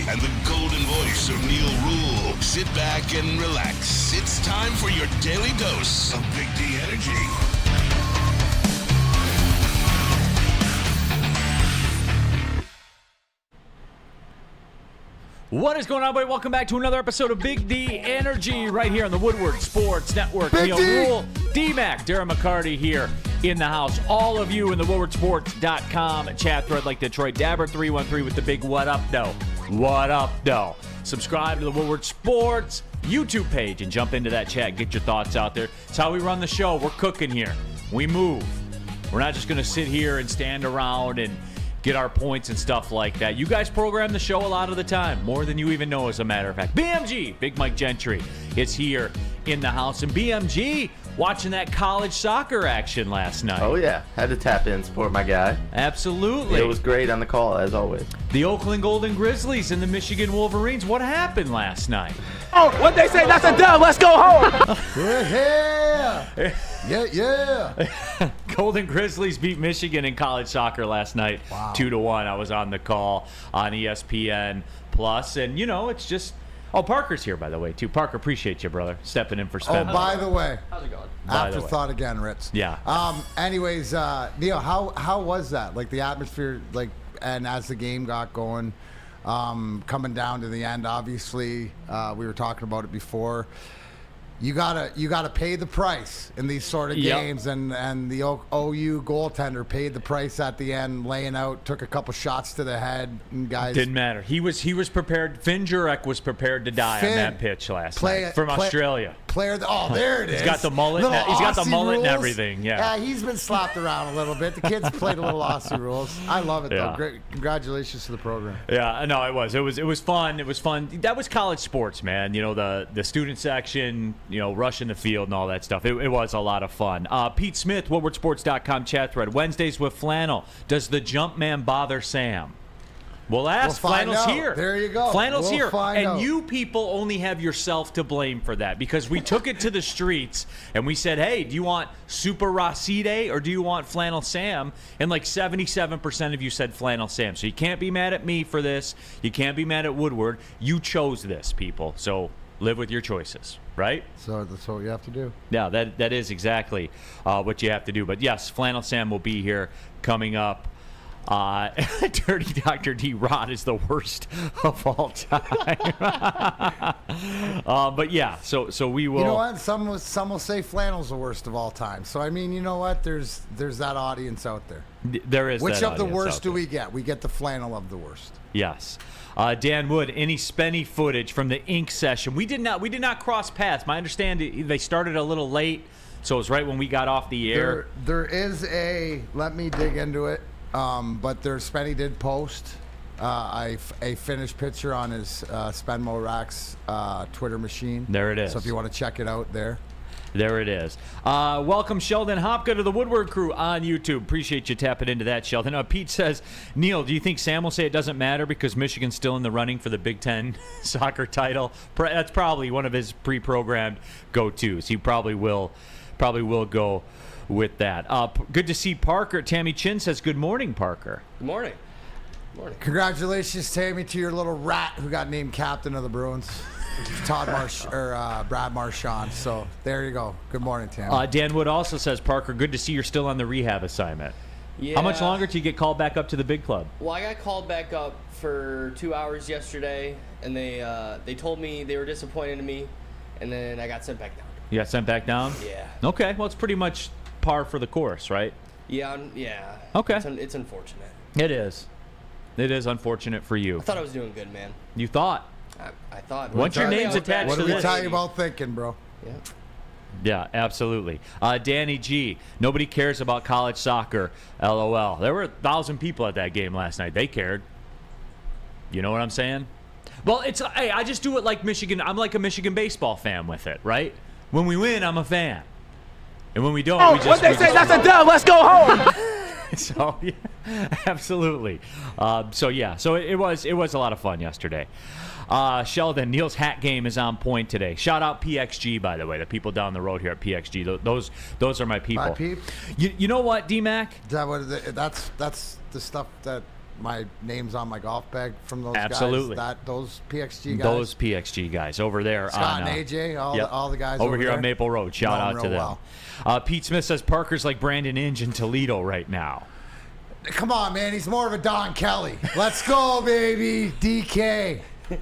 and the golden voice of Neal Rhul. Sit back and relax. It's time for your daily dose of Big D energy. What is going on, everybody? Welcome back to another episode of Big D Energy right here on the Woodward Sports Network. Big Neal D! Rhul, D-Mac, Darren Mccarty here in the house. All of you in the woodwardsports.com chat thread like Detroit. Dabber313 with the big what up, though. What up, though? Subscribe to the Woodward Sports YouTube page and jump into that chat. Get your thoughts out there. It's how we run the show. We're cooking here. We move. We're not just going to sit here and stand around and get our points and stuff like that. You guys program the show a lot of the time, more than you even know, as a matter of fact. BMG, Big Mike Gentry, is here in the house. And BMG, watching that college soccer action last night. Oh, yeah. Had to tap in, support my guy. Absolutely. It was great on the call, as always. The Oakland Golden Grizzlies and the Michigan Wolverines. What happened last night? Oh, what they say, that's a dub. Let's go home. Yeah. Golden Grizzlies beat Michigan in college soccer last night, 2-1. I was on the call on ESPN Plus, and it's just. Oh, Parker's here, by the way, too. Parker, appreciate you, brother, stepping in for Sven. Oh, by the way. How's it going? Afterthought again, Ritz. Yeah. Anyways, Neal, how was that? Like the atmosphere, and as the game got going, coming down to the end, obviously, we were talking about it before. You gotta pay the price in these sort of games, and the OU goaltender paid the price at the end, laying out, took a couple shots to the head, and guys didn't matter. He was prepared. Finn Jurek was prepared to die on that pitch last night from Australia. There it is. He's got the mullet. He's got the mullet and everything. Yeah. He's been slapped around a little bit. The kids played a little Aussie rules. I love it though. Great, congratulations to the program. Yeah, no, it was fun. It was fun. That was college sports, man. The student section, rushing the field and all that stuff. It was a lot of fun. Pete Smith, woodwardsports.com chat thread. Wednesdays with Flannel. Does the jump man bother Sam? We'll ask. Flannel's here. There you go. Flannel's here. And out. You people only have yourself to blame for that, because we took it to the streets and we said, hey, do you want Super Racide or do you want Flannel Sam? And like 77% of you said Flannel Sam. So you can't be mad at me for this. You can't be mad at Woodward. You chose this, people. So live with your choices, right? So that's what you have to do. Yeah, that is exactly what you have to do. But yes, Flannel Sam will be here coming up. Dirty Dr. D. Rod is the worst of all time. But yeah, so we will. You know what? Some will say Flannel's the worst of all time. So I mean, you know what? There's that audience out there. There is. Which that of the audience worst out do there. we get? We get the Flannel of the worst. Yes. Dan Wood, any Spenny footage from the ink session? We did not cross paths. My understanding, they started a little late, so it was right when we got off the air. There is let me dig into it. But Spenny did post a finished picture on his Spenmo Racks Twitter machine. There it is. So if you want to check it out there. There it is. Welcome, Sheldon Hopka, to the Woodward crew on YouTube. Appreciate you tapping into that, Sheldon. Pete says, Neal, do you think Sam will say it doesn't matter because Michigan's still in the running for the Big Ten soccer title? That's probably one of his pre-programmed go-tos. He probably will go with that. Good to see Parker. Tammy Chin says, good morning, Parker. Good morning. Congratulations, Tammy, to your little rat who got named captain of the Bruins. Brad Marchand. So there you go. Good morning, Tammy. Dan Wood also says, Parker, good to see you're still on the rehab assignment. Yeah. How much longer till you get called back up to the big club? Well, I got called back up for 2 hours yesterday, and they told me they were disappointed in me, and then I got sent back down. You got sent back down? Yeah. Okay. Well, it's pretty much par for the course, right? Yeah. Okay. It's unfortunate. It is. It is unfortunate for you. I thought I was doing good, man. You thought? I thought. Once your name's attached what to do we this. tell you about thinking, bro? Yeah. Yeah, absolutely. Danny G, nobody cares about college soccer, LOL. There were 1,000 people at that game last night. They cared. You know what I'm saying? Well, hey, I just do it like Michigan. I'm like a Michigan baseball fan with it, right? When we win, I'm a fan. And when we don't, we just... what they say, that's a dub. Let's go home. So, yeah, absolutely. So it was a lot of fun yesterday. Sheldon, Neal's hat game is on point today. Shout out PXG, by the way, the people down the road here at PXG. Those are my people. My peeps? You know what, D-Mac? That's the stuff that my name's on my golf bag from those Absolutely. guys. Those PXG guys. Those PXG guys over there. Scott on, and AJ, all the guys over here there. on Maple Road. Shout out to them. Well. Pete Smith says Parker's like Brandon Inge in Toledo right now. Come on, man. He's more of a Don Kelly. Let's go, baby. DK.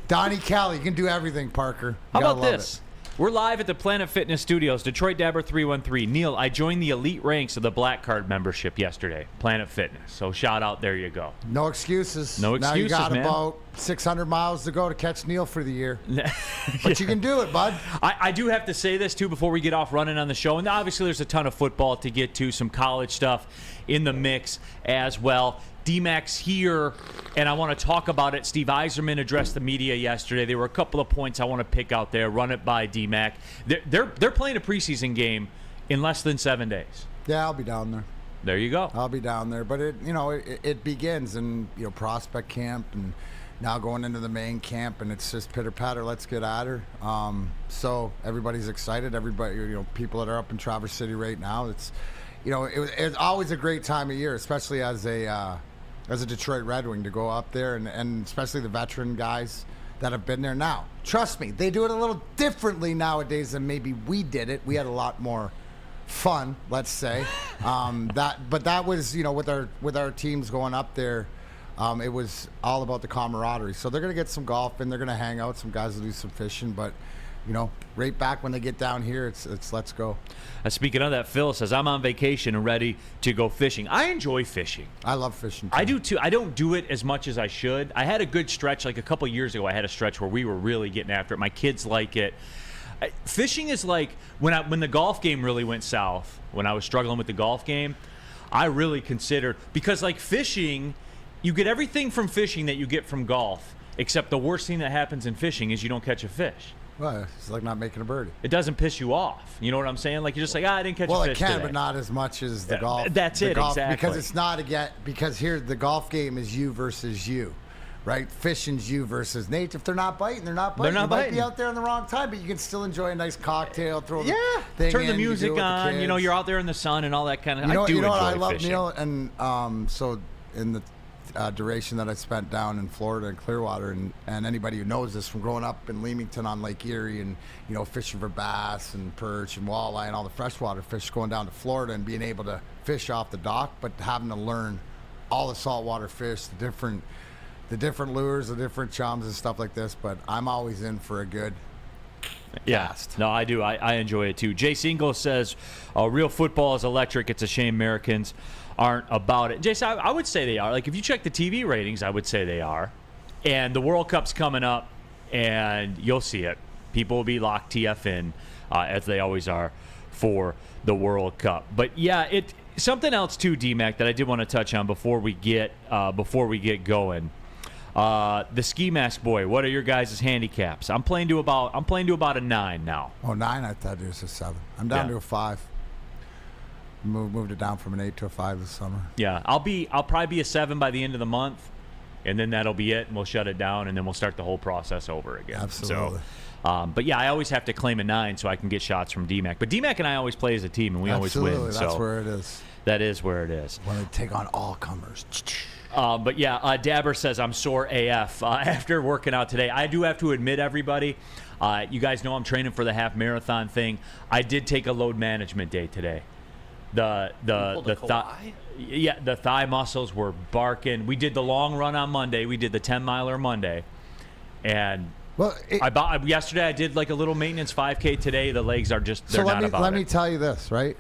Donnie Kelly. You can do everything, Parker. How about this? We're live at the Planet Fitness Studios. Detroit Dabber 313. Neal, I joined the elite ranks of the Black Card membership yesterday. Planet Fitness. So shout out. There you go. No excuses. No excuses, Now you got man. about 600 miles to go to catch Neal for the year. But you can do it, bud. I do have to say this, too, before we get off running on the show. And obviously there's a ton of football to get to, some college stuff in the mix as well. D-Mac's here, and I want to talk about it. Steve Yzerman addressed the media yesterday. There were a couple of points I want to pick out there. Run it by D-Mac. They're playing a preseason game in less than 7 days. Yeah, I'll be down there. There you go. I'll be down there. But it begins in prospect camp and now going into the main camp, and it's just pitter patter. Let's get at her. So everybody's excited. Everybody, people that are up in Traverse City right now. It's it's always a great time of year, especially as a Detroit Red Wing, to go up there, and especially the veteran guys that have been there now. Trust me, they do it a little differently nowadays than maybe we did it. We had a lot more fun, let's say. But that was, with our teams going up there, it was all about the camaraderie. So they're going to get some golf in, they're going to hang out, some guys will do some fishing, but right back when they get down here, it's let's go. Speaking of that, Phil says, I'm on vacation and ready to go fishing. I enjoy fishing. I love fishing, too. I do, too. I don't do it as much as I should. I had a good stretch, like a couple years ago, I had a stretch where we were really getting after it. My kids like it. Fishing is like, when the golf game really went south, when I was struggling with the golf game, I really considered, because like fishing, you get everything from fishing that you get from golf, except the worst thing that happens in fishing is you don't catch a fish. Well, it's like not making a birdie. It doesn't piss you off. You know what I'm saying? Like, you're just like, I didn't catch a fish Well, it can, today. but not as much as the golf. That's the it, golf, exactly. Because it's not because here the golf game is you versus you, right? Fishing's you versus Nate. If they're not biting, they're not biting. They're not you biting. might be out there in the wrong time, but you can still enjoy a nice cocktail, throw the thing turn the in, you music do it with the on. kids. You're out there in the sun and all that kind of. You know I do what I enjoy love, fishing. Neal, and so in the duration that I spent down in Florida and Clearwater, and anybody who knows this from growing up in Leamington on Lake Erie, and fishing for bass and perch and walleye and all the freshwater fish, going down to Florida and being able to fish off the dock, but having to learn all the saltwater fish, the different lures, the different chums and stuff like this. But I'm always in for a good cast. No, I do. I enjoy it too. Jay Single says, real football is electric. It's a shame Americans aren't about it. Jason, I would say they are. Like, if you check the TV ratings, I would say they are. And the World Cup's coming up, and you'll see it. People will be locked TF in, as they always are, for the World Cup. But yeah, something else too, D-Mac, that I did want to touch on before we get going. The ski mask boy. What are your guys' handicaps? I'm playing to about a 9 now. Oh, 9? I thought it was a 7. I'm down to a 5. Moved it down from an 8 to a 5 this summer. Yeah, I'll probably be a 7 by the end of the month, and then that'll be it, and we'll shut it down, and then we'll start the whole process over again. Absolutely. So, but yeah, I always have to claim a 9 so I can get shots from D-Mac. But D-Mac and I always play as a team, and we always win. Absolutely, that's where it is. That is where it is. When they take on all comers. But yeah, Dabber says, I'm sore AF after working out today. I do have to admit, everybody, you guys know I'm training for the half marathon thing. I did take a load management day today. The thigh muscles were barking. We did the long run on Monday. We did the 10-miler Monday, and yesterday I did like a little maintenance 5K. Today the legs are just let me tell you this, right?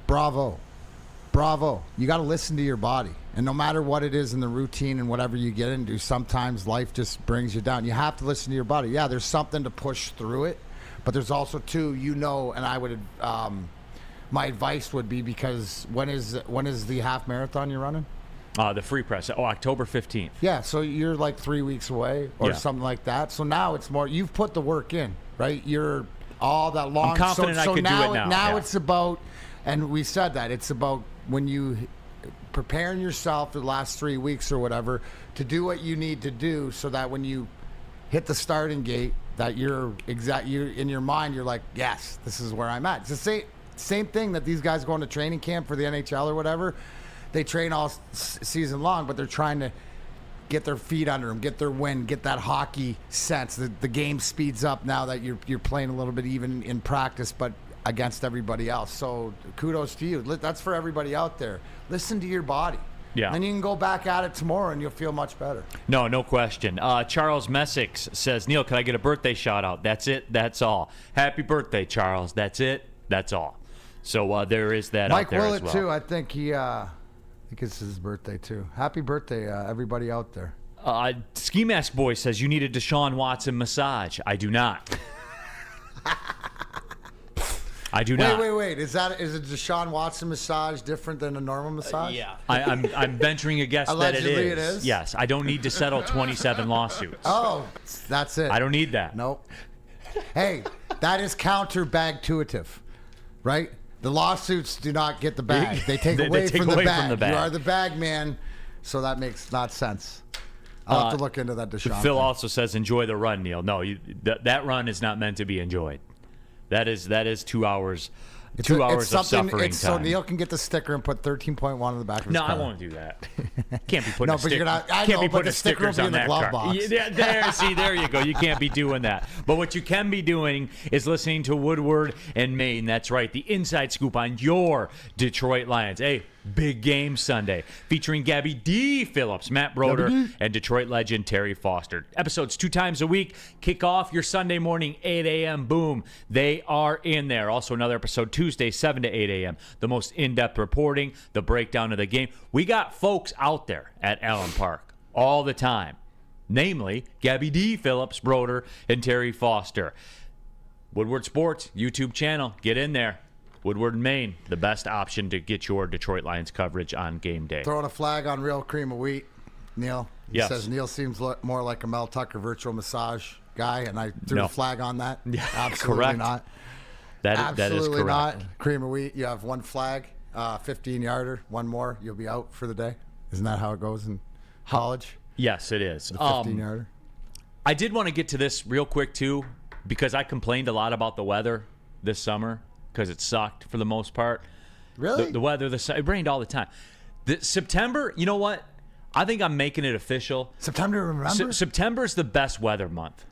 Bravo. You got to listen to your body, and no matter what it is in the routine and whatever you get into, sometimes life just brings you down. You have to listen to your body. Yeah, there's something to push through it, but there's also too, and I would. My advice would be, because when is the half marathon you're running? The free press. October 15th. Yeah, so you're like 3 weeks away or something like that. So now it's more, you've put the work in, right? You're all that long. I'm confident I could do it now. Now it's about, and we said that, it's about when you preparing yourself the last 3 weeks or whatever to do what you need to do, so that when you hit the starting gate, that you're in your mind, you're like, yes, this is where I'm at. It's the same thing that these guys going to training camp for the NHL or whatever. They train all season long, but they're trying to get their feet under them, get their wind, get that hockey sense. The game speeds up now that you're playing a little bit even in practice, but against everybody else. So kudos to you. That's for everybody out there. Listen to your body. Yeah. Then you can go back at it tomorrow and you'll feel much better. No question. Charles Messick says, Neal, can I get a birthday shout out? That's it. That's all. Happy birthday, Charles. That's it. That's all. So there is that Mike out there Willett, as well. too. I think it's his birthday, too. Happy birthday, everybody out there. Ski Mask Boy says, you need a Deshaun Watson massage. I do not. I do not. Wait. Is a Deshaun Watson massage different than a normal massage? Yeah. I'm venturing a guess that it Allegedly is. it is? Yes. I don't need to settle 27 lawsuits. Oh, that's it. I don't need that. Nope. Hey, that is counter-bag-tuitive, right? The lawsuits do not get the bag. They take away from the bag. You are the bag man, so that makes not sense. I'll have to look into that Deshaun. Phil thing. also says, enjoy the run, Neal. No, that run is not meant to be enjoyed. That is 2 hours. It's 2 hours of something- suffering it's time. So Neal can get the sticker and put 13.1 on the back of his No, car. I won't do that. Can't be putting No, a but sticker. you're not- I Can't know, be but putting the sticker will stickers be on in the that glove car. box. There you go. You can't be doing that. But what you can be doing is listening to Woodward and Maine. That's right, the inside scoop on your Detroit Lions. Hey, big game Sunday featuring Gabby D. Phillips, Matt Broder, and Detroit legend Terry Foster. Episodes 2 times a week. Kick off your Sunday morning, 8 a.m. Boom. They are in there. Also another episode Tuesday, 7 to 8 a.m. The most in-depth reporting, the breakdown of the game. We got folks out there at Allen Park all the time. Namely, Gabby D. Phillips, Broder, and Terry Foster. Woodward Sports, YouTube channel. Get in there. Woodward and Maine, the best option to get your Detroit Lions coverage on game day. Throwing a flag on Real Cream of Wheat, Neal. He Yes. says Neal seems more like a Mel Tucker virtual massage guy, and I threw No. a flag on that. Yeah, Absolutely correct. not. That is Absolutely correct. not. Cream of Wheat, you have one flag, 15-yarder, one more, you'll be out for the day. Isn't that how it goes in college? Yes, it is. The 15-yarder? I did want to get to this real quick, too, because I complained a lot about the weather this summer because it sucked for the most part. Really? The weather, it rained all the time. September, you know what? I think I'm making it official. September, remember? September is the best weather month.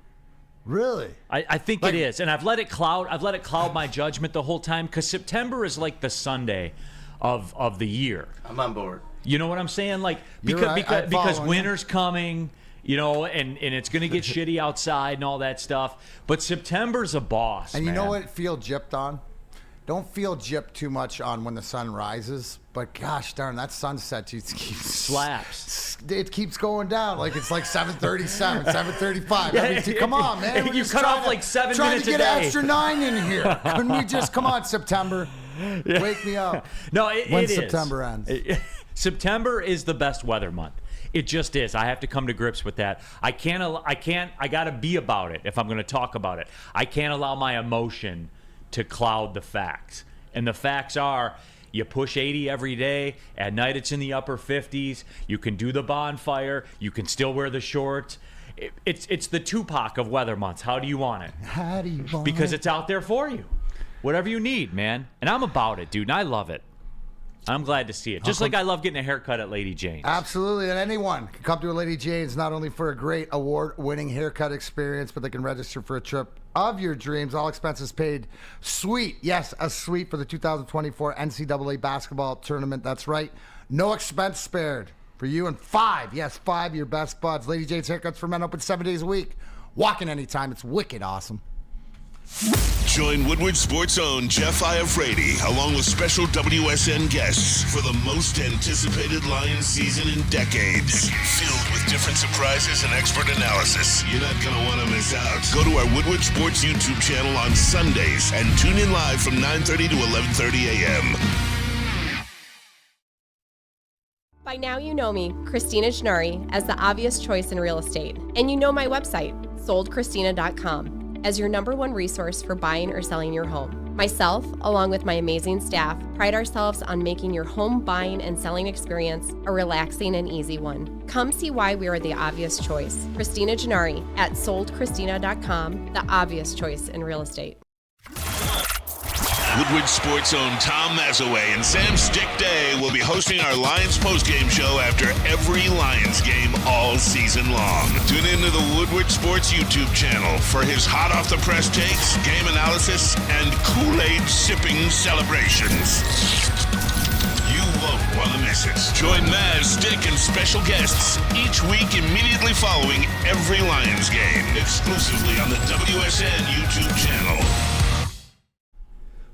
Really? I think it is, and I've let it cloud my judgment the whole time because September is like the Sunday of the year. I'm on board. You know what I'm saying? Like You're right. I'm because following winter's coming, you know, and it's going to get shitty outside and all that stuff. But September's a boss. And you man. know what? Feel gypped on. Don't feel gypped too much on when the sun rises. But gosh darn, that sunset just keeps Slaps. It keeps going down. Like it's like 7:37, 7:35. Yeah, Come on, man. We're you just cut trying off to- like 7 trying minutes to a get an day. extra 9 in here. Couldn't we just come on, September? Wake me up. No, when it is. September ends. September is the best weather month. It just is. I have to come to grips with that. I got to be about it if I'm going to talk about it. I can't allow my emotion to cloud the facts. And the facts are, you push 80 every day. At night, it's in the upper 50s. You can do the bonfire. You can still wear the shorts. It's the Tupac of weather months. How do you want it? How do you want Because it? it's out there for you. Whatever you need, man. And I'm about it, dude. And I love it. I'm glad to see it. Just like I love getting a haircut at Lady Jane's. Absolutely, and anyone can come to a Lady Jane's not only for a great award-winning haircut experience, but they can register for a trip of your dreams. All expenses paid. Suite, yes, a suite for the 2024 NCAA basketball tournament. That's right. No expense spared for you and 5 of your best buds. Lady Jane's haircuts for men open 7 days a week. Walk in anytime. It's wicked awesome. Join Woodward Sports' own Jeff Iafrate, along with special WSN guests for the most anticipated Lions season in decades. Filled with different surprises and expert analysis. You're not going to want to miss out. Go to our Woodward Sports YouTube channel on Sundays and tune in live from 9:30 to 11:30 a.m. By now you know me, Christina Gennari, as the obvious choice in real estate. And you know my website, soldchristina.com, as your #1 resource for buying or selling your home. Myself, along with my amazing staff, pride ourselves on making your home buying and selling experience a relaxing and easy one. Come see why we are the obvious choice. Christina Gennari at soldchristina.com, the obvious choice in real estate. Woodward Sports' own Tom Mazaway and Sam Stick Day will be hosting our Lions postgame show after every Lions game all season long. Tune into the Woodward Sports YouTube channel for his hot-off-the-press takes, game analysis, and Kool-Aid sipping celebrations. You won't want to miss it. Join Maz, Stick, and special guests each week immediately following every Lions game, exclusively on the WSN YouTube channel.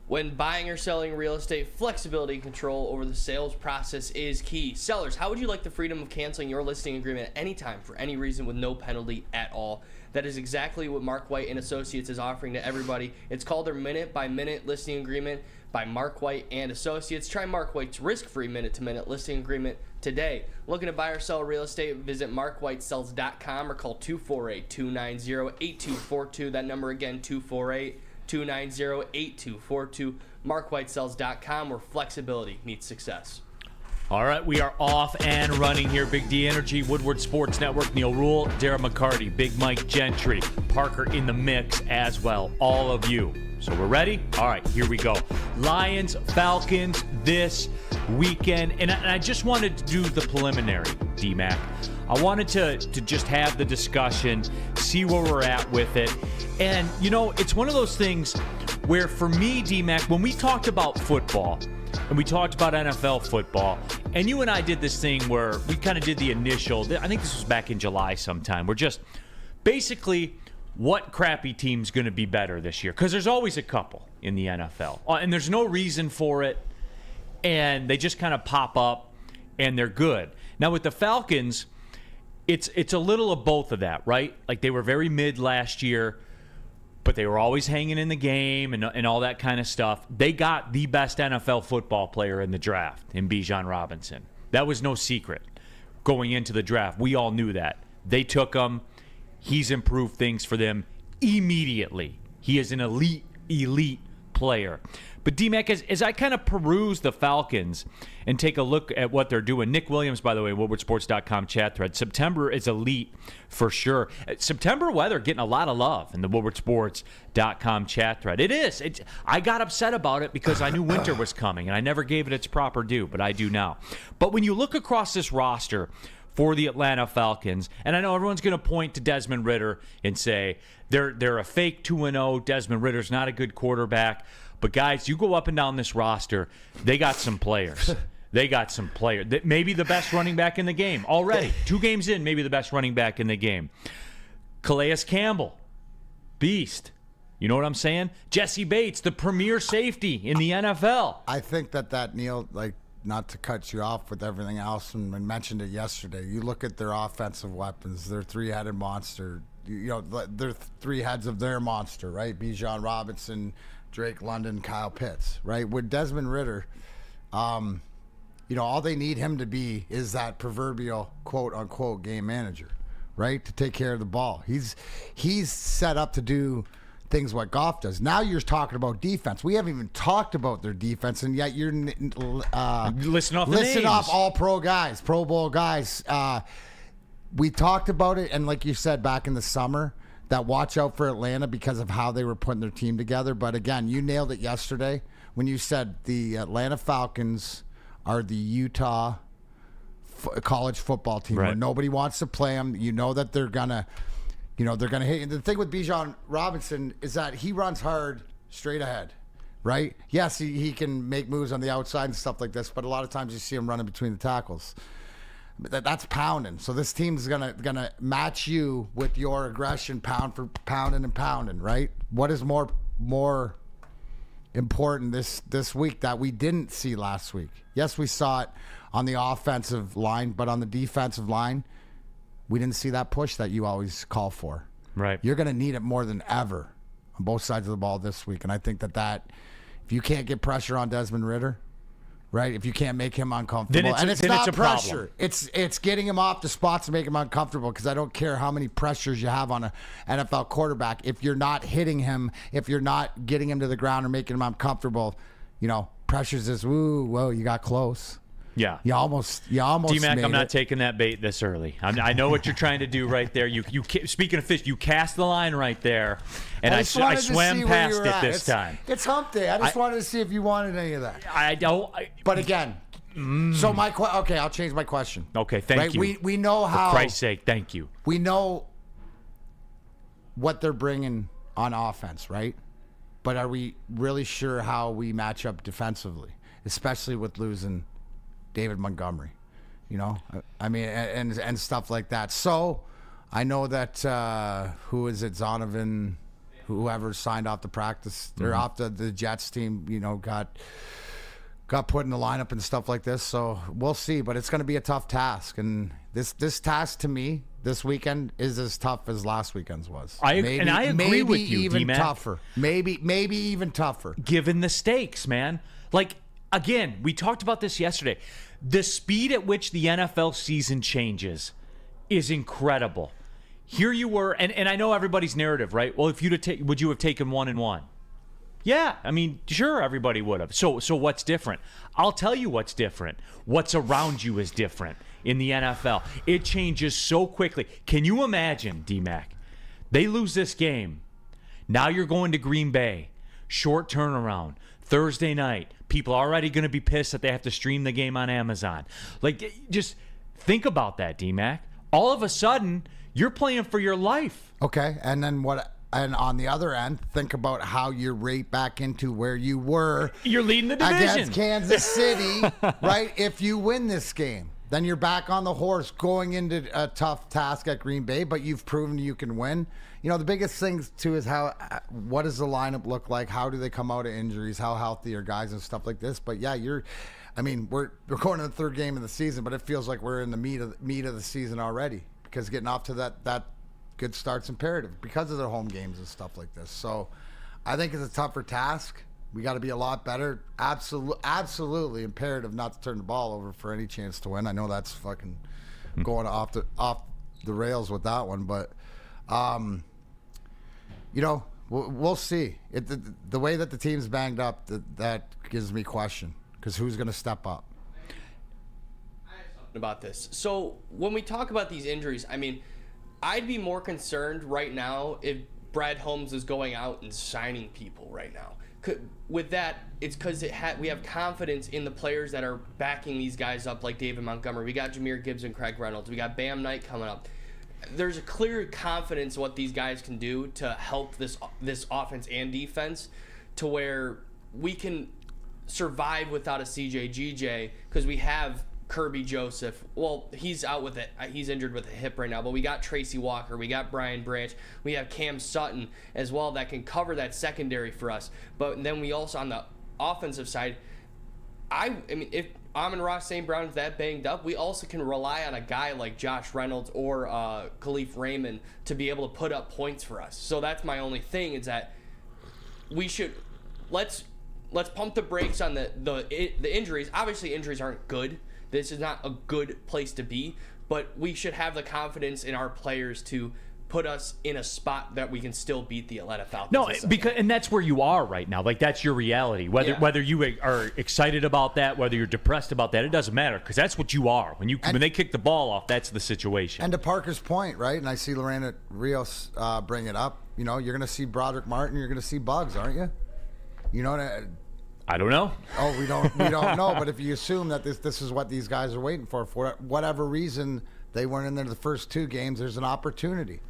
When buying or selling real estate, flexibility and control over the sales process is key. Sellers, how would you like the freedom of canceling your listing agreement at any time for any reason with no penalty at all? That is exactly what Mark White and Associates is offering to everybody. It's called their minute-by-minute listing agreement by Mark White and Associates. Try Mark White's risk-free minute-to-minute listing agreement today. Looking to buy or sell real estate? Visit markwhitesells.com or call 248-290-8242. That number again, 248-290-8242. markwhitesells.com, where flexibility meets success. All right, we are off and running here. Big D Energy, Woodward Sports Network, Neal, Rhul, Darren McCarty, Big Mike Gentry, Parker in the mix as well. All of you. So we're ready? All right, here we go. Lions, Falcons this weekend. And I just wanted to do the preliminary, D-Mac. I wanted to just have the discussion, see where we're at with it. And, you know, it's one of those things where for me, D-Mac, when we talked about football, and we talked about NFL football, and you and I did this thing where we kind of did the initial, I think this was back in July sometime, we're just basically what crappy team's going to be better this year? Because there's always a couple in the NFL, and there's no reason for it, and they just kind of pop up, and they're good. Now with the Falcons, it's a little of both of that, right? Like they were very mid last year, but they were always hanging in the game and all that kind of stuff. They got the best NFL football player in the draft in Bijan Robinson. That was no secret going into the draft. We all knew that. They took him. He's improved things for them immediately. He is an elite player. But D-Mac, as I kind of peruse the Falcons and take a look at what they're doing, Nick Williams, by the way, WoodwardSports.com chat thread, September is elite for sure. September weather getting a lot of love in the WoodwardSports.com chat thread. It is. I got upset about it because I knew winter was coming, and I never gave it its proper due, but I do now. But when you look across this roster for the Atlanta Falcons, and I know everyone's going to point to Desmond Ridder and say they're a fake 2-0. Desmond Ridder's not a good quarterback. But, guys, you go up and down this roster, they got some players. They got some players. Maybe the best running back in the game already. 2 games in, maybe the best running back in the game. Calais Campbell, beast. You know what I'm saying? Jesse Bates, the premier safety in the NFL. I think that Neal, like, not to cut you off with everything else, and I mentioned it yesterday, you look at their offensive weapons, their 3-headed monster. You know, they're 3 heads of their monster, right? Bijan Robinson, Drake London, Kyle Pitts, right? With Desmond Ridder, you know, all they need him to be is that proverbial quote-unquote game manager, right? To take care of the ball. He's set up to do things what Goff does. Now you're talking about defense. We haven't even talked about their defense, and yet you're listing off all pro guys, Pro Bowl guys. We talked about it, and like you said back in the summer, that watch out for Atlanta because of how they were putting their team together. But again, you nailed it yesterday when you said the Atlanta Falcons are the Utah college football team, right, where nobody wants to play them. You know that they're gonna hit. And the thing with Bijan Robinson is that he runs hard straight ahead, right? Yes, he can make moves on the outside and stuff like this, but a lot of times you see him running between the tackles. That's pounding. So this team's gonna match you with your aggression, pound for pounding and pounding, right? What is more important this week that we didn't see last week? Yes, we saw it on the offensive line, but on the defensive line, we didn't see that push that you always call for. Right. You're gonna need it more than ever on both sides of the ball this week, and I think that if you can't get pressure on Desmond Ridder, right? If you can't make him uncomfortable, and it's not pressure, it's getting him off the spots to make him uncomfortable. Because I don't care how many pressures you have on an NFL quarterback, if you're not hitting him, if you're not getting him to the ground or making him uncomfortable, you know, pressures is whoa, you got close. Yeah. You almost D-Mac, made I'm not it. taking that bait this early. I know what you're trying to do right there. Speaking of fish, you cast the line right there, and I just wanted to swam see where past you were it at. this time. It's hump day. I just wanted to see if you wanted any of that. I don't. But again, so okay, I'll change my question. Okay, thank you. We know how. For Christ's sake, thank you. We know what they're bringing on offense, right? But are we really sure how we match up defensively, especially with losing David Montgomery? You know, I mean, and stuff like that. So I know that who is it, Zonovan, whoever signed off the practice, they're off the Jets team. You know, got put in the lineup and stuff like this. So we'll see, but it's going to be a tough task. And this task to me this weekend is as tough as last weekend's was. I agree with you, even D-Mac. tougher. Maybe even tougher. Given the stakes, man. Like, again, we talked about this yesterday. The speed at which the NFL season changes is incredible. Here you were, and I know everybody's narrative, right? Well, if would you have taken 1-1? Yeah, I mean, sure, everybody would have. So what's different? I'll tell you what's different. What's around you is different in the NFL. It changes so quickly. Can you imagine, D-Mac? They lose this game. Now you're going to Green Bay. Short turnaround. Thursday night. People are already going to be pissed that they have to stream the game on Amazon. Like, just think about that, D-Mac. All of a sudden, you're playing for your life. Okay, and then what? And on the other end, think about how you're right back into where you were. You're leading the division against Kansas City, right? If you win this game, then you're back on the horse going into a tough task at Green Bay, but you've proven you can win. You know, the biggest thing, too, is what does the lineup look like? How do they come out of injuries? How healthy are guys and stuff like this? But, yeah, we're going to the third game of the season, but it feels like we're in the meat of the season already because getting off to that good start's imperative because of the home games and stuff like this. So I think it's a tougher task. We got to be a lot better. Absolutely imperative not to turn the ball over for any chance to win. I know that's fucking going off the rails with that one, but you know, we'll see. The way that the team's banged up, that gives me question because who's going to step up? About this. So when we talk about these injuries, I mean, I'd be more concerned right now if Brad Holmes is going out and signing people right now. With that, it's because we have confidence in the players that are backing these guys up, like David Montgomery. We got Jahmyr Gibbs and Craig Reynolds. We got Bam Knight coming up. There's a clear confidence in what these guys can do to help this offense and defense to where we can survive without a CJ/GJ because we have Kirby Joseph. Well, he's out with it. He's injured with a hip right now, but we got Tracy Walker. We got Brian Branch. We have Cam Sutton as well that can cover that secondary for us. But then we also, on the offensive side, I mean, if Amon-Ra St. Brown is that banged up, we also can rely on a guy like Josh Reynolds or Khalif Raymond to be able to put up points for us. So that's my only thing is that we should let's pump the brakes on the injuries. Obviously, injuries aren't good. This is not a good place to be, but we should have the confidence in our players to put us in a spot that we can still beat the Atlanta Falcons. No, and that's where you are right now. Like, that's your reality. Whether you are excited about that, whether you're depressed about that, it doesn't matter because that's what you are. When they kick the ball off, that's the situation. And to Parker's point, right? And I see Lorena Rios bring it up. You know, you're going to see Broderick Martin. You're going to see Bugs, aren't you? You know. I don't know. Oh, we don't know. But if you assume that this is what these guys are waiting for whatever reason they weren't in there the first two games, there's an opportunity.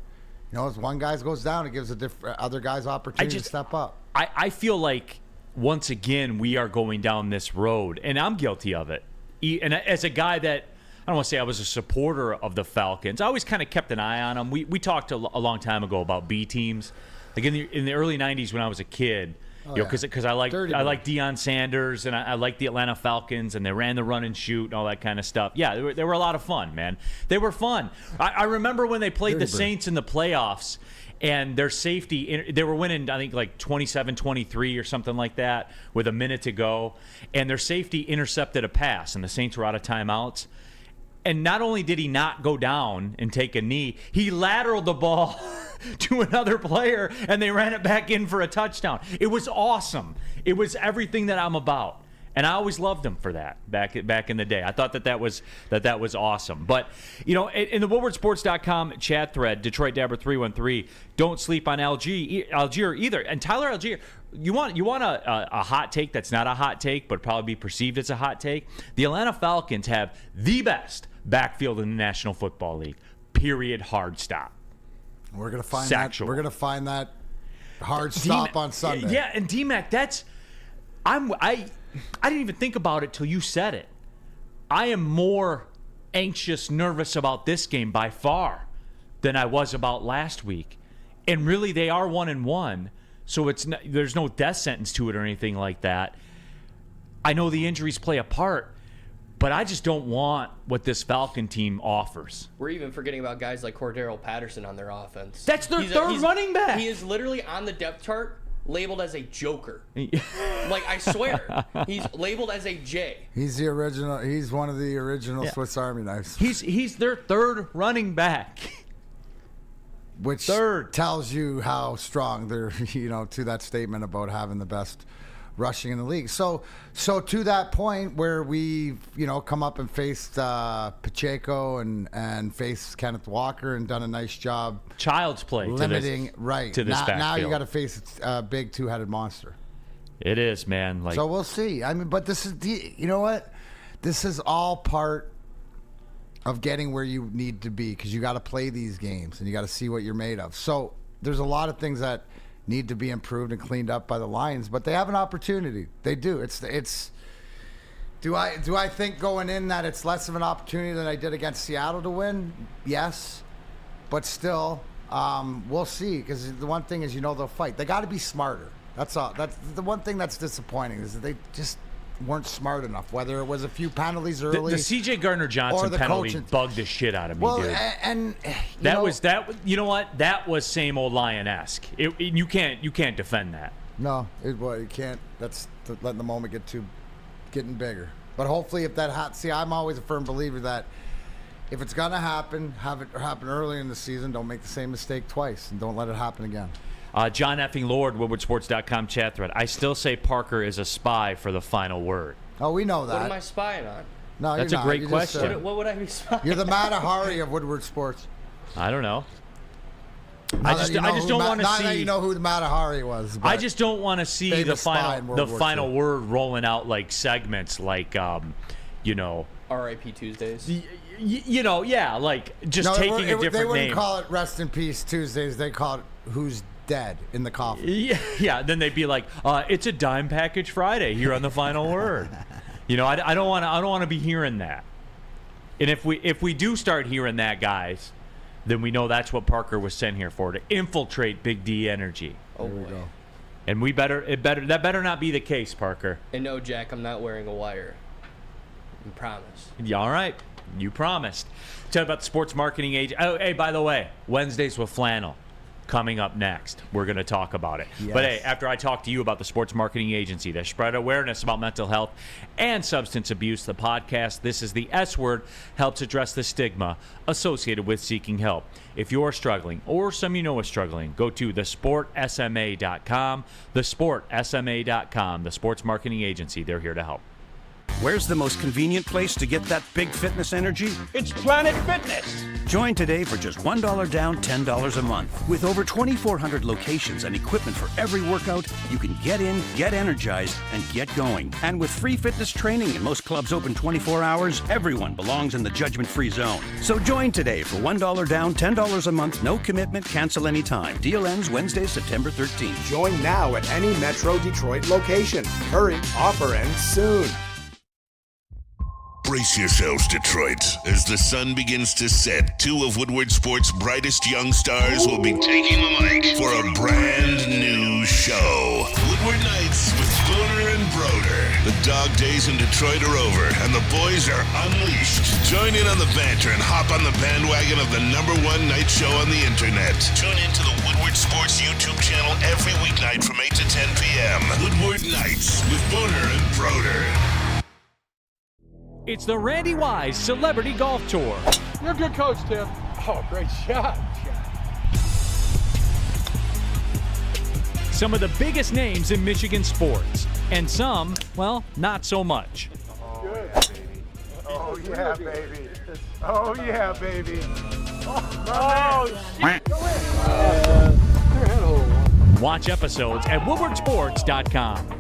You know, as one guy goes down, it gives other guys opportunity to step up. I feel like once again we are going down this road, and I'm guilty of it. And as a guy that I don't want to say I was a supporter of the Falcons, I always kind of kept an eye on them. We talked a long time ago about B teams, like in the early '90s when I was a kid. Because I like Deion Sanders and I like the Atlanta Falcons and they ran the run and shoot and all that kind of stuff. Yeah, they were a lot of fun, man. They were fun. I remember when they played the Saints in the playoffs and their safety, they were winning, I think, like 27-23 or something like that with a minute to go. And their safety intercepted a pass and the Saints were out of timeouts. And not only did he not go down and take a knee, he lateraled the ball to another player, and they ran it back in for a touchdown. It was awesome. It was everything that I'm about. And I always loved him for that back in the day. I thought that was awesome. But, you know, in the WoodwardSports.com chat thread, Detroit Dabber 313, don't sleep on Algier either. And Tyler Algier, you want a hot take that's not a hot take, but probably be perceived as a hot take? The Atlanta Falcons have the best backfield in the National Football League. Period. Hard stop. We're gonna find Sexual. that. We're gonna find that hard stop on Sunday. Yeah, and D-Mac, I didn't even think about it till you said it. I am more anxious, nervous about this game by far than I was about last week. And really, they are 1-1, so there's no death sentence to it or anything like that. I know the injuries play a part, but I just don't want what this Falcon team offers. We're even forgetting about guys like Cordero Patterson on their offense. That's their third running back. He is literally on the depth chart labeled as a joker. Like, I swear, he's labeled as a J. He's the original. He's one of the original Swiss Army knives. He's their third running back. Which tells you how strong they're, to that statement about having the best rushing in the league. So to that point where we've, come up and faced Pacheco and faced Kenneth Walker and done a nice job. Child's play limiting to this backfield. Now you got to face a big two-headed monster. It is, man. So we'll see. I mean, but this is you know what? This is all part of getting where you need to be, because you got to play these games and you got to see what you're made of. So there's a lot of things that need to be improved and cleaned up by the Lions, but they have an opportunity. They do. Do I think going in that it's less of an opportunity than I did against Seattle to win? Yes, but still, we'll see. Because the one thing is, they'll fight. They got to be smarter. That's all. That's the one thing that's disappointing, is that they just weren't smart enough. Whether it was a few penalties early, the C.J. Gardner-Johnson penalty bugged the shit out of me, dude. And that was that. You know what? That was same old Lion-esque. You can't defend that. No, you can't. That's letting the moment getting bigger. But hopefully, if that see, I'm always a firm believer that if it's gonna happen, have it happen early in the season. Don't make the same mistake twice, and don't let it happen again. John effing Lord, WoodwardSports.com chat thread. I still say Parker is a spy for the final word. Oh, we know that. What am I spying on? No, that's you're a not. great You question. Just, what would I be spying? You're the Mata Hari of Woodward Sports. I don't know. I just don't want to see. Now that you know who the Mata Hari was. I just don't want to see the final word rolling out like segments, like R.I.P. Tuesdays. Yeah, like just taking a different name. They wouldn't call it Rest in Peace Tuesdays. They call it Who's Dead in the Coffin. Yeah. Then they'd be like, it's a dime package Friday here on the final word. I don't want to be hearing that. And if we do start hearing that, guys, then we know that's what Parker was sent here for, to infiltrate Big D Energy. Oh, there we go. And that better not be the case, Parker. And no, Jack, I'm not wearing a wire. I promise. Yeah, all right. You promised. Tell you about the sports marketing agent. Oh, hey, by the way, Wednesdays with Flannel coming up next. We're going to talk about it. Yes. But hey, after I talk to you about the sports marketing agency that spread awareness about mental health and substance abuse, the podcast, This is the S Word, helps address the stigma associated with seeking help. If you're struggling, or some is struggling, go to thesportsma.com, thesportsma.com, the sports marketing agency. They're here to help. Where's the most convenient place to get that big fitness energy? It's Planet Fitness. Join today for just $1 down, $10 a month. With over 2,400 locations and equipment for every workout, you can get in, get energized, and get going. And with free fitness training and most clubs open 24 hours, everyone belongs in the judgment-free zone. So join today for $1 down, $10 a month, no commitment, cancel anytime. Deal ends Wednesday, September 13th. Join now at any Metro Detroit location. Hurry, offer ends soon. Brace yourselves, Detroit. As the sun begins to set, two of Woodward Sports' brightest young stars will be taking the mic for a brand new show. Woodward Nights with Spooner and Broder. The dog days in Detroit are over, and the boys are unleashed. Join in on the banter and hop on the bandwagon of the #1 night show on the internet. Tune in to the Woodward Sports YouTube channel every weeknight from 8 to 10 p.m. Woodward Nights with Spooner and Broder. It's the Randy Wise Celebrity Golf Tour. You're a good coach, Tim. Oh, great shot. some of the biggest names in Michigan sports, and some, well, not so much. Oh, yeah, baby. Oh, yeah, baby. Watch episodes at woodwardsports.com.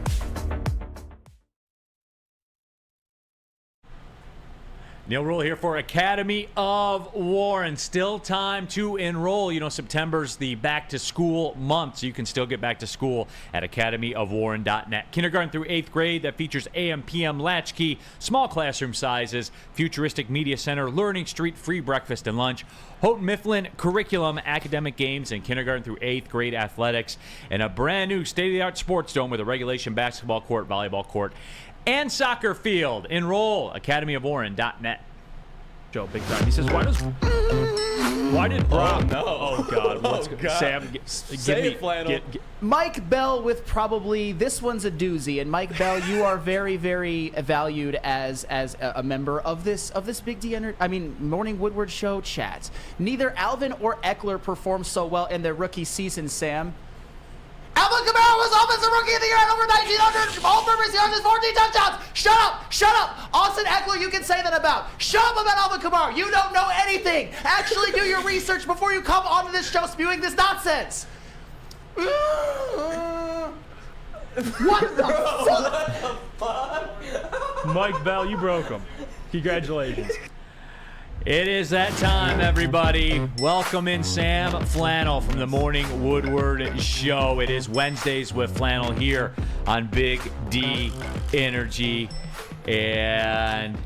Neal Rhul here for Academy of Warren. Still time to enroll. You know, September's the back-to-school month, so you can still get back to school at academyofwarren.net. Kindergarten through 8th grade, that features AM, PM, latchkey, small classroom sizes, futuristic media center, learning street, free breakfast and lunch, Houghton Mifflin curriculum, academic games, and kindergarten through 8th grade athletics, and a brand-new state-of-the-art sports dome with a regulation basketball court, volleyball court, and soccer field. Enroll academyofwarren.net. Joe, big time. He says, why did Brock? Oh God. Sam, Say it, Flannel. Mike Bell with probably, this one's a doozy, and Mike Bell, you are very, very valued as a member of this Big D Morning Woodward Show chat. Neither Alvin or Eckler performed so well in their rookie season, Sam. Alvin Kamara was Offensive Rookie of the Year at over 1,900 all-purpose yards and 14 touchdowns. Shut up. Austin Eckler, you can say that about. Shut up about Alvin Kamara. You don't know anything. Actually do your research before you come onto this show spewing this nonsense. What the fuck? Mike Bell, you broke him. Congratulations. It is that time, everybody. Welcome in Sam Flannel from the Morning Woodward Show. It is Wednesdays with Flannel here on Big D Energy. And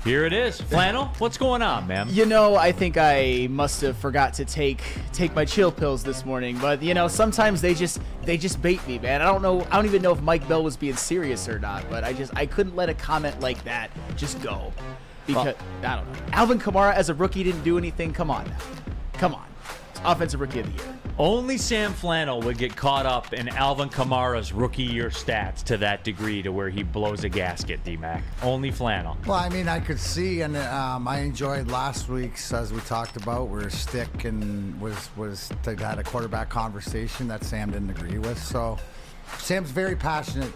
here it is. Flannel, what's going on, man? You know, I think I must have forgot to take my chill pills this morning, but you know, sometimes they just bait me, man. I don't even know if Mike Bell was being serious or not, but I couldn't let a comment like that just go. Because, I don't know. Alvin Kamara as a rookie didn't do anything. Come on now. Come on. It's Offensive Rookie of the Year. Only Sam Flannel would get caught up in Alvin Kamara's rookie year stats to that degree to where he blows a gasket, D-Mac. Only Flannel. Well, I mean, I could see, and I enjoyed last week's, as we talked about, where Stick and they had a quarterback conversation that Sam didn't agree with. So Sam's very passionate,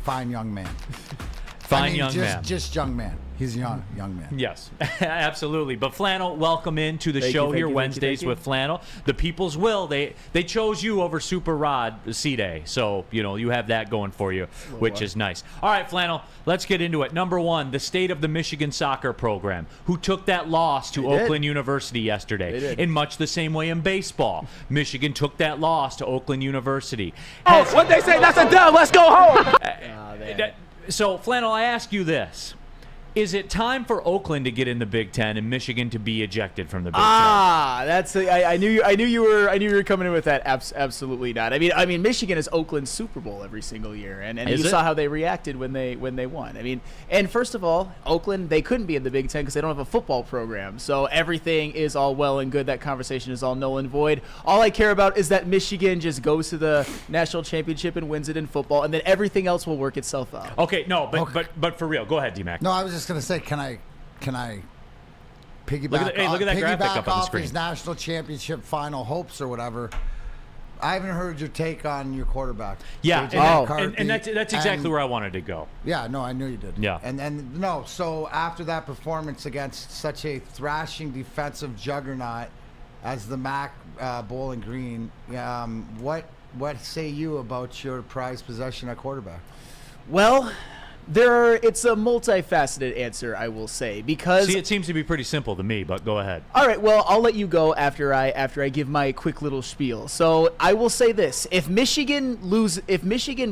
fine young man. Just young man. He's a young man. Yes, absolutely. But Flannel, welcome into the show here, Wednesdays with Flannel. The people's will. They chose you over Super Rod C-Day. So, you know, you have that going for you, which is nice. All right, Flannel, let's get into it. Number one, the state of the Michigan soccer program, who took that loss to Oakland University yesterday. In much the same way in baseball. Michigan took that loss to Oakland University. What'd they say? That's a dub. Let's go home. So, Flannel, I ask you this. Is it time for Oakland to get in the Big Ten and Michigan to be ejected from the Big Ten? That's I knew you were coming in with that. Absolutely not. I mean, Michigan is Oakland's Super Bowl every single year, and you saw how they reacted when they won. I mean, and first of all, Oakland, they couldn't be in the Big Ten because they don't have a football program. So everything is all well and good. That conversation is all null and void. All I care about is that Michigan just goes to the national championship and wins it in football, and then everything else will work itself out. Okay, no, but for real, go ahead, D-Mac. No, I was just gonna say, can I piggyback look at that graphic up on the off screen. his national championship final hopes or whatever? I haven't heard your take on your quarterback. Yeah, Mccarty, and that's exactly where I wanted to go. Yeah, no, I knew you did. Yeah, and no, so after that performance against such a thrashing defensive juggernaut as the Mac Bowling Green, what say you about your prized possession at quarterback? Well, it's a multifaceted answer, I will say, because it seems to be pretty simple to me, but go ahead. All right, well, I'll let you go after I give my quick little spiel. So I will say this: if Michigan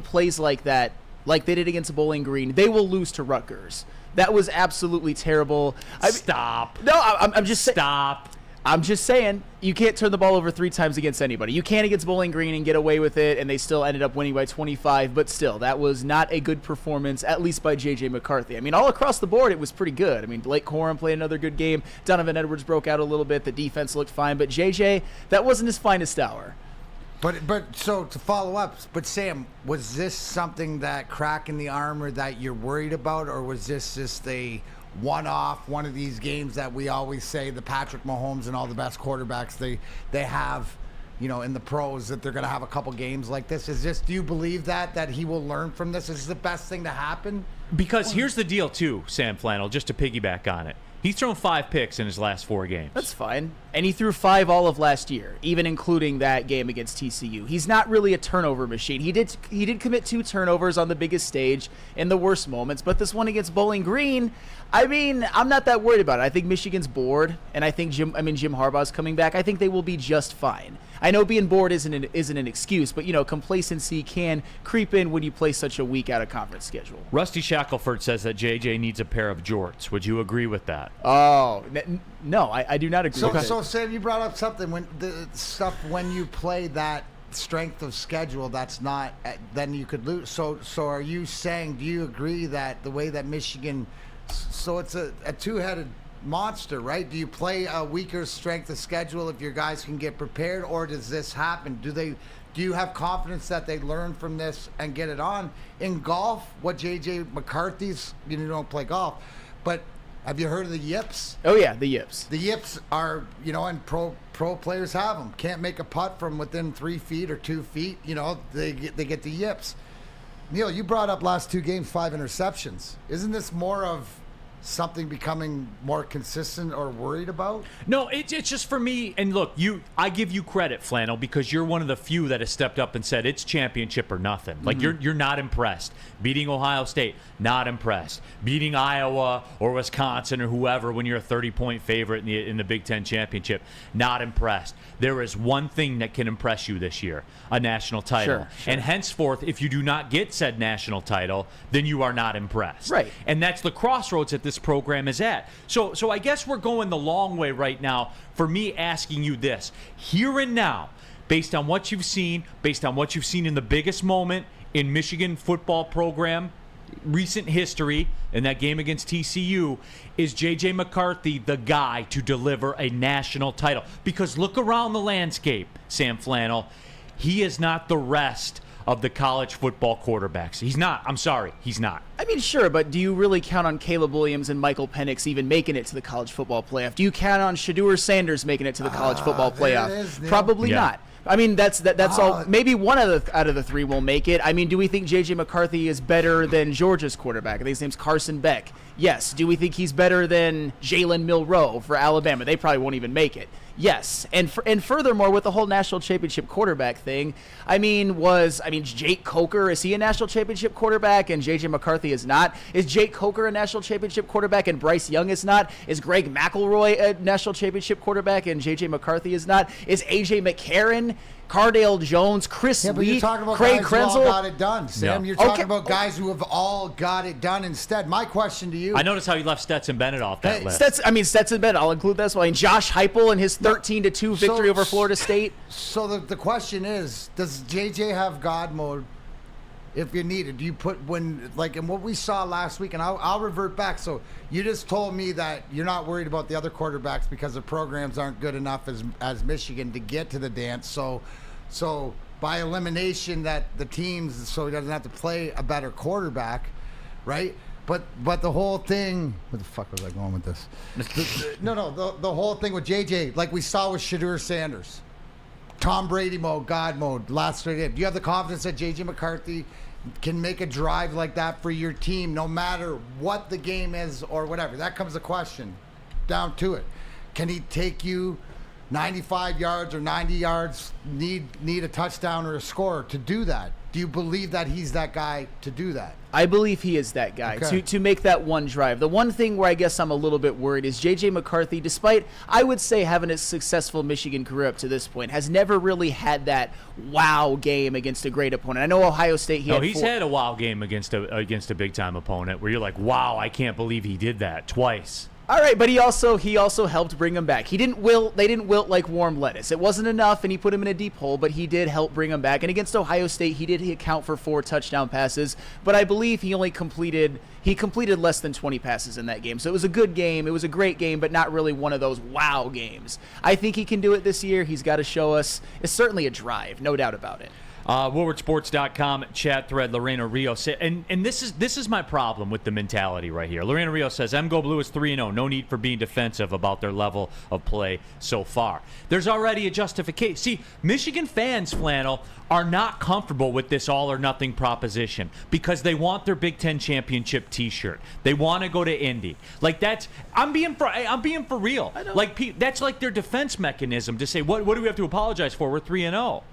plays like that, like they did against Bowling Green, they will lose to Rutgers. That was absolutely terrible. Stop. No, I'm just saying. Stop. I'm just saying, you can't turn the ball over 3 times against anybody. You can against Bowling Green and get away with it, and they still ended up winning by 25. But still, that was not a good performance, at least by J.J. McCarthy. I mean, all across the board, it was pretty good. I mean, Blake Corum played another good game. Donovan Edwards broke out a little bit. The defense looked fine. But J.J., that wasn't his finest hour. But so to follow up, but Sam, was this something that crack in the armor that you're worried about, or was this just a one-off, one of these games that we always say the Patrick Mahomes and all the best quarterbacks, they have in the pros, that they're going to have a couple games like this? Do you believe that he will learn from this? Is this the best thing to happen? Because here's the deal, too, Sam Flannel, just to piggyback on it. He's thrown 5 picks in his last 4 games. That's fine. And he threw 5 all of last year, even including that game against TCU. He's not really a turnover machine. He did commit 2 turnovers on the biggest stage in the worst moments, but this one against Bowling Green, I mean, I'm not that worried about it. I think Michigan's bored, and I think Jim Harbaugh's coming back. I think they will be just fine. I know being bored isn't an excuse, but complacency can creep in when you play such a weak out of conference schedule. Rusty Shackelford says that JJ needs a pair of jorts. Would you agree with that? Oh, no, I do not agree with that. So Sam, you brought up something when you play that strength of schedule, that's not, then you could lose. So are you saying, do you agree that the way that Michigan, so it's a two-headed monster, right? Do you play a weaker strength of schedule if your guys can get prepared, or does this happen? Do you have confidence that they learn from this and get it on? In golf, what JJ McCarthy's, you don't play golf, but have you heard of the yips? Oh yeah, the yips. The yips are, and pro players have them. Can't make a putt from within 3 feet or 2 feet. They get the yips. Neal, you brought up last 2 games, 5 interceptions. Isn't this more of something becoming more consistent or worried about? No, it's just for me. And look, I give you credit, Flannel, because you're one of the few that has stepped up and said it's championship or nothing. Like you're not impressed. Beating Ohio State, not impressed. Beating Iowa or Wisconsin or whoever when you're a 30-point favorite in the Big Ten championship, not impressed. There is one thing that can impress you this year: a national title. Sure. And henceforth, if you do not get said national title, then you are not impressed. Right. And that's the crossroads that this program is at. So I guess we're going the long way right now for me asking you this. Here and now, based on what you've seen, in the biggest moment in Michigan football program recent history, in that game against TCU, is J.J. McCarthy the guy to deliver a national title? Because look around the landscape, Sam Flannel. He is not the rest of the college football quarterbacks. He's not. I'm sorry. He's not. I mean, sure, but do you really count on Caleb Williams and Michael Penix even making it to the college football playoff? Do you count on Shedeur Sanders making it to the college football playoff? Probably not. I mean, that's all. Maybe one out of the 3 will make it. I mean, do we think J.J. McCarthy is better than Georgia's quarterback? I think his name's Carson Beck. Yes. Do we think he's better than Jalen Milroe for Alabama? They probably won't even make it. Yes. And furthermore, with the whole national championship quarterback thing, Jake Coker, is he a national championship quarterback and J.J. McCarthy is not? Is Jake Coker a national championship quarterback and Bryce Young is not? Is Greg McElroy a national championship quarterback and J.J. McCarthy is not? Is A.J. McCarron, Cardale Jones, Chris Lee, Craig Krenzel? Who all got it done, Sam. You're talking about guys who have all got it done instead. My question to you. I noticed how you left Stetson Bennett off that list. Stetson Bennett, I'll include that as well. And Josh Heupel and his 13-2 victory over Florida State. So the question is, does JJ have God mode if you need it? Do you put and what we saw last week, and I'll revert back. So you just told me that you're not worried about the other quarterbacks because the programs aren't good enough as Michigan to get to the dance. So by elimination, that the teams, so he doesn't have to play a better quarterback, right? But the whole thing, where the fuck was I going with this? The whole thing with JJ, like we saw with Shedeur Sanders, Tom Brady mode, God mode, last straight in. Do you have the confidence that JJ McCarthy can make a drive like that for your team, no matter what the game is or whatever? That comes the question down to it. Can he take you 95 yards or 90 yards, need a touchdown or a score to do that? Do you believe that he's that guy to do that? I believe he is that guy to make that one drive. The one thing where I guess I'm a little bit worried is J.J. McCarthy, despite, I would say, having a successful Michigan career up to this point, has never really had that wow game against a great opponent. I know Ohio State, he's had a wow game against a big-time opponent where you're like, wow, I can't believe he did that twice. All right, but he also helped bring him back. They didn't wilt like warm lettuce. It wasn't enough, and he put him in a deep hole, but he did help bring him back. And against Ohio State, he did account for 4 touchdown passes, but I believe he completed less than 20 passes in that game. So it was a good game. It was a great game, but not really one of those wow games. I think he can do it this year. He's got to show us. It's certainly a drive, no doubt about it. WoodwardSports.com chat thread. Lorena Rio said, and this is my problem with the mentality right here. Lorena Rio says, Go Blue is 3-0. No need for being defensive about their level of play so far. There's already a justification. See, Michigan fans, Flannel, are not comfortable with this all-or-nothing proposition because they want their Big Ten championship T-shirt. They want to go to Indy. Like that's, I'm being for real. Like that's like their defense mechanism to say, what do we have to apologize for? We're 3-0.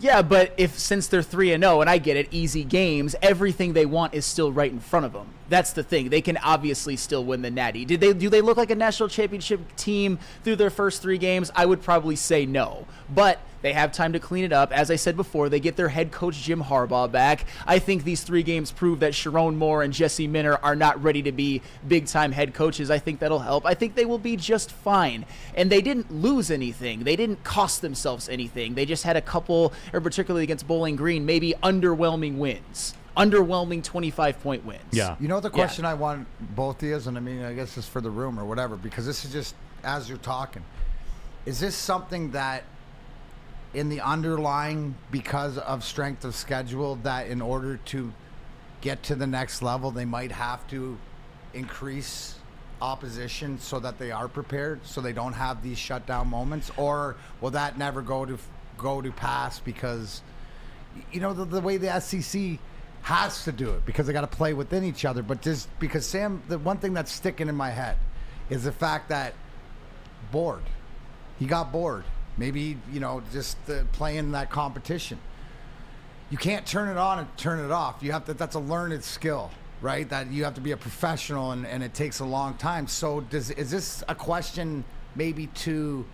Yeah, but since they're 3-0, and I get it, easy games, everything they want is still right in front of them. That's the thing. They can obviously still win the Natty. Do they look like a national championship team through their first 3 games? I would probably say no. But they have time to clean it up. As I said before, they get their head coach Jim Harbaugh back. I think these 3 games prove that Sharon Moore and Jesse Minner are not ready to be big-time head coaches. I think that'll help. I think they will be just fine. And they didn't lose anything. They didn't cost themselves anything. They just had a couple, or particularly against Bowling Green, maybe underwhelming wins. Underwhelming 25-point wins. Yeah. You know the question I want both of you, and I mean, I guess it's for the room or whatever, because this is just as you're talking. Is this something that in the underlying, because of strength of schedule, that in order to get to the next level, they might have to increase opposition so that they are prepared, so they don't have these shutdown moments? Or will that never go to pass because, you know, the way the SEC has to do it, because they got to play within each other. But just because Sam, the one thing that's sticking in my head is the fact that he got bored. Maybe, you know, just playing that competition. You can't turn it on and turn it off. You have to. That's a learned skill, right? That you have to be a professional, and it takes a long time. So is this a question maybe to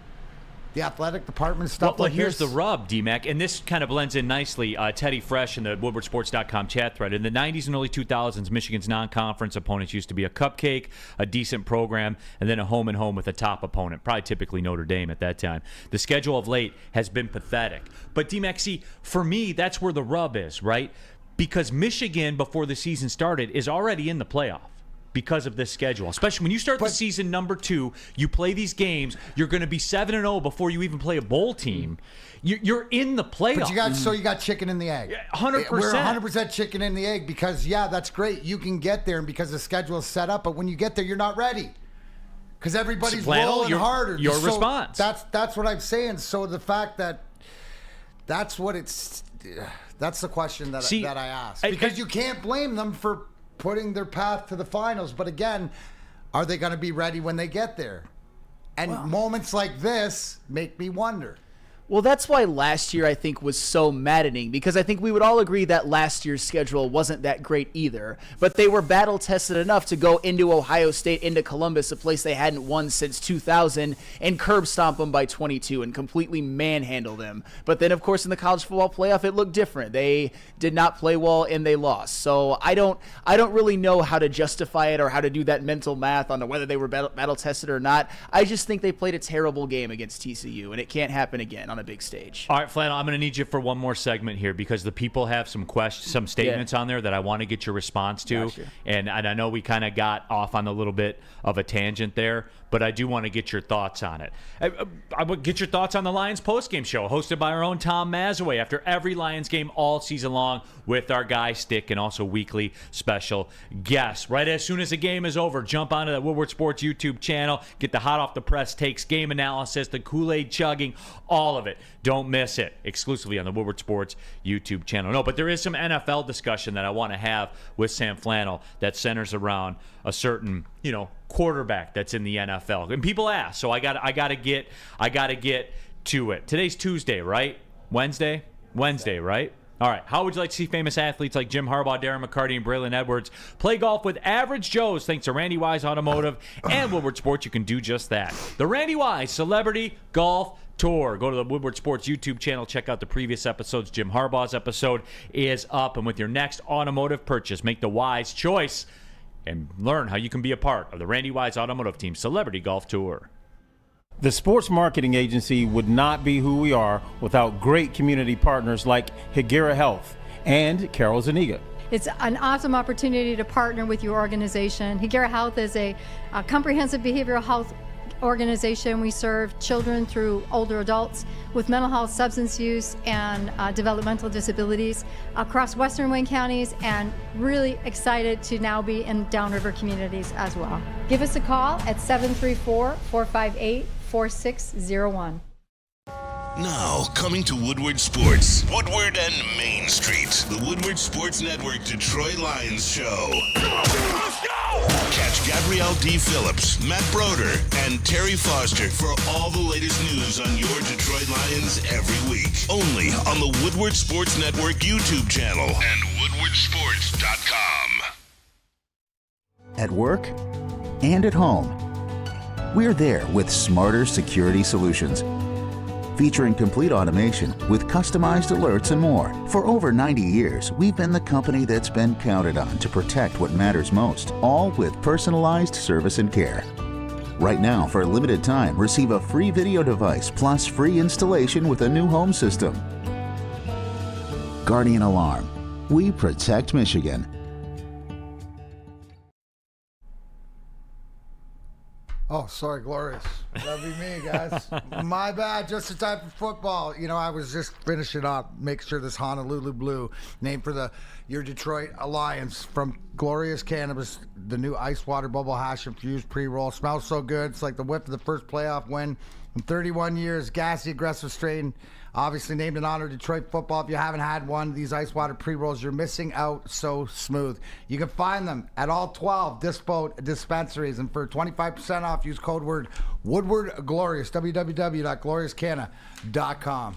the athletic department, stuff well, like here's this? the rub, D-Mac, and this kind of blends in nicely. Teddy Fresh in the WoodwardSports.com chat thread. In the 90s and early 2000s, Michigan's non-conference opponents used to be a cupcake, a decent program, and then a home-and-home with a top opponent, probably typically Notre Dame at that time. The schedule of late has been pathetic. But, D-Mac, see, for me, that's where the rub is, right? Because Michigan, before the season started, is already in the playoff. Because of this schedule, especially when you start the season number 2, you play these games. You're going to be 7-0 before you even play a bowl team. You're in the playoffs. But you got chicken in the egg. 100%. We're 100% chicken in the egg because that's great. You can get there, and because the schedule is set up. But when you get there, you're not ready because everybody's rolling harder. Your response. That's what I'm saying. So the fact that that's the question that I asked, because you can't blame them for putting their path to the finals. But again, are they going to be ready when they get there? And moments like this make me wonder. Well, that's why last year I think was so maddening, because I think we would all agree that last year's schedule wasn't that great either. But they were battle tested enough to go into Ohio State, into Columbus, a place they hadn't won since 2000, and curb stomp them by 22 and completely manhandle them. But then, of course, in the college football playoff, it looked different. They did not play well and they lost. So I don't really know how to justify it or how to do that mental math on whether they were battle tested or not. I just think they played a terrible game against TCU, and it can't happen again on a big stage. All right, Flannel, I'm going to need you for one more segment here because the people have some statements on there that I want to get your response to. Gotcha. And I know we kind of got off on a little bit of a tangent there, but I do want to get your thoughts on it. I would get your thoughts on the Lions postgame show hosted by our own Tom Mazaway after every Lions game all season long with our guy Stick and also weekly special guests. Right as soon as the game is over, jump onto the Woodward Sports YouTube channel, get the hot off the press takes, game analysis, the Kool-Aid chugging, all of it. Don't miss it. Exclusively on the Woodward Sports YouTube channel. No, but there is some NFL discussion that I want to have with Sam Flannel that centers around a certain, quarterback that's in the NFL. And people ask, so I got to get to it. Today's Tuesday, right? Wednesday, right? All right, how would you like to see famous athletes like Jim Harbaugh, Darren McCarty, and Braylon Edwards play golf with average Joes thanks to Randy Wise Automotive and Woodward Sports? You can do just that. The Randy Wise Celebrity Golf Tour. Go to the Woodward Sports YouTube channel. Check out the previous episodes. Jim Harbaugh's episode is up. And with your next automotive purchase, make the wise choice and learn how you can be a part of the Randy Wise Automotive Team Celebrity Golf Tour. The sports marketing agency would not be who we are without great community partners like Higuera Health and Carol Zuniga. It's an awesome opportunity to partner with your organization. Higuera Health is a comprehensive behavioral health organization, we serve children through older adults with mental health, substance use, and developmental disabilities across Western Wayne counties, and really excited to now be in downriver communities as well. Give us a call at 734-458-4601. Now, coming to Woodward Sports, Woodward and Main Street, the Woodward Sports Network Detroit Lions Show. Let's go! Catch Gabrielle D. Phillips, Matt Broder, and Terry Foster for all the latest news on your Detroit Lions every week. Only on the Woodward Sports Network YouTube channel and woodwardsports.com. At work and at home, we're there with smarter security solutions. Featuring complete automation with customized alerts and more. For over 90 years, we've been the company that's been counted on to protect what matters most, all with personalized service and care. Right now, for a limited time, receive a free video device plus free installation with a new home system. Guardian Alarm. We protect Michigan. Oh, sorry, Glorious. That'd be me, guys. My bad. Just in time for football. You know, I was just finishing up, make sure this Honolulu Blue, named for your Detroit Lions, from Glorious Cannabis, the new ice water bubble hash infused pre-roll. Smells so good. It's like the whiff of the first playoff win in 31 years. Gassy, aggressive strain. Obviously named in honor of Detroit football. If you haven't had one, these ice water pre-rolls, you're missing out. So smooth. You can find them at all 12 Dispo dispensaries. And for 25% off, use code word Woodward Glorious, www.gloriouscanna.com.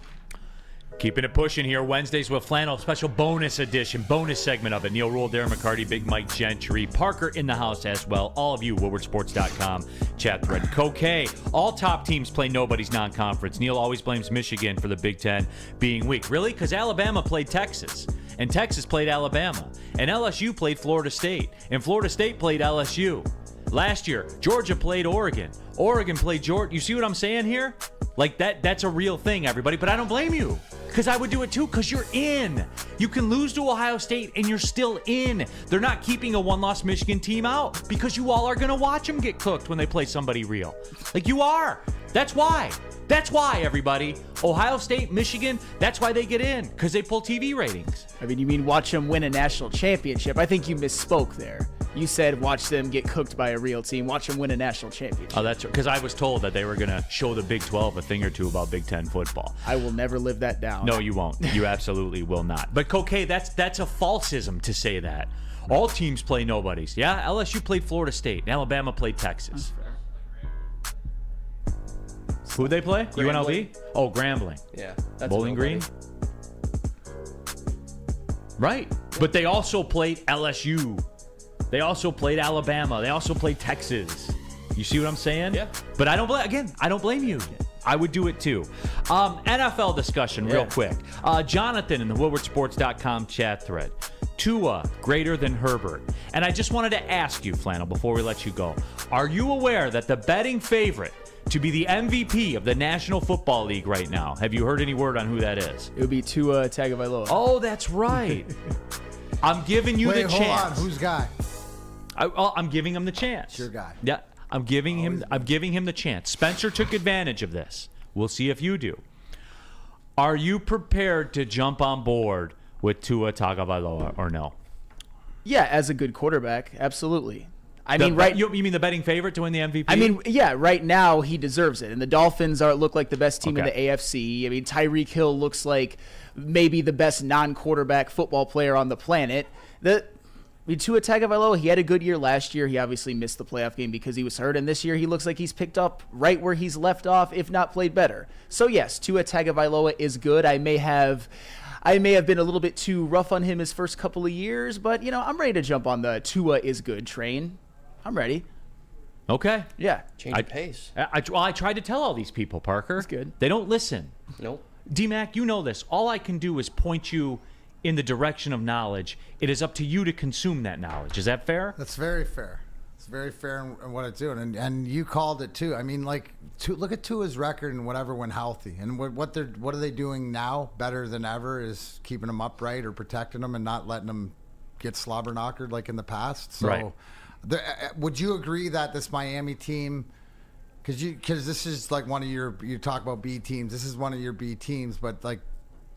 Keeping it pushing here. Wednesdays with Flannel, special bonus edition, bonus segment of it. Neal, Rhul, Darren, Mccarty, Big Mike Gentry, Parker in the house as well. All of you, woodwardsports.com, chat thread. Coquet, all top teams play nobody's non-conference. Neal always blames Michigan for the Big Ten being weak. Really? Because Alabama played Texas, and Texas played Alabama, and LSU played Florida State, and Florida State played LSU. Last year, Georgia played Oregon. Oregon played Georgia. You see what I'm saying here? Like, that's a real thing, everybody. But I don't blame you, because I would do it too, because you're in. You can lose to Ohio State, and you're still in. They're not keeping a one-loss Michigan team out, because you all are going to watch them get cooked when they play somebody real. Like, you are. That's why. That's why, everybody. Ohio State, Michigan, that's why they get in, because they pull TV ratings. I mean, you mean watch them win a national championship. I think you misspoke there. You said watch them get cooked by a real team. Watch them win a national championship. Oh, that's right. Because I was told that they were going to show the Big 12 a thing or two about Big 10 football. I will never live that down. No, you won't. You absolutely will not. But, Coquet, that's a falsism to say that. All teams play nobodies. Yeah, LSU played Florida State, and Alabama played Texas. Who'd they play? Grambling. UNLV? Oh, Grambling. Yeah. That's Bowling Green? Right. But they also played LSU. They also played Alabama. They also played Texas. You see what I'm saying? Yeah. But I don't blame you. I would do it too. NFL discussion real quick. Jonathan in the woodwardsports.com chat thread. Tua greater than Herbert. And I just wanted to ask you, Flannel, before we let you go. Are you aware that the betting favorite to be the MVP of the National Football League right now, have you heard any word on who that is? It would be Tua Tagovailoa. Oh, that's right. I'm giving you the chance. Hold on. Who's guy? I'm giving him the chance. Your guy. Yeah, I'm giving him the chance. Spencer took advantage of this. We'll see if you do. Are you prepared to jump on board with Tua Tagovailoa or no? Yeah, as a good quarterback, absolutely. You mean the betting favorite to win the MVP? I mean, yeah, right now he deserves it. And the Dolphins look like the best team in the AFC. I mean, Tyreek Hill looks like maybe the best non-quarterback football player on the planet. Tua Tagovailoa, he had a good year last year. He obviously missed the playoff game because he was hurt. And this year he looks like he's picked up right where he's left off, if not played better. So, yes, Tua Tagovailoa is good. I may have been a little bit too rough on him his first couple of years, but, I'm ready to jump on the Tua is good train. I'm ready. Okay. Yeah. Change the pace. I tried to tell all these people, Parker. That's good. They don't listen. Nope. D-Mac, you know this. All I can do is point you in the direction of knowledge. It is up to you to consume that knowledge. Is that fair? That's very fair. It's very fair in what it's doing. And you called it, too. I mean, look at Tua's record and whatever when healthy. And what are they doing now better than ever is keeping them upright or protecting them and not letting them get slobber knockered like in the past. So. Right. Would you agree that this Miami team Because this is like one of you talk about B teams. This is one of your B teams, but like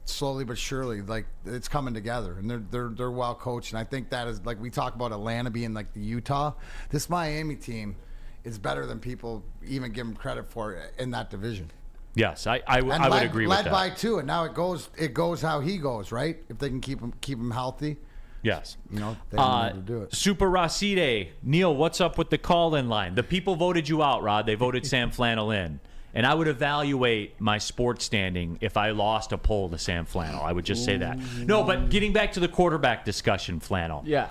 slowly but surely, like it's coming together, and they're well coached. And I think that is like we talk about Atlanta being like the Utah. This Miami team is better than people even give them credit for in that division. Yes, I would agree with that. Led by 2, and now it goes how he goes, right? If they can keep him healthy. Yes. They don't know to do it. Super Racide. Neal, what's up with the call-in line? The people voted you out, Rod. They voted Sam Flannel in. And I would evaluate my sports standing if I lost a poll to Sam Flannel. I would just say that. No, but getting back to the quarterback discussion, Flannel. Yeah.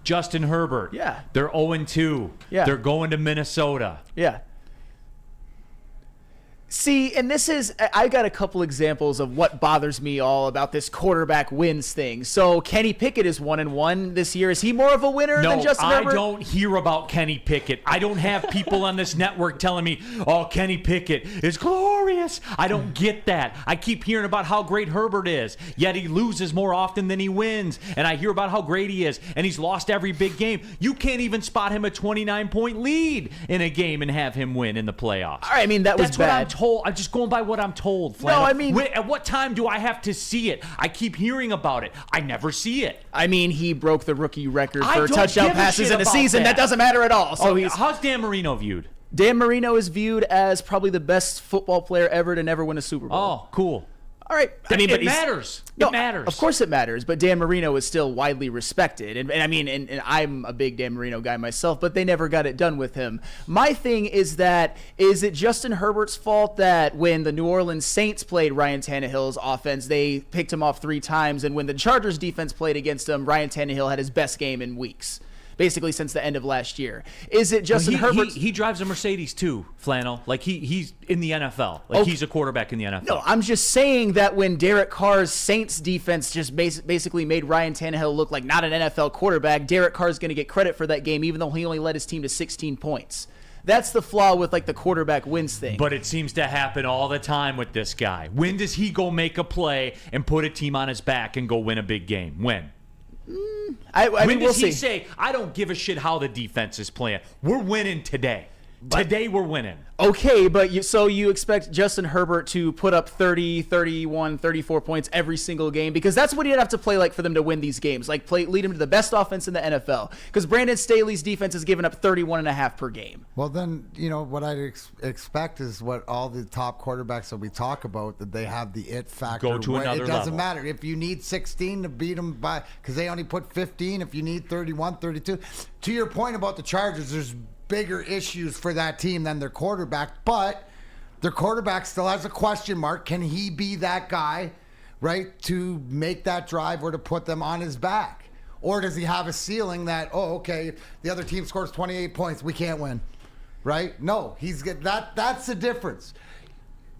Justin Herbert. Yeah. They're 0-2. Yeah. They're going to Minnesota. Yeah. See, and I got a couple examples of what bothers me all about this quarterback wins thing. So Kenny Pickett is 1-1 this year. Is he more of a winner than Justin Herbert? I don't hear about Kenny Pickett. I don't have people on this network telling me, oh, Kenny Pickett is glorious. I don't get that. I keep hearing about how great Herbert is, yet he loses more often than he wins. And I hear about how great he is, and he's lost every big game. You can't even spot him a 29-point lead in a game and have him win in the playoffs. All right, I mean, that's what I'm told. I'm just going by what I'm told, Flannel. No, I mean, at what time do I have to see it? I keep hearing about it. I never see it. I mean, he broke the rookie record for touchdown passes in a season. That doesn't matter at all. So how's Dan Marino viewed? Dan Marino is viewed as probably the best football player ever to never win a Super Bowl. Oh, cool. All right. It matters. It matters. Of course it matters, but Dan Marino is still widely respected. And I'm a big Dan Marino guy myself, but they never got it done with him. My thing is it Justin Herbert's fault that when the New Orleans Saints played Ryan Tannehill's offense, they picked him off 3 times, and when the Chargers defense played against him, Ryan Tannehill had his best game in weeks? Basically since the end of last year. Is it Justin Herbert? He drives a Mercedes too, Flannel. Like he's in the NFL. Like he's a quarterback in the NFL. No, I'm just saying that when Derek Carr's Saints defense just basically made Ryan Tannehill look like not an NFL quarterback, Derek Carr's going to get credit for that game even though he only led his team to 16 points. That's the flaw with like the quarterback wins thing. But it seems to happen all the time with this guy. When does he go make a play and put a team on his back and go win a big game? When? When does he say, I don't give a shit how the defense is playing? We're winning today. Today we're winning. Okay, but you expect Justin Herbert to put up 30, 31, 34 points every single game? Because that's what he'd have to play like for them to win these games. Like lead him to the best offense in the NFL. Because Brandon Staley's defense has given up 31.5 per game. Well, then, what I'd expect is what all the top quarterbacks that we talk about, that they have the it factor. Go to another level. It doesn't matter. If you need 16 to beat them because they only put 15, if you need 31, 32. To your point about the Chargers, there's bigger issues for that team than their quarterback, but their quarterback still has a question mark. Can he be that guy, right, to make that drive or to put them on his back? Or does he have a ceiling that, the other team scores 28 points, we can't win, right? No, he's get that. That's the difference.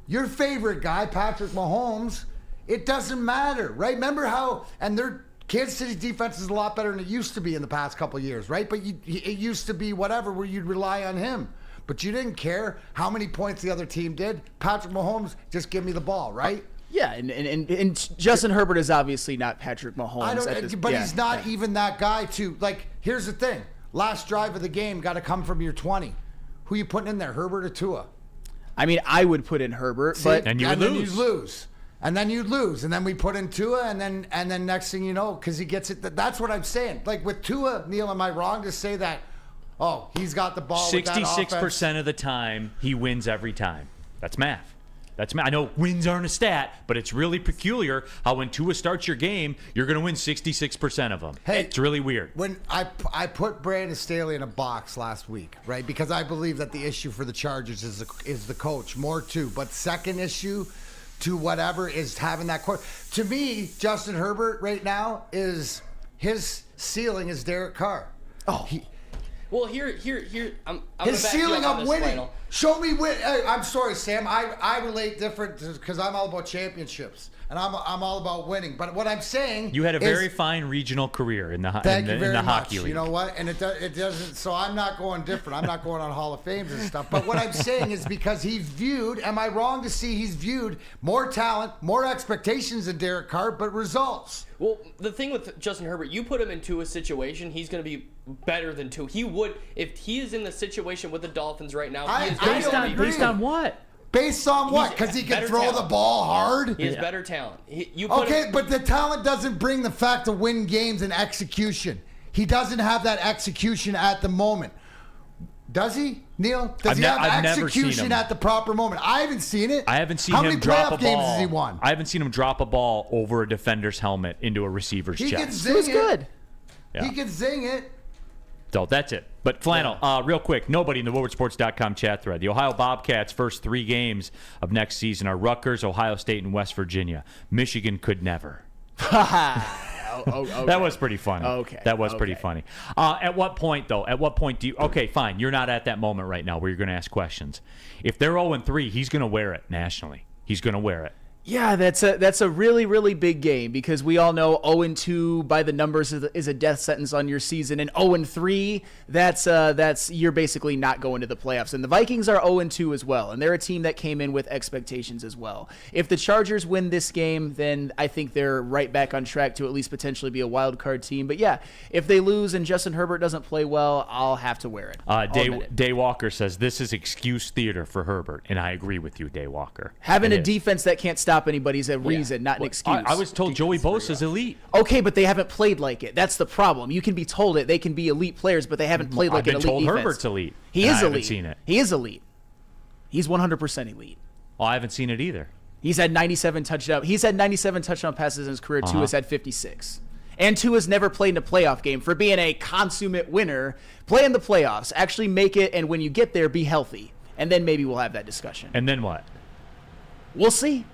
Your favorite guy, Patrick Mahomes, it doesn't matter, right? Remember how, and they're Kansas City's defense is a lot better than it used to be in the past couple of years, right? But it used to be whatever where you'd rely on him. But you didn't care how many points the other team did. Patrick Mahomes, just give me the ball, right? Yeah, and Justin Herbert is obviously not Patrick Mahomes. But he's not even that guy to, like, here's the thing. Last drive of the game got to come from your 20. Who you putting in there, Herbert or Tua? I mean, I would put in Herbert, and you would lose. And then you'd lose. And then we put in Tua, and then next thing you know, because he gets it. That's what I'm saying. Like with Tua, Neal, am I wrong to say that, he's got the ball 66% of the time, he wins every time. That's math. I know wins aren't a stat, but it's really peculiar how when Tua starts your game, you're going to win 66% of them. Hey, it's really weird. When I put Brandon Staley in a box last week, right? Because I believe that the issue for the Chargers is the coach, more too. But second issue to whatever is having that court. To me, Justin Herbert right now is his ceiling is Derek Carr. Well, here, I'm his ceiling of winning. Final. Show me win. I'm sorry, Sam. I relate different because I'm all about championships. and I'm all about winning. But what I'm saying, You had a very fine regional career in the thank you very much. hockey league. You know what? And it doesn't. So I'm not going different. I'm not going on Hall of Fames and stuff. But what I'm saying is because he's viewed. Am I wrong to see he's viewed more talent, more expectations than Derek Carr, but results? Well, the thing with Justin Herbert, you put him into a situation, he's going to be better than two. He would, if he is in the situation with the Dolphins right now, he is going to be Based on what? Based on what? Because he can throw the ball hard? He has better talent. But the talent doesn't bring the fact to win games and execution. He doesn't have that execution at the moment. Does he, Neal? Does he have execution at the proper moment? I haven't seen it. I haven't seen How him many drop a playoff games ball. has he won? I haven't seen him drop a ball over a defender's helmet into a receiver's He chest. can zing It was it. good. Yeah. He can zing it. So that's it. But Flannel, real quick, nobody in the WoodwardSports.com chat thread. The Ohio Bobcats' first 3 games of next season are Rutgers, Ohio State, and West Virginia. Michigan could never. Okay. That was pretty funny. Okay. That was pretty funny. At what point, though? At what point do you... Okay, fine. You're not at that moment right now where you're going to ask questions. If they're 0-3, he's going to wear it nationally. He's going to wear it. Yeah, that's a really, really big game because we all know 0-2 by the numbers is a death sentence on your season, and 0-3 that's you're basically not going to the playoffs. And the Vikings are 0-2 as well, and they're a team that came in with expectations as well. If the Chargers win this game, then I think they're right back on track to at least potentially be a wild card team. But yeah, if they lose and Justin Herbert doesn't play well, I'll have to wear it. Day Walker says this is excuse theater for Herbert, and I agree with you, Day Walker. Having a defense that can't stop anybody's a reason, not an excuse. I was told Joey Bosa's elite. Okay, but they haven't played like it. That's the problem. You can be told it. They can be elite players, but they haven't played like an elite defense. I've been told Herbert's elite. He is elite. I haven't seen it. He is elite. He's 100% elite. Well, I haven't seen it either. He's had 97 touchdown. He's had 97 touchdown passes in his career. Tua's had 56. And Tua's never played in a playoff game. For being a consummate winner, play in the playoffs. Actually make it, and when you get there, be healthy. And then maybe we'll have that discussion. And then what? We'll see.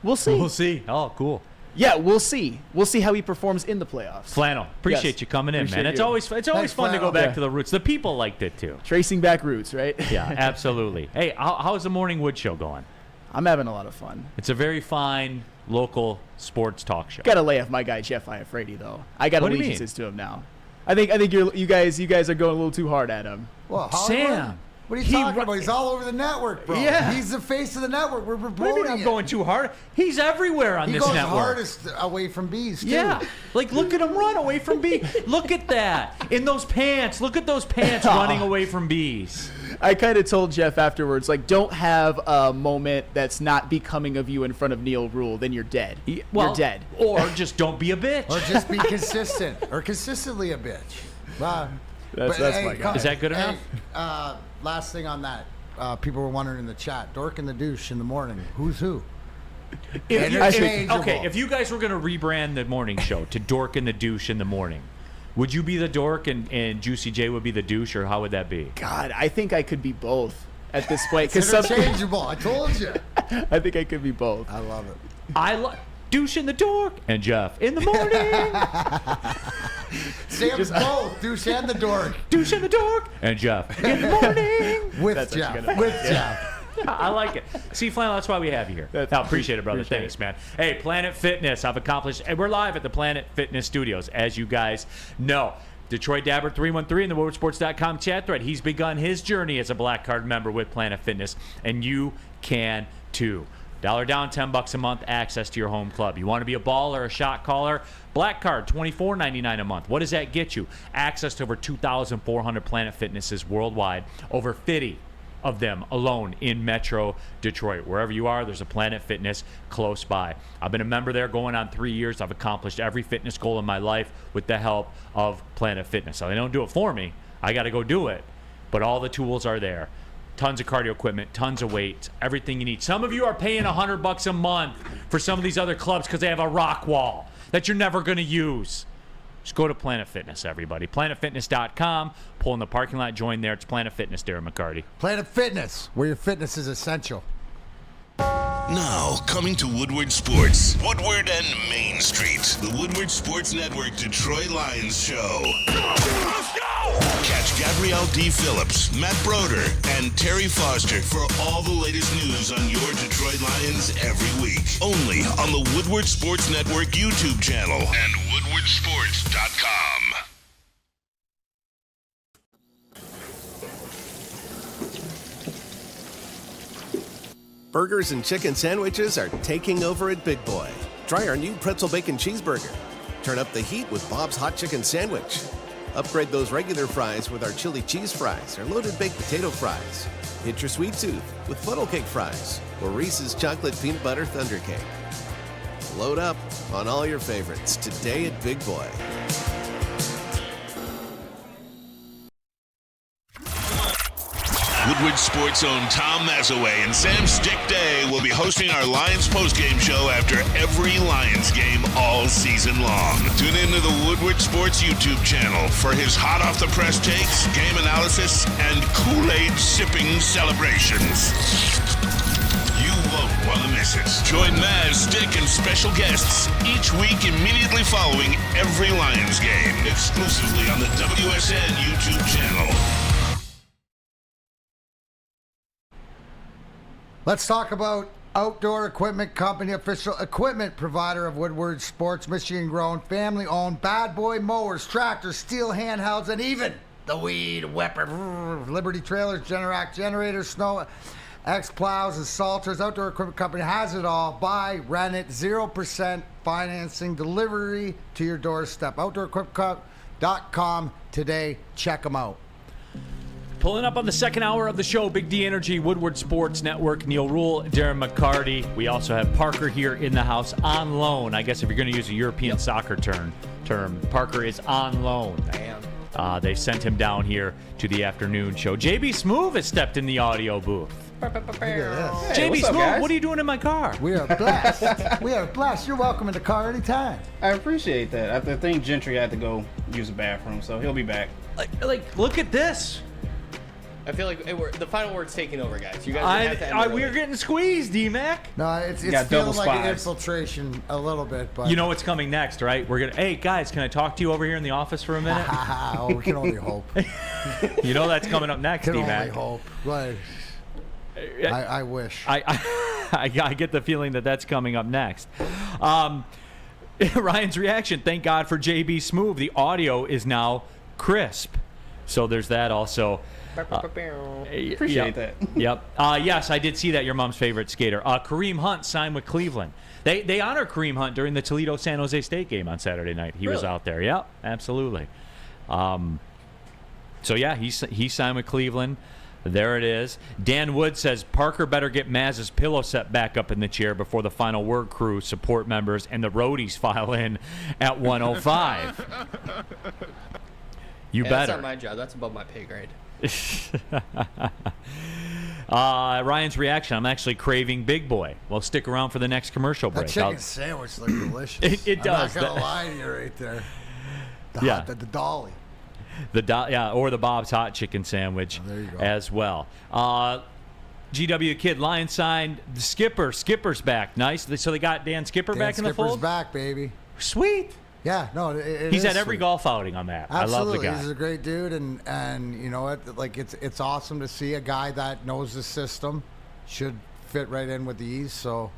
We'll see. We'll see. Oh, cool. Yeah, we'll see. We'll see how he performs in the playoffs. Flannel, appreciate you coming in, man. It's always fun to go back to the roots. The people liked it too. Tracing back roots, right? Yeah, absolutely. Hey, how's the Morning Wood Show going? I'm having a lot of fun. It's a very fine local sports talk show. Got to lay off my guy Jeff Iafrady though. I got What do you allegiances to him now. I think you guys are going a little too hard at him. Well, Sam. What are you talking about? He's all over the network, bro. Yeah. He's the face of the network. We're What do you promoting mean I'm it. going too hard? He's everywhere on this network. He goes hardest away from bees, too. Yeah. Like, look at him run away from bees. Look at that. In those pants. Look at those pants running away from bees. I kind of told Jeff afterwards, like, don't have a moment that's not becoming of you in front of Neal Rhul, then you're dead. You're dead. Or just don't be a bitch. Or just be consistent. Or consistently a bitch. That's my guy. Is that good enough? Last thing on that. People were wondering in the chat, Dork and the Douche in the morning. Who's who? If you guys were going to rebrand the morning show to Dork and the Douche in the morning, would you be the Dork and Juicy J would be the Douche, or how would that be? God, I think I could be both at this point. It's interchangeable. I told you. I think I could be both. I love it. I love Douche in the Dork and Jeff in the morning. Sam's both. Douche and the Dork. Douche and the Dork and Jeff in the morning. With Jeff. I like it. See, Flannel, that's why we have you here. I appreciate it, brother. Thanks, man. Hey, Planet Fitness. I've accomplished, and we're live at the Planet Fitness Studios, as you guys know. Detroit Dabber 313 in the WoodwardSports.com chat thread. He's begun his journey as a Black Card member with Planet Fitness, and you can too. $1 down, $10 a month, access to your home club. You want to be a baller, a shot caller? Black Card, $24.99 a month. What does that get you? Access to over 2,400 Planet Fitnesses worldwide. Over 50 of them alone in Metro Detroit. Wherever you are, there's a Planet Fitness close by. I've been a member there going on 3 years. I've accomplished every fitness goal in my life with the help of Planet Fitness. So they don't do it for me. I got to go do it. But all the tools are there. Tons of cardio equipment, tons of weights, everything you need. Some of you are paying $100 a month for some of these other clubs because they have a rock wall that you're never going to use. Just go to Planet Fitness, everybody. PlanetFitness.com. Pull in the parking lot. Join there. It's Planet Fitness, Darren Mccarty. Planet Fitness, where your fitness is essential. Now, coming to Woodward Sports, Woodward and Main Street, the Woodward Sports Network Detroit Lions Show. Let's go! Catch Gabrielle D. Phillips, Matt Broder, and Terry Foster for all the latest news on your Detroit Lions every week. Only on the Woodward Sports Network YouTube channel and woodwardsports.com. Burgers and chicken sandwiches are taking over at Big Boy. Try our new pretzel bacon cheeseburger. Turn up the heat with Bob's Hot Chicken Sandwich. Upgrade those regular fries with our chili cheese fries or loaded baked potato fries. Hit your sweet tooth with funnel cake fries or Reese's chocolate peanut butter thunder cake. Load up on all your favorites today at Big Boy. Woodward Sports' own Tom Mazaway and Sam Stick Day will be hosting our Lions postgame show after every Lions game all season long. Tune into the Woodward Sports YouTube channel for his hot-off-the-press takes, game analysis, and Kool-Aid sipping celebrations. You won't want to miss it. Join Maz, Stick, and special guests each week immediately following every Lions game, exclusively on the WSN YouTube channel. Let's talk about Outdoor Equipment Company, official equipment provider of Woodward Sports, Michigan-grown, family-owned, bad boy mowers, tractors, steel handhelds, and even the weed weapon. Liberty trailers, Generac generators, snow X-plows, and salters. Outdoor Equipment Company has it all. Buy, rent it, 0% financing, delivery to your doorstep. OutdoorEquipment.com today. Check them out. Pulling up on the second hour of the show, Big D Energy, Woodward Sports Network, Neal, Rhul, Darren, Mccarty. We also have Parker here in the house on loan. I guess if you're going to use a European soccer term, Parker is on loan. I am. They sent him down here to the afternoon show. JB Smoove has stepped in the audio booth. Look at this. JB what's up, Smoove, guys? what are you doing in my car? We are blessed. We are blessed. You're welcome in the car anytime. I appreciate that. I think Gentry had to go use the bathroom, so he'll be back. Like, look at this. I feel like the final word's taking over, guys. You guys have to end we're getting squeezed, D-Mac. No, it's got feeling double like an spies. infiltration a little bit, but You know what's coming next, right? We're gonna. Hey guys, can I talk to you over here in the office for a minute? oh, we can only hope. You know that's coming up next, Can only D-Mac. hope. But I wish. I get the feeling that that's coming up next. Ryan's reaction. Thank God for JB Smoove. The audio is now crisp. So there's that also. Appreciate that. Yep. Yes, I did see that. Your mom's favorite skater, Kareem Hunt, signed with Cleveland. They honor Kareem Hunt during the Toledo San Jose State game on Saturday night. He was out there. Yep, absolutely. So yeah, he signed with Cleveland. There it is. Dan Wood says Parker better get Maz's pillow set back up in the chair before the final word crew, support members, and the roadies file in at 1:05. You better. That's not my job. That's above my pay grade. Ryan's reaction. I'm actually craving Big Boy. Well, stick around for the next commercial break. That chicken sandwich looks delicious. It does. I'm not gonna lie to you right there. The dolly. Or the Bob's Hot Chicken Sandwich there you go. as well. GW Kid, Lions signed the Skipper. Skipper's back. Nice. So they got Dan Skipper back in the fold? Skipper's back, baby. Sweet. Yeah, no, he's is at every sweet. golf outing on that. Absolutely. I love the guy. He's a great dude, and you know what? Like it's awesome to see a guy that knows the system, should fit right in with ease. So,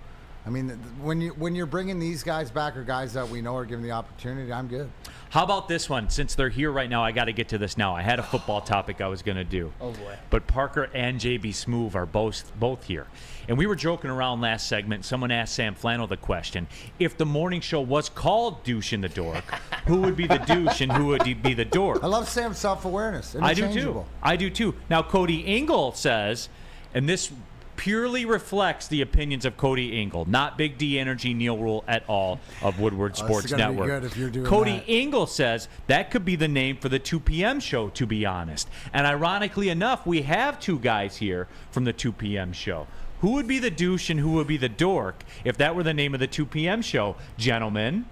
I mean, when you're bringing these guys back or guys that we know are given the opportunity, I'm good. How about this one? Since they're here right now, I got to get to this now. I had a football topic I was going to do. Oh, boy. But Parker and JB Smoove are both here. And we were joking around last segment. Someone asked Sam Flannel the question, if the morning show was called Douche in the Dork, who would be the douche and who would be the dork? I love Sam's self-awareness. I do too. Now, Cody Engel says, and this purely reflects the opinions of Cody Engel, not Big D Energy, Neal, Rhul at all of Woodward Sports Network. Be good if you're doing Cody that. Engel says that could be the name for the 2 p.m. show, to be honest. And ironically enough, we have two guys here from the 2 p.m. show. Who would be the douche and who would be the dork if that were the name of the 2 p.m. show, gentlemen?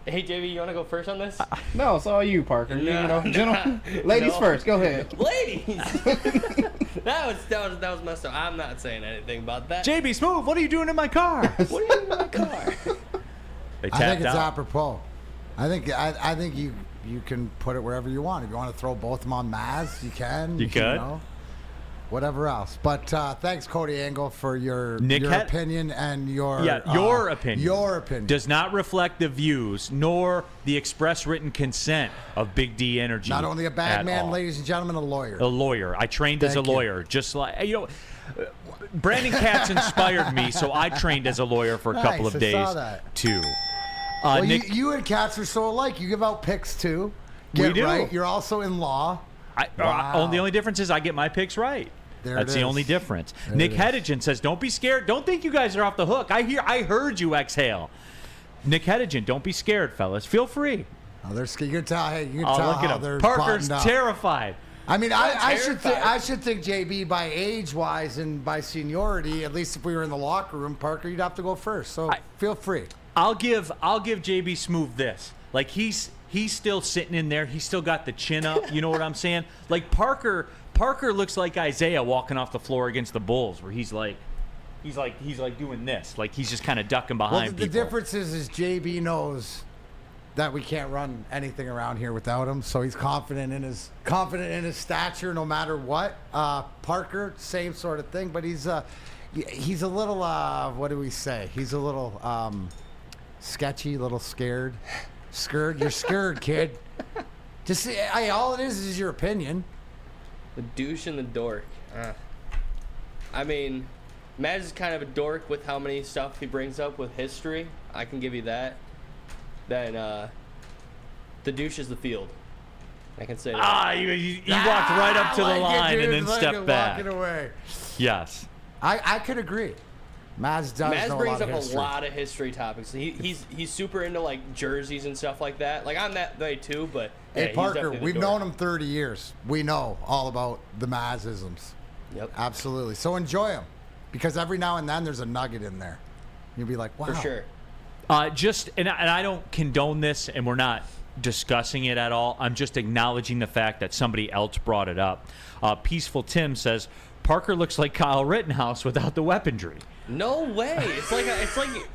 Hey, JB, you want to go first on this? No, it's all you, Parker. Ladies first. Go ahead. Ladies. that was messed up. I'm not saying anything about that. JB Smooth, what are you doing in my car? What are you doing in my car? I think it's apropos. I think you can put it wherever you want. If you want to throw both of them on Maz, you can. You could. Whatever else. But thanks, Cody Angle, for your opinion and your opinion. Your opinion does not reflect the views nor the express written consent of Big D Energy. Not only a bad man, all. ladies and gentlemen, a lawyer. A lawyer. I trained as a lawyer. Just like Brandon Katz inspired me, so I trained as a lawyer for a couple of days saw that. too. Well, Nick, you and Katz are so alike. You give out picks too. We do. Right. You're also in law. The only difference is I get my picks right. That's the only difference. Nick Hedigan says, "Don't be scared. Don't think you guys are off the hook. I heard you exhale." Nick Hedigan, don't be scared, fellas. Feel free. Oh, they're scared. You can tell. Hey, you can tell look how at they're him. Parker's buttoned up. terrified. I mean, I should think JB by age-wise and by seniority, at least if we were in the locker room, Parker, you'd have to go first. So feel free. I'll give JB Smooth this. Like he's still sitting in there. He's still got the chin up. You know what I'm saying? Like Parker looks like Isaiah walking off the floor against the Bulls, where he's like doing this. Like he's just kind of ducking behind people. The people. difference is JB knows that we can't run anything around here without him, so he's confident in his stature no matter what. Parker, same sort of thing, but he's a little what do we say? He's a little sketchy, a little scared. You're scared, kid. Just all it is your opinion. The douche and the dork. I mean, Maz is kind of a dork with how many stuff he brings up with history. I can give you that. Then the douche is the field. I can say that. You walked right up to the line and then stepped back. Walking away. Yes. I could agree. Maz brings up a lot of history topics. He's super into like jerseys and stuff like that. Like I'm that way too, but hey, yeah, Parker, we've known him 30 years. We know all about the Mazisms. Yep. Absolutely. So enjoy them, because every now and then there's a nugget in there. You'll be like, wow. For sure. And I don't condone this, and we're not discussing it at all. I'm just acknowledging the fact that somebody else brought it up. Peaceful Tim says Parker looks like Kyle Rittenhouse without the weaponry. No way.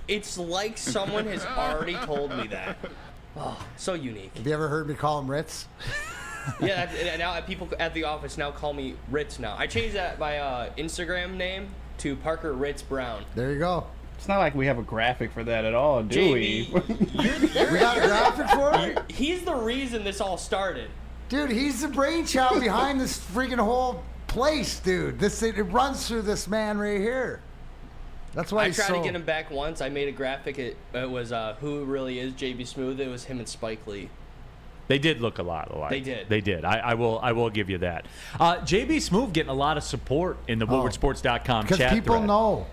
It's like someone has already told me that. Oh, so unique. Have you ever heard me call him Ritz? Yeah, now people at the office now call me Ritz now. I changed my Instagram name to Parker Ritz Brown. There you go. It's not like we have a graphic for that at all, do JB, we? We got a graphic for it? He's the reason this all started. Dude, he's the brainchild behind this freaking whole place, dude. It runs through this man right here. That's why I tried to get him back once. I made a graphic. It was Who Really Is JB Smooth. It was him and Spike Lee. They did look a lot alike. They did. I will give you that. JB Smooth getting a lot of support in the WoodwardSports.com chat because people thread. know.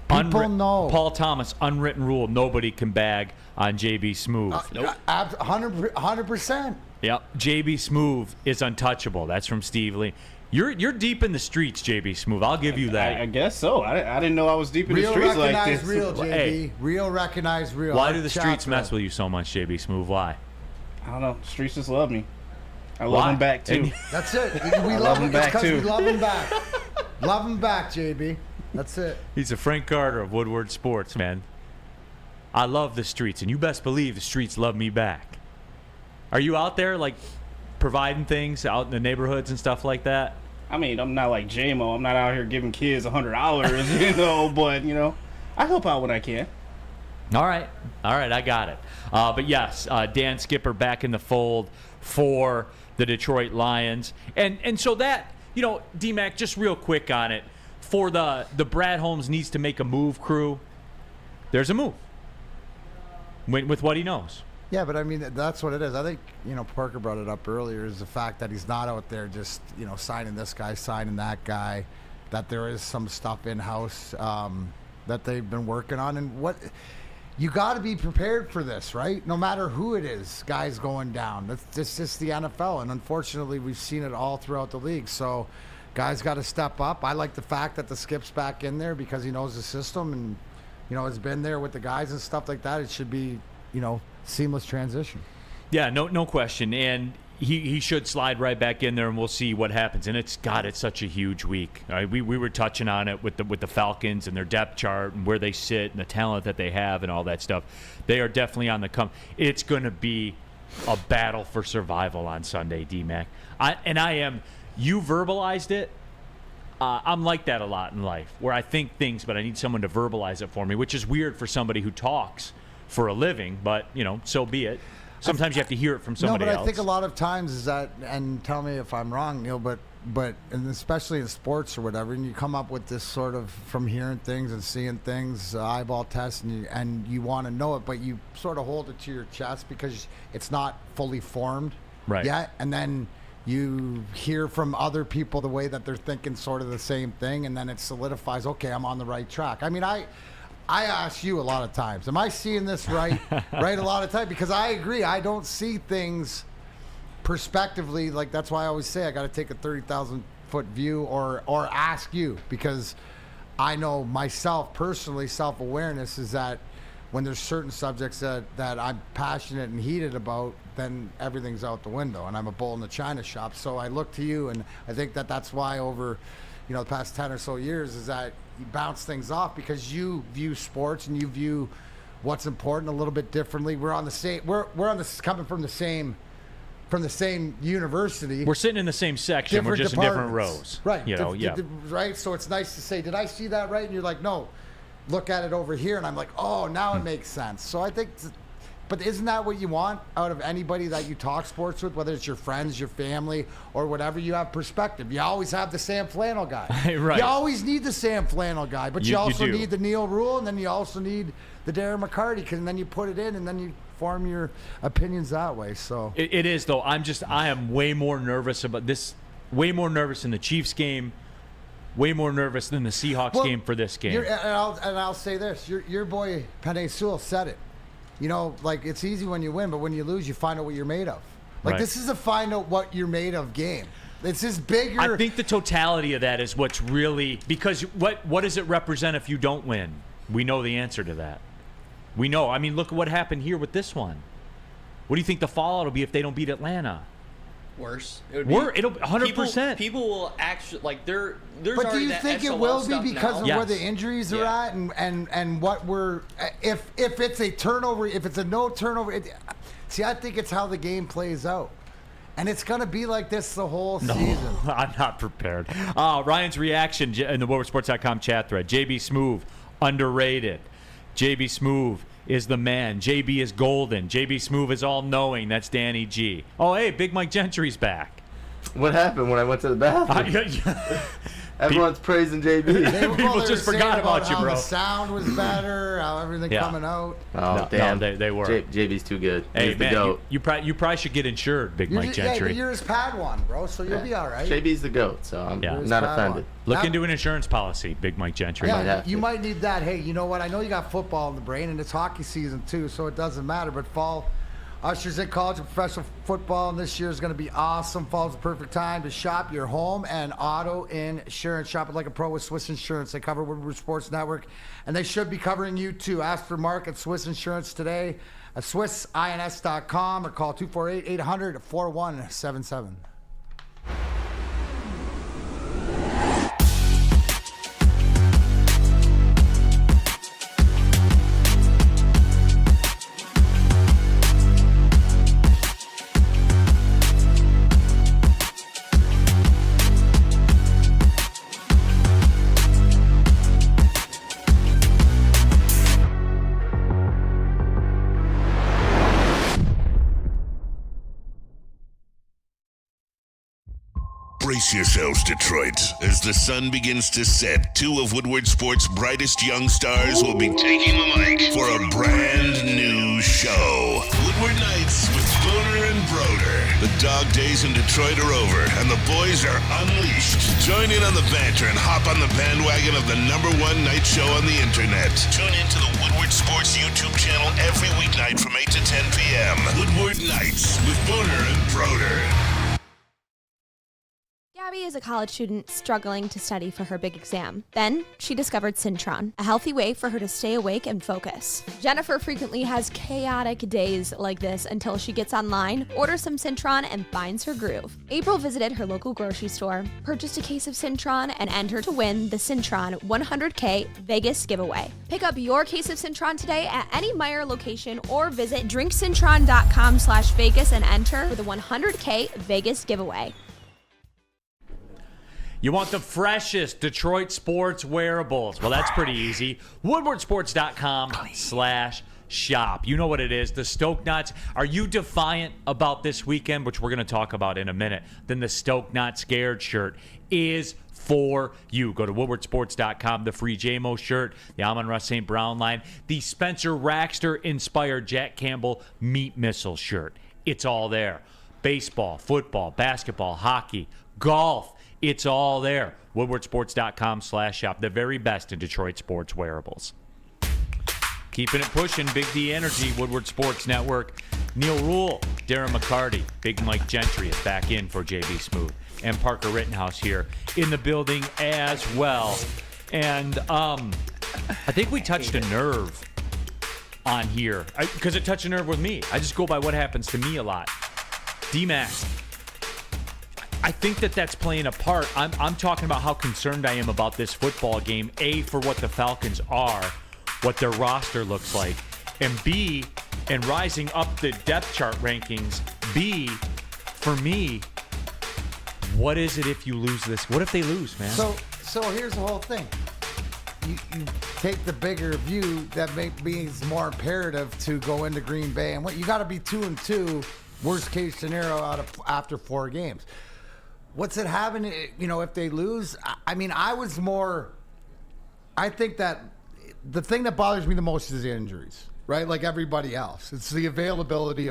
People know. Paul Thomas, unwritten rule, nobody can bag on JB Smooth. Nope. 100%. Yep. JB Smooth is untouchable. That's from Steve Lee. You're deep in the streets, JB Smooth. I'll give you that. I guess so. I didn't know I was deep in the streets like this. Real, JB. Hey. Real, recognize real. Why do the streets mess with you so much, JB Smooth? Why? I don't know. The streets just love me. I love them back, too. That's it. We love them back, too. We love them back. Love them back, JB. That's it. He's a Frank Carter of Woodward Sports, man. I love the streets, and you best believe the streets love me back. Are you out there, like, providing things out in the neighborhoods and stuff like that? I mean, I'm not like J-Mo. I'm not out here giving kids $100, but, I help out when I can. All right, I got it. But yes, Dan Skipper back in the fold for the Detroit Lions. And so that, D-Mac, just real quick on it, for the Brad Holmes needs to make a move crew, there's a move with what he knows. Yeah, but I mean, that's what it is. I think, Parker brought it up earlier, is the fact that he's not out there just, signing this guy, signing that guy, that there is some stuff in-house that they've been working on. And you got to be prepared for this, right? No matter who it is, guys going down. That's just the NFL. And unfortunately, we've seen it all throughout the league. So guys got to step up. I like the fact that the Skip's back in there because he knows the system and, has been there with the guys and stuff like that. It should be, seamless transition. Yeah, no question. And he should slide right back in there, and we'll see what happens. And it's such a huge week. We were touching on it with the Falcons and their depth chart and where they sit and the talent that they have and all that stuff. They are definitely on the come. It's going to be a battle for survival on Sunday, D-Mac. You verbalized it. I'm like that a lot in life, where I think things, but I need someone to verbalize it for me, which is weird for somebody who talks for a living, but, so be it. Sometimes you have to hear it from somebody else. No, but I think a lot of times is that, and tell me if I'm wrong, Neal, but and especially in sports or whatever, and you come up with this sort of from hearing things and seeing things, eyeball tests, and you want to know it, but you sort of hold it to your chest because it's not fully formed yet, and then you hear from other people the way that they're thinking sort of the same thing, and then it solidifies, okay, I'm on the right track. I mean, I ask you a lot of times, am I seeing this right a lot of times? Because I agree, I don't see things perspectively. Like, that's why I always say I got to take a 30,000-foot view or ask you, because I know myself personally, self-awareness is that when there's certain subjects that I'm passionate and heated about, then everything's out the window, and I'm a bull in the china shop. So I look to you, and I think that's why over the past 10 or so years is that you bounce things off, because you view sports and you view what's important a little bit differently. We're on the same. We're on this, coming from the same university. We're sitting in the same section. We're just in different rows. Right. Yeah. Right. So it's nice to say, did I see that right? And you're like, no, look at it over here. And I'm like, oh, now it makes sense. So I think, but isn't that what you want out of anybody that you talk sports with, whether it's your friends, your family, or whatever? You have perspective. You always have the Sam Flannel guy. Right. You always need the Sam Flannel guy, but you also need the Neal Rhul, and then you also need the Darren Mccarty, and then you put it in, and then you form your opinions that way. So it is, though. I am way more nervous about this, way more nervous in the Chiefs game, way more nervous than the Seahawks game for this game. And I'll say this: your boy Penei Sewell said it. Like, it's easy when you win, but when you lose, you find out what you're made of. Like, this is a find out what you're made of game. It's this bigger. I think the totality of that is what's really, because what does it represent if you don't win? We know the answer to that. We know. I mean, look at what happened here with this one. What do you think the fallout will be if they don't beat Atlanta? Worse. It'll 100%. People will actually, like, there's but already do you that think SOL it will be stuff because now. of where the injuries are at and what we're if it's a turnover, if it's a no turnover, I think it's how the game plays out. And it's going to be like this the whole season. I'm not prepared. Ryan's reaction in the WoodwardSports.com chat thread. JB Smoove, underrated. JB Smoove is the man. JB is golden. JB Smoove is all-knowing. That's Danny G. Oh, hey, Big Mike Gentry's back. What happened when I went to the bathroom? Everyone's praising JB. People just forgot about you, bro. The sound was better, how everything coming out. Oh, damn. No, they were. JB's too good. Hey, He's man, the GOAT. you probably should get insured, Big Mike Gentry. Yeah, you're his Padawan, bro, so you'll be all right. JB's the GOAT, so I'm not offended. Look into an insurance policy, Big Mike Gentry. Yeah, you might need that. Hey, you know what? I know you got football in the brain, and it's hockey season too, so it doesn't matter. But fall ushers in college and professional football, and this year is going to be awesome. Fall's the perfect time to shop your home and auto insurance. Shop it like a pro with Swiss Insurance. They cover Woodward Sports Network, and they should be covering you too. Ask for Mark at Swiss Insurance today at SwissINS.com or call 248-800-4177. Brace yourselves, Detroit. As the sun begins to set, two of Woodward Sports' brightest young stars will be taking the mic for a brand new show. Woodward Nights with Booner and Broder. The dog days in Detroit are over, and the boys are unleashed. Join in on the banter and hop on the bandwagon of the #1 night show on the internet. Tune in to the Woodward Sports YouTube channel every weeknight from 8 to 10 p.m. Woodward Nights with Booner and Broder. Abby is a college student struggling to study for her big exam. Then, she discovered Syntron, a healthy way for her to stay awake and focus. Jennifer frequently has chaotic days like this until she gets online, orders some Syntron, and finds her groove. April visited her local grocery store, purchased a case of Syntron, and entered to win the Syntron 100K Vegas giveaway. Pick up your case of Syntron today at any Meijer location or visit drinksyntron.com/Vegas and enter for the 100K Vegas giveaway. You want the freshest Detroit sports wearables? Well, that's pretty easy. Woodwardsports.com/shop. You know what it is. The Stoke Knots. Are you defiant about this weekend, which we're going to talk about in a minute? Then the Stoke Not Scared shirt is for you. Go to woodwardsports.com. The free JMO shirt, the Amon-Ra St. Brown line, the Spencer Raxter-inspired Jack Campbell Meat Missile shirt. It's all there. Baseball, football, basketball, hockey, golf. It's all there. Woodwardsports.com/shop. The very best in Detroit sports wearables. Keeping it pushing. Big D Energy, Woodward Sports Network. Neal Rhul, Darren Mccarty, Big Mike Gentry is back in for JB Smooth. And Parker Rittenhouse here in the building as well. And I think we touched a nerve on here. Because it touched a nerve with me. I just go by what happens to me a lot. D-Mac. I think that's playing a part. I'm talking about how concerned I am about this football game. A, for what the Falcons are, what their roster looks like. And B, and rising up the depth chart rankings. B, for me, what is it if you lose this? What if they lose, man? So here's the whole thing. You take the bigger view that means more imperative to go into Green Bay. And what you got to be 2-2, worst case scenario after 4 games. What's it having, if they lose? I think that the thing that bothers me the most is the injuries, right? Like everybody else. It's the availability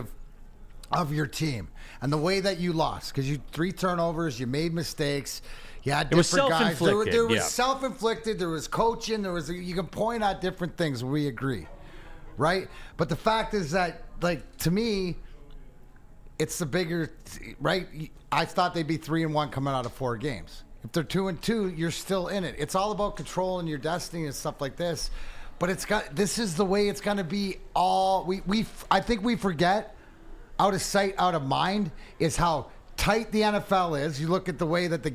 of your team and the way that you lost. Because you 3 turnovers, you made mistakes, you had different guys. There was self-inflicted, there was coaching, you can point out different things, we agree, right? But the fact is that, to me, it's the bigger, right? I thought they'd be 3-1 coming out of 4 games. If they're 2-2, you're still in it. It's all about controlling your destiny and stuff like this. But this is the way it's going to be. I think we forget, out of sight, out of mind, is how tight the NFL is. You look at the way that the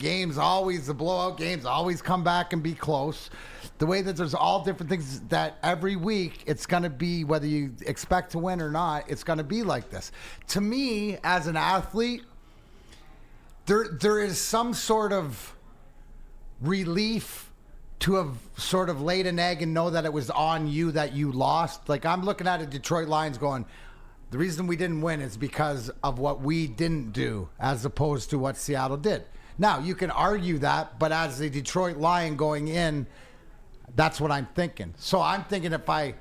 blowout games always come back and be close. The way that there's all different things that every week it's going to be, whether you expect to win or not, it's going to be like this. To me, as an athlete, there is some sort of relief to have sort of laid an egg and know that it was on you that you lost. Like, I'm looking at a Detroit Lions going, the reason we didn't win is because of what we didn't do as opposed to what Seattle did. Now, you can argue that, but as a Detroit Lion going in, that's what I'm thinking. So I'm thinking if I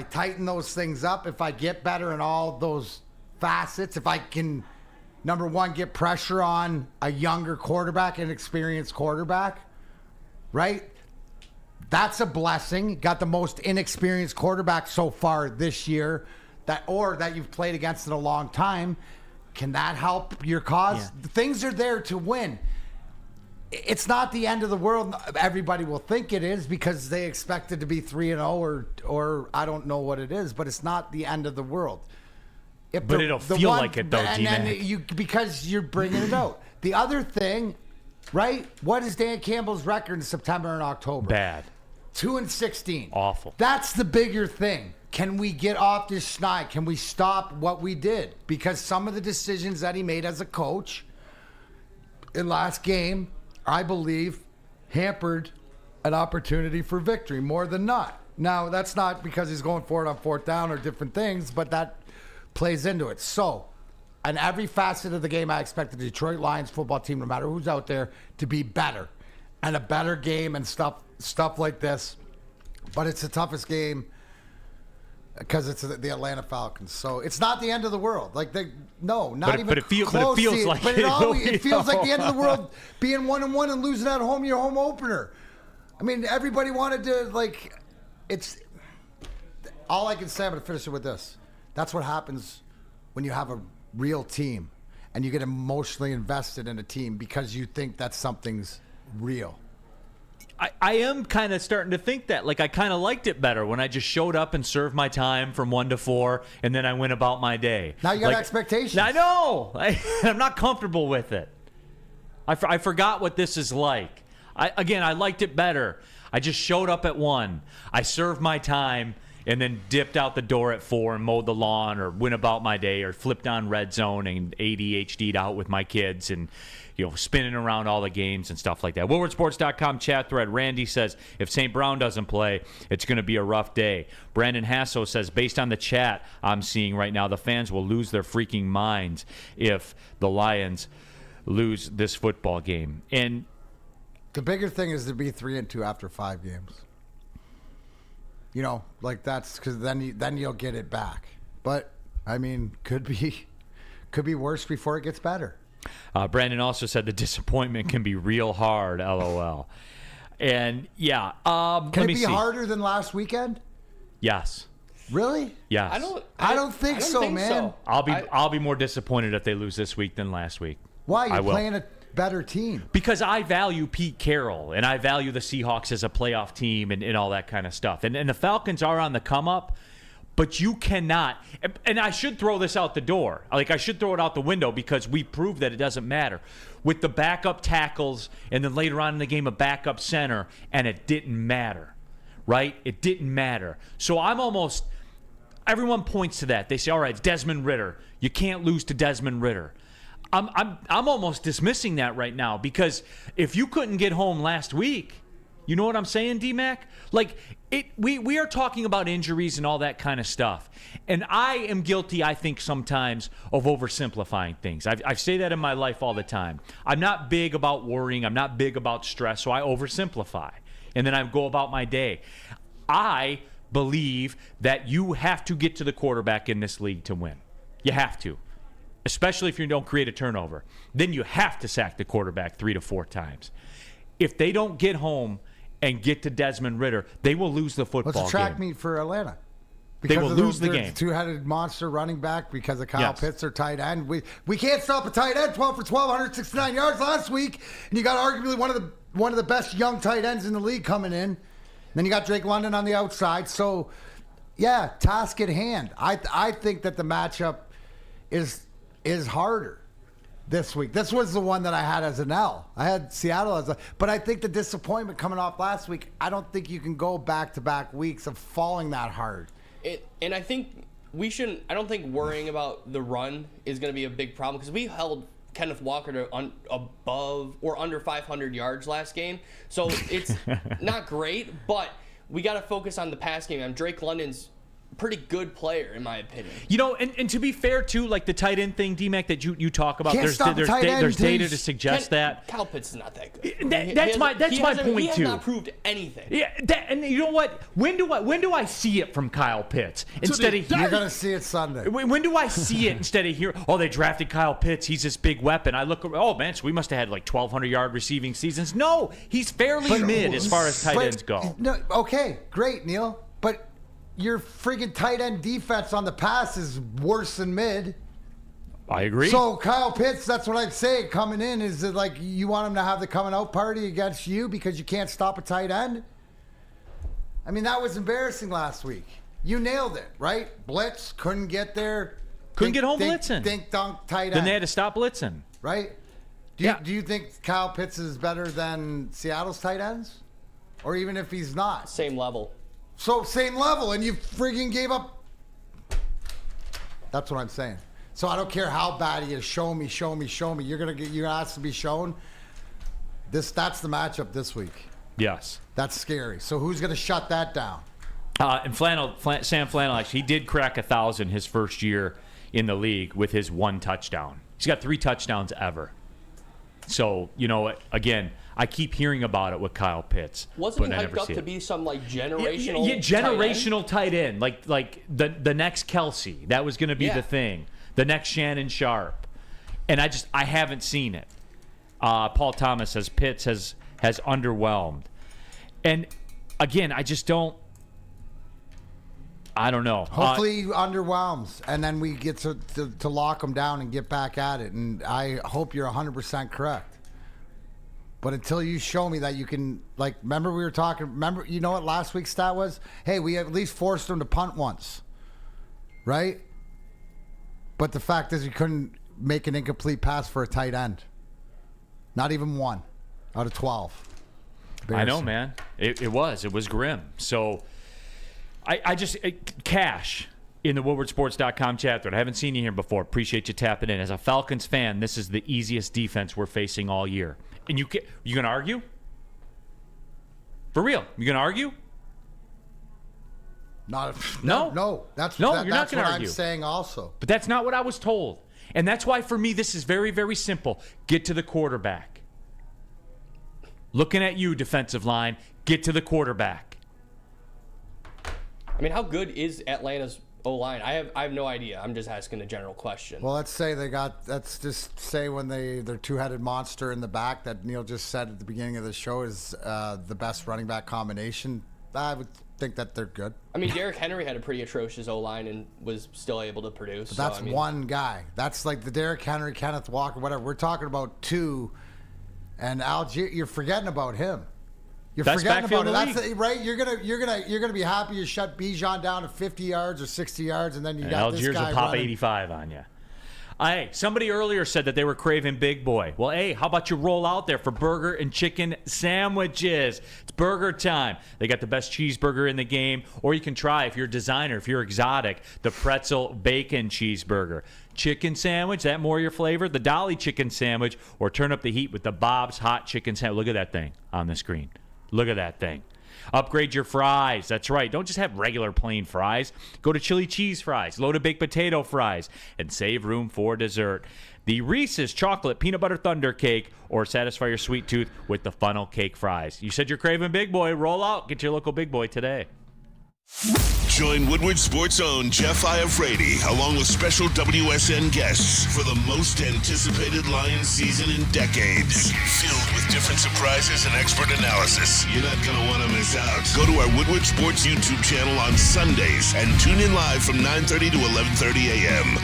tighten those things up, if I get better in all those facets, if I can, number one, get pressure on a younger quarterback, an experienced quarterback, right? That's a blessing. Got the most inexperienced quarterback so far this year that you've played against in a long time. Can that help your cause? Yeah. Things are there to win. It's not the end of the world. Everybody will think it is because they expect it to be 3-0 or I don't know what it is, but it's not the end of the world. But it'll feel like it though, D-Man. Because you're bringing it out. The other thing, right? What is Dan Campbell's record in September and October? Bad. 2-16. Awful. That's the bigger thing. Can we get off this schneid? Can we stop what we did? Because some of the decisions that he made as a coach in last game, I believe, hampered an opportunity for victory more than not. Now, that's not because he's going for it on 4th down or different things, but that plays into it. So, in every facet of the game, I expect the Detroit Lions football team, no matter who's out there, to be better. And a better game and stuff like this. But it's the toughest game because it's the Atlanta Falcons. So it's not the end of the world. But it feels like it feels like the end of the world being 1-1 and losing at home your home opener. I mean, everybody wanted to it's all I can say. I'm going to finish it with this. That's what happens when you have a real team. and you get emotionally invested in a team because you think that something's real. I am kind of starting to think that. Like, I kind of liked it better when I just showed up and served my time from 1 to 4, and then I went about my day. Now you got expectations. I know. I'm not comfortable with it. I forgot what this is like. I liked it better. I just showed up at 1. I served my time and then dipped out the door at 4 and mowed the lawn or went about my day or flipped on Red Zone and ADHD'd out with my kids and, spinning around all the games and stuff like that. WoodwardSports.com chat thread. Randy says, if St. Brown doesn't play, it's going to be a rough day. Brandon Hasso says, based on the chat I'm seeing right now, the fans will lose their freaking minds if the Lions lose this football game. And the bigger thing is to be 3-2 after 5 games. That's because then you'll get it back. But could be worse before it gets better. Brandon also said the disappointment can be real hard. LOL. And yeah, can it be harder than last weekend? Yes. Really? Yes. I don't think so, man. I'll be more disappointed if they lose this week than last week. Why? You're playing a better team. Because I value Pete Carroll, and I value the Seahawks as a playoff team and all that kind of stuff. And the Falcons are on the come up, but you cannot. And I should throw this out the door. I should throw it out the window because we proved that it doesn't matter. With the backup tackles and then later on in the game a backup center, and it didn't matter, right? It didn't matter. So everyone points to that. They say, all right, it's Desmond Ridder. You can't lose to Desmond Ridder. I'm almost dismissing that right now because if you couldn't get home last week, you know what I'm saying, D-Mac? We are talking about injuries and all that kind of stuff. And I am guilty, I think, sometimes of oversimplifying things. I say that in my life all the time. I'm not big about worrying. I'm not big about stress, so I oversimplify. And then I go about my day. I believe that you have to get to the quarterback in this league to win. You have to. Especially if you don't create a turnover. Then you have to sack the quarterback 3 to 4 times. If they don't get home and get to Desmond Ridder, they will lose the football game. What's the track meet for Atlanta? They will lose the game. Two-headed monster running back because of Kyle Pitts, their tight end. We can't stop a tight end. 12 for 12, 169 yards last week, and you got arguably one of the best young tight ends in the league coming in. Then you got Drake London on the outside. So, yeah, task at hand. I think that the matchup is harder this week. This was the one that I had as an L. I had Seattle but I think the disappointment coming off last week, I don't think you can go back-to-back weeks of falling that hard. And I think I don't think worrying about the run is going to be a big problem because we held Kenneth Walker to above or under 500 yards last game. So it's not great, but we got to focus on the pass game. Drake London's pretty good player, in my opinion. And to be fair, too, like the tight end thing, D-Mac, that you talk about, there's data to suggest that. Kyle Pitts is not that good. That's my point, too. He has not proved anything. Yeah, and you know what? When do I see it from Kyle Pitts? Instead of You're going to see it Sunday. When do I see it instead of hearing, they drafted Kyle Pitts, he's this big weapon. I look, man, so we must have had like 1,200-yard receiving seasons. No, he's fairly mid as far as tight ends go. No, okay, great, Neal. But your freaking tight end defense on the pass is worse than mid. I agree. So Kyle Pitts, that's what I'd say coming in, is that like you want him to have the coming out party against you because you can't stop a tight end? I mean, that was embarrassing last week. You nailed it, right? Blitz, couldn't get there. Couldn't get home blitzing. Dink dunk tight end. Then they had to stop blitzing. Right? Do you think Kyle Pitts is better than Seattle's tight ends? Or even if he's not? Same level. So same level, and you friggin' gave up. That's what I'm saying. So I don't care how bad he is. Show me. You're gonna ask to be shown. That's the matchup this week. Yes. That's scary. So who's gonna shut that down? And Sam Flannel, actually, he did crack 1,000 his first year in the league with his 1 touchdown. He's got 3 touchdowns ever. So, again, I keep hearing about it with Kyle Pitts. Wasn't he hyped up to be some generational generational tight end? Like the next Kelsey. That was going to be the thing. The next Shannon Sharp. And I haven't seen it. Paul Thomas says Pitts has underwhelmed. And again, I just don't. I don't know. Hopefully he underwhelms, and then we get to lock him down and get back at it. And I hope you're 100% correct. But until you show me that you can, like, remember we were talking, you know what last week's stat was? Hey, we at least forced him to punt once, right? But the fact is you couldn't make an incomplete pass for a tight end. Not even 1 out of 12. I know, man. It was grim. So I just Cash in the WoodwardSports.com chat thread. I haven't seen you here before. Appreciate you tapping in. As a Falcons fan, this is the easiest defense we're facing all year. And you gonna argue? For real? You gonna argue? No. That's you're not gonna what argue. I'm saying also. But that's not what I was told. And that's why, for me, this is very, very simple. Get to the quarterback. Looking at you, defensive line. Get to the quarterback. I mean, how good is Atlanta's O-line? I have no idea. I'm just asking a general question. Well, let's just say when their two-headed monster in the back that Neal just said at the beginning of the show is the best running back combination. I would think that they're good. I mean, Derrick Henry had a pretty atrocious O-line and was still able to produce. But that's one guy. That's like the Derrick Henry, Kenneth Walker, whatever. We're talking about 2, and Algier. You're forgetting about him. You're Best forgetting about it. backfield in That's right. You're gonna be happy you shut Bijan down to 50 yards or 60 yards, and then you got Algiers this guy will pop running. 85 on you. Hey, somebody earlier said that they were craving Big Boy. Well, hey, how about you roll out there for burger and chicken sandwiches? It's burger time. They got the best cheeseburger in the game, or you can try, if you're a designer, if you're exotic, the pretzel bacon cheeseburger. Chicken sandwich, that more your flavor? The Dolly chicken sandwich, or turn up the heat with the Bob's hot chicken sandwich. Look at that thing on the screen. Look at that thing. Upgrade your fries. That's right. Don't just have regular plain fries. Go to chili cheese fries, loaded baked potato fries, and save room for dessert. The Reese's chocolate peanut butter thunder cake, or satisfy your sweet tooth with the funnel cake fries. You said you're craving Big Boy. Roll out. Get your local Big Boy today. Join Woodward Sports' own Jeff Iafrate, along with special WSN guests for the most anticipated Lions season in decades. Filled with different surprises and expert analysis. You're not going to want to miss out. Go to our Woodward Sports YouTube channel on Sundays and tune in live from 9:30 to 11:30 a.m.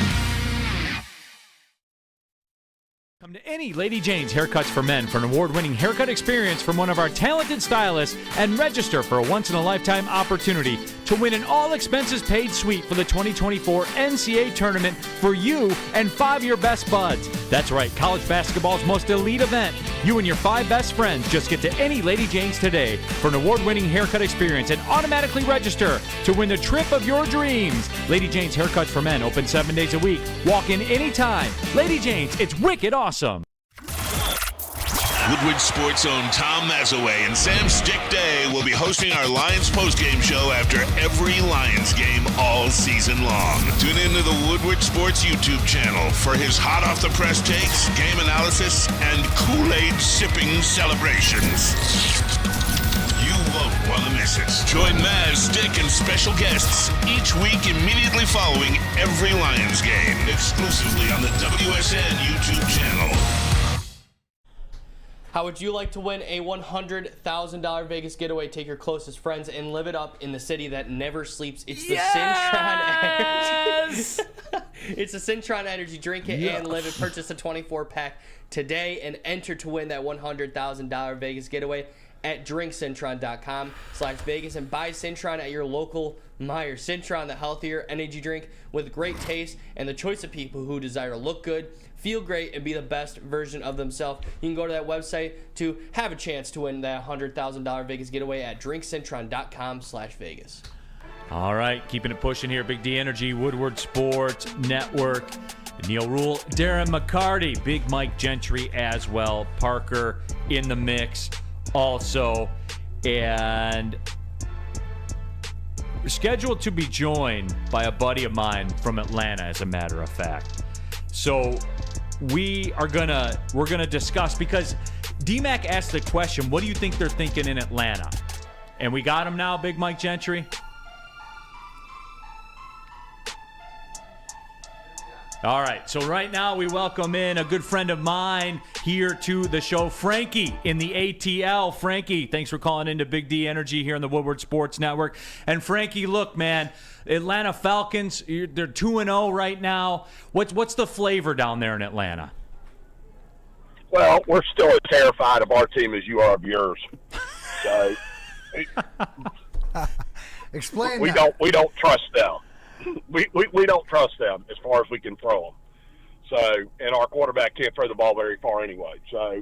Come to any Lady Jane's Haircuts for Men for an award-winning haircut experience from one of our talented stylists and register for a once-in-a-lifetime opportunity to win an all-expenses-paid suite for the 2024 NCAA tournament for you and 5 of your best buds. That's right, college basketball's most elite event. You and your 5 best friends just get to any Lady Jane's today for an award-winning haircut experience and automatically register to win the trip of your dreams. Lady Jane's Haircuts for Men, open 7 days a week. Walk in anytime. Lady Jane's, it's wicked awesome. Woodward Sports' own Tom Mazaway and Sam Stick Day will be hosting our Lions postgame show after every Lions game all season long. Tune into the Woodward Sports YouTube channel for his hot-off-the-press takes, game analysis, and Kool-Aid sipping celebrations. You won't want to miss it. Join Maz, Stick, and special guests each week immediately following every Lions game, exclusively on the WSN YouTube channel. How would you like to win a $100,000 Vegas getaway? Take your closest friends and live it up in the city that never sleeps. It's the Cintron Energy. It's the Cintron Energy. Drink it and live it. Purchase a 24-pack today and enter to win that $100,000 Vegas getaway at drinkcintron.com/Vegas and buy Cintron at your local Meijer. Cintron, the healthier energy drink with great taste and the choice of people who desire to look good, feel great, and be the best version of themselves. You can go to that website to have a chance to win that $100,000 Vegas getaway at drinkcintron.com/Vegas. All right, keeping it pushing here. Big D Energy, Woodward Sports Network. Neal, Rhul, Darren, Mccarty, Big Mike Gentry as well. Parker in the mix also. And we're scheduled to be joined by a buddy of mine from Atlanta, as a matter of fact. So we're gonna discuss, because DMAC asked the question, what do you think they're thinking in Atlanta? And we got him now, Big Mike Gentry. Big Mike, All right, so right now we welcome in a good friend of mine here to the show, Frankie in the ATL. Frankie, thanks for calling into Big D Energy here on the Woodward Sports Network. And Frankie, look, man, Atlanta Falcons, they're 2-0 right now. What's the flavor down there in Atlanta? Well, we're still as terrified of our team as you are of yours. So, explain. We don't trust them. We don't trust them as far as we can throw them. So, and our quarterback can't throw the ball very far anyway. So,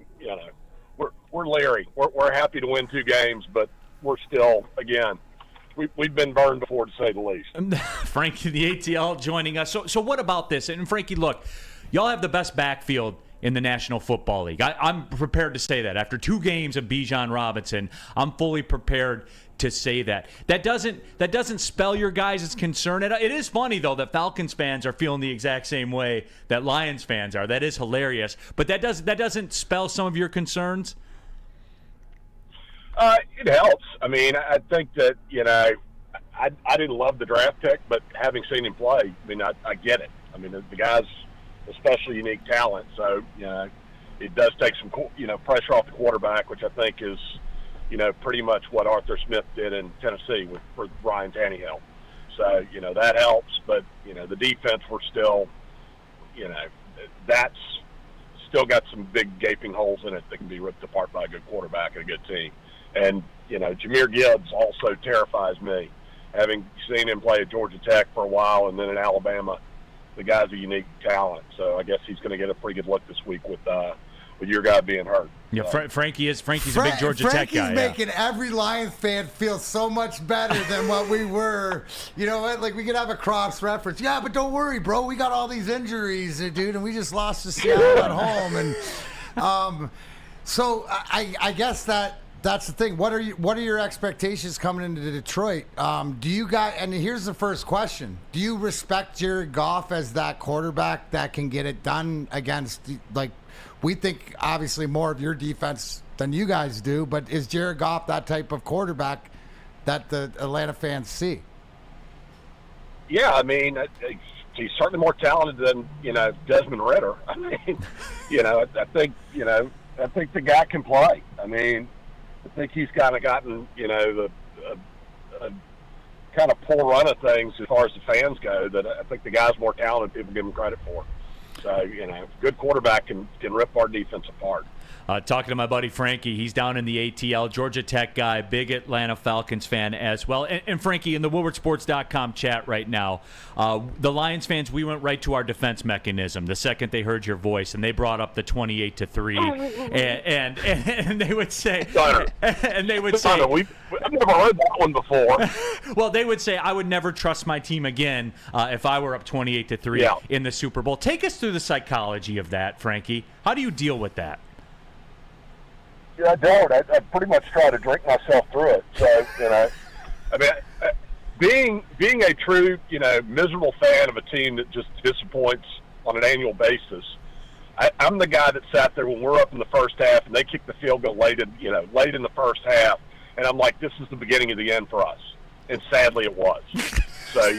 we're leery. We're happy to win 2 games, but we're still, again, we've been burned before, to say the least. Frankie, the ATL, joining us. So what about this? And Frankie, look, y'all have the best backfield in the National Football League. I'm prepared to say that. After 2 games of Bijan Robinson, I'm fully prepared to say that. That doesn't spell your guys' concern. It is funny, though, that Falcons fans are feeling the exact same way that Lions fans are. That is hilarious. But that doesn't spell some of your concerns? It helps. I mean, I think that, I didn't love the draft pick, but having seen him play, I mean, I get it. I mean, the guy's especially unique talent. So, it does take some, pressure off the quarterback, which I think is, pretty much what Arthur Smith did in Tennessee for Ryan Tannehill. So, that helps. But, the defense, we're still, that's still got some big gaping holes in it that can be ripped apart by a good quarterback and a good team. And, Jahmyr Gibbs also terrifies me. Having seen him play at Georgia Tech for a while and then in Alabama, the guy's a unique talent. So I guess he's going to get a pretty good look this week with your guy being hurt. Yeah, Frankie's a big Georgia Tech guy. Frankie's making every Lions fan feel so much better than what we were. You know what? Like, we could have a cross-reference. Yeah, but don't worry, bro. We got all these injuries, dude, and we just lost to Seattle at home. And so I guess that's the thing. What are your expectations coming into Detroit? Do you guys? And here's the first question: do you respect Jared Goff as that quarterback that can get it done against? Like, we think obviously more of your defense than you guys do, but is Jared Goff that type of quarterback that the Atlanta fans see? Yeah, I mean, he's certainly more talented than Desmond Ridder. I mean, I think the guy can play. I mean, I think he's kind of gotten, the kind of poor run of things as far as the fans go, that I think the guy's more talented than people give him credit for. So, good quarterback can rip our defense apart. Talking to my buddy Frankie, he's down in the ATL, Georgia Tech guy, big Atlanta Falcons fan as well. And Frankie, in the WoodwardSports.com chat right now, the Lions fans, we went right to our defense mechanism the second they heard your voice, and they brought up the 28-3, and they would say, I've never heard that one before. Well, they would say, I would never trust my team again if I were up 28-3 in the Super Bowl. Take us through the psychology of that, Frankie. How do you deal with that? Yeah, I don't. I pretty much try to drink myself through it. So, I mean, being a true, miserable fan of a team that just disappoints on an annual basis, I'm the guy that sat there when we're up in the first half and they kicked the field goal late in the first half, and I'm like, this is the beginning of the end for us. And sadly, it was. So,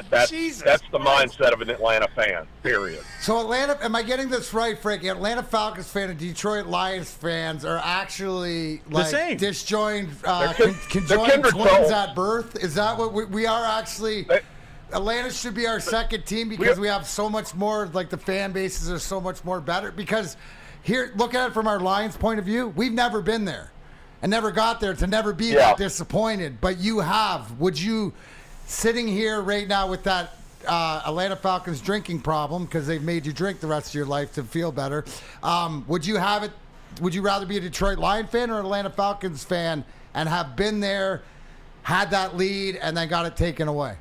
that's the mindset of an Atlanta fan, period. So, Atlanta, am I getting this right, Frankie? Atlanta Falcons fan and Detroit Lions fans are actually like the same. Disjoined, conjoined twins at birth? Is that what we are actually? Atlanta should be our second team because we have so much more, like the fan bases are so much more better. Because here, look at it from our Lions point of view, we've never been there and never got there to never be that disappointed. But you have. Would you... Sitting here right now with that Atlanta Falcons drinking problem because they've made you drink the rest of your life to feel better, would you have it? Would you rather be a Detroit Lion fan or an Atlanta Falcons fan and have been there, had that lead, and then got it taken away?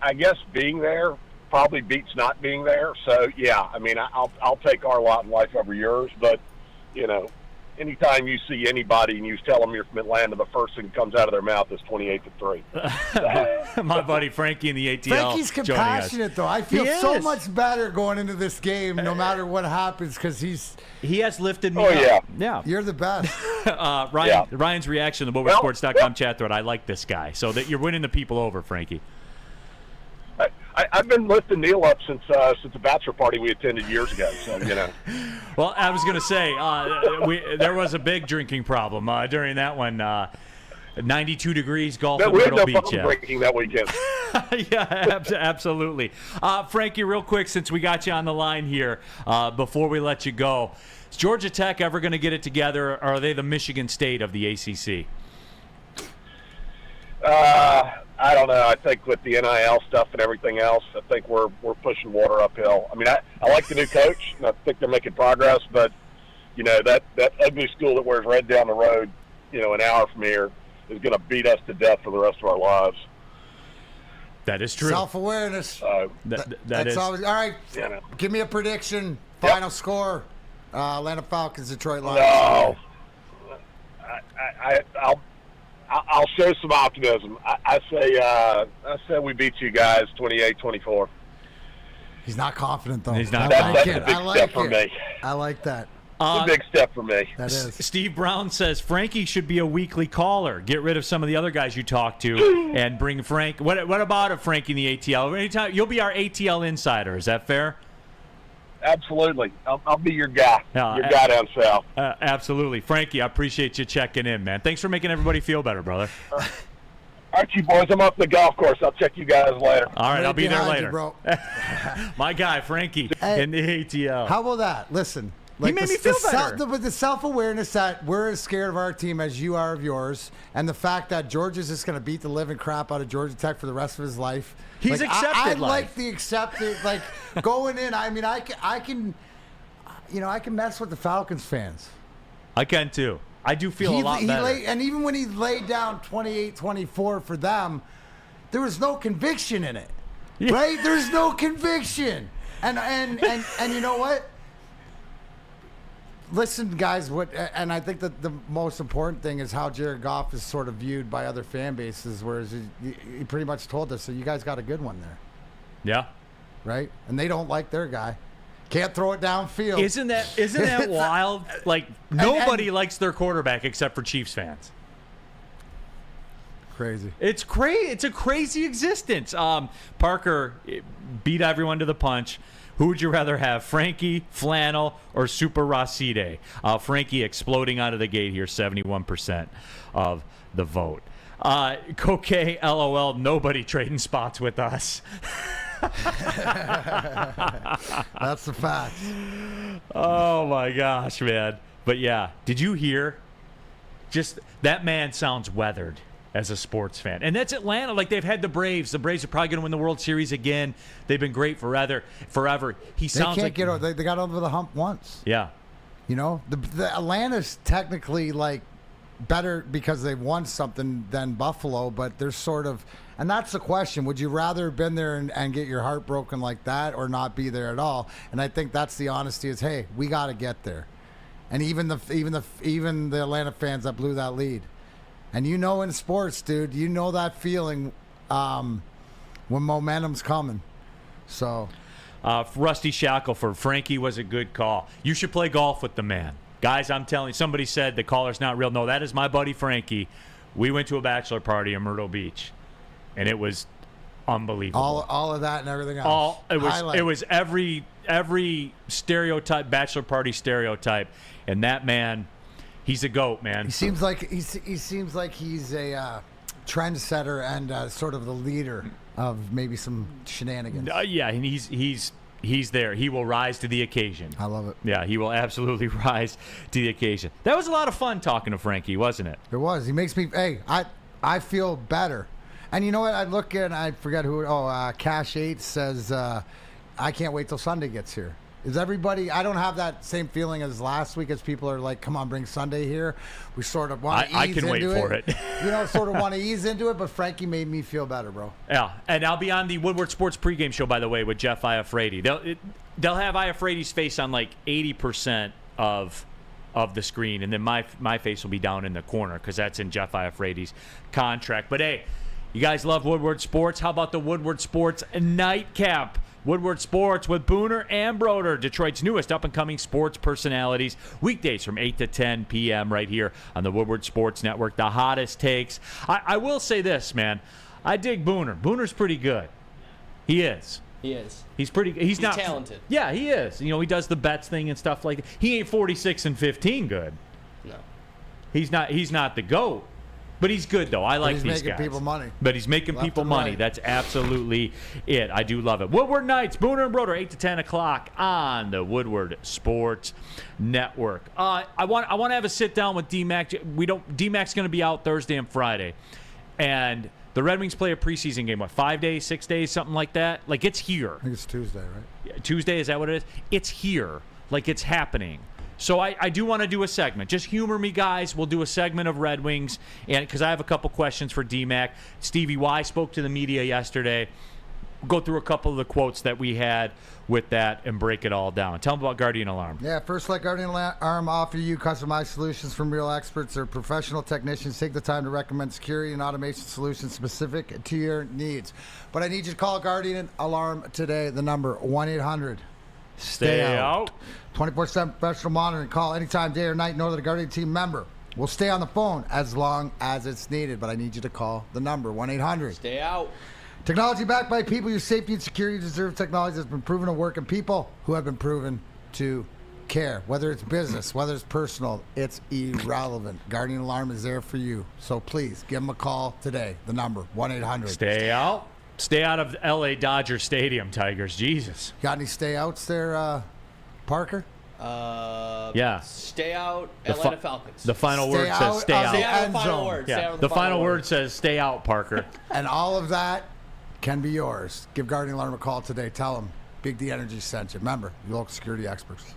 I guess being there probably beats not being there. So yeah, I mean, I'll take our lot in life over yours, but anytime you see anybody and you tell them you're from Atlanta, the first thing that comes out of their mouth is 28-3. My buddy Frankie in the ATL. Frankie's compassionate, though. I feel so much better going into this game, no matter what happens, because he has lifted me up. Yeah, you're the best. Ryan's reaction to the WoodwardSports.com chat thread. I like this guy, so that you're winning the people over, Frankie. I've been lifting Neal up since the bachelor party we attended years ago. So Well, I was going to say there was a big drinking problem during that one. 92 degrees golf at Myrtle Beach. We had no drinking that weekend. Yeah, absolutely. Frankie, real quick, since we got you on the line here, before we let you go, is Georgia Tech ever going to get it together, or are they the Michigan State of the ACC? I don't know. I think with the NIL stuff and everything else, I think we're pushing water uphill. I mean, I like the new coach, and I think they're making progress, but, that ugly school that wears red down the road, an hour from here, is going to beat us to death for the rest of our lives. That is true. Self-awareness. That's is. Always, all right, give me a prediction. Final score. Atlanta Falcons, Detroit Lions. No. I'll show some optimism. I say we beat you guys 28-24. He's not confident, though. He's not confident. That's a big step for me. I like that. It's a big step for me. That is. Steve Brown says Frankie should be a weekly caller. Get rid of some of the other guys you talk to and bring Frank. What about a Frankie in the ATL? Anytime you'll be our ATL insider. Is that fair? Absolutely. I'll be your guy. Your guy down south. Absolutely. Frankie, I appreciate you checking in, man. Thanks for making everybody feel better, brother. All right, you boys. I'm up the golf course. I'll check you guys later. All right, I'll be there later. You, bro. My guy, Frankie, in the ATL. How about that? Listen. He made me feel better. With the self-awareness that we're as scared of our team as you are of yours, and the fact that Georgia's just going to beat the living crap out of Georgia Tech for the rest of his life. He's accepted I life. like the accepted, going in. I mean, I can mess with the Falcons fans. I can too. I do feel a lot better. And even when he laid down 28-24 for them, there was no conviction in it, right? There's no conviction, and you know what? Listen, guys, and I think that the most important thing is how Jared Goff is sort of viewed by other fan bases, whereas he pretty much told us, so you guys got a good one there. Yeah. Right? And they don't like their guy. Can't throw it downfield. Isn't that wild? Nobody likes their quarterback except for Chiefs fans. Crazy. It's crazy. It's a crazy existence. Parker beat everyone to the punch. Who would you rather have, Frankie, Flannel, or Super Racide? Frankie exploding out of the gate here, 71% of the vote. Coquet, LOL, nobody trading spots with us. That's the fact. Oh, my gosh, man. But, yeah, did you hear? Just that man sounds weathered as a sports fan. And that's Atlanta. They've had the Braves. The Braves are probably going to win the World Series again. They've been great forever. He sounds they got over the hump once. Yeah. The Atlanta's technically better because they've won something than Buffalo, but they're sort of, and that's the question. Would you rather have been there and get your heart broken like that, or not be there at all? And I think that's the honesty is, hey, we got to get there. And even the Atlanta fans that blew that lead. And in sports, dude, that feeling when momentum's coming. So, Rusty Shackelford, Frankie was a good call. You should play golf with the man. Guys, I'm telling you, somebody said the caller's not real. No, that is my buddy Frankie. We went to a bachelor party in Myrtle Beach, and it was unbelievable. All of that and everything else. It was every stereotype, bachelor party stereotype, and that man. He's a GOAT, man. He seems like he's a trendsetter and sort of the leader of maybe some shenanigans. Yeah, and he's there. He will rise to the occasion. I love it. Yeah, he will absolutely rise to the occasion. That was a lot of fun talking to Frankie, wasn't it? It was. He makes me. Hey, I feel better. And you know what? I look and I forget who. Cash 8 says, "I can't wait till Sunday gets here." Is everybody? I don't have that same feeling as last week. As people are like, "Come on, bring Sunday here." We sort of want to ease into it. I can wait for it. Sort of want to ease into it. But Frankie made me feel better, bro. Yeah, and I'll be on the Woodward Sports pregame show, by the way, with Jeff Iafrate. They'll have Iafrate's face on 80% of the screen, and then my face will be down in the corner because that's in Jeff Iafrate's contract. But hey, you guys love Woodward Sports. How about the Woodward Sports Nightcap? Woodward Sports with Booner and Broder, Detroit's newest up-and-coming sports personalities. Weekdays from 8 to 10 p.m. right here on the Woodward Sports Network. The hottest takes. I will say this, man. I dig Booner. Booner's pretty good. He is. He is. He's pretty. He's not talented. Yeah, he is. You know, he does the bets thing and stuff like that. He ain't 46-15 good. No. He's not the GOAT, but he's good though. I like these guys. He's making people money. But he's making Left people and money. right. That's absolutely it. I do love it. Woodward Nights, Booner and Broder, 8 to 10 o'clock on the Woodward Sports Network. I want to have a sit down with D-Mac. D-Mac's going to be out Thursday and Friday, and the Red Wings play a preseason game. What, 5 days, 6 days, something like that? Like, it's here. I think it's Tuesday, right? Tuesday, is that what it is? It's here. Like, it's happening. So I do want to do a segment. Just humor me, guys. We'll do a segment of Red Wings, and because I have a couple questions for D-Mac. Stevie Y spoke to the media yesterday. We'll go through a couple of the quotes that we had with that and break it all down. Tell them about Guardian Alarm. Yeah, First Light Guardian Alarm offer you customized solutions from real experts. They're professional technicians. Take the time to recommend security and automation solutions specific to your needs. But I need you to call Guardian Alarm today. The number 1-800. Stay out. 24/7 professional monitoring. Call anytime, day or night. Know that a Guardian team member will stay on the phone as long as it's needed. But I need you to call the number 1-800. Stay out. Technology backed by people. Your safety and security deserve technology that's been proven to work, and people who have been proven to care. Whether it's business, whether it's personal, it's irrelevant. Guardian Alarm is there for you. So please give them a call today. The number 1-800. Stay out. Stay out of L.A. Dodger Stadium, Tigers. Jesus. Got any stay outs there, Parker? Yeah. Stay out, Atlanta Falcons. The final word says stay out. Stay out of the final word. Stay out of The final word says stay out, Parker. And all of that can be yours. Give Guardian Alarm a call today. Tell them Big D Energy sent you. Remember, your local security experts.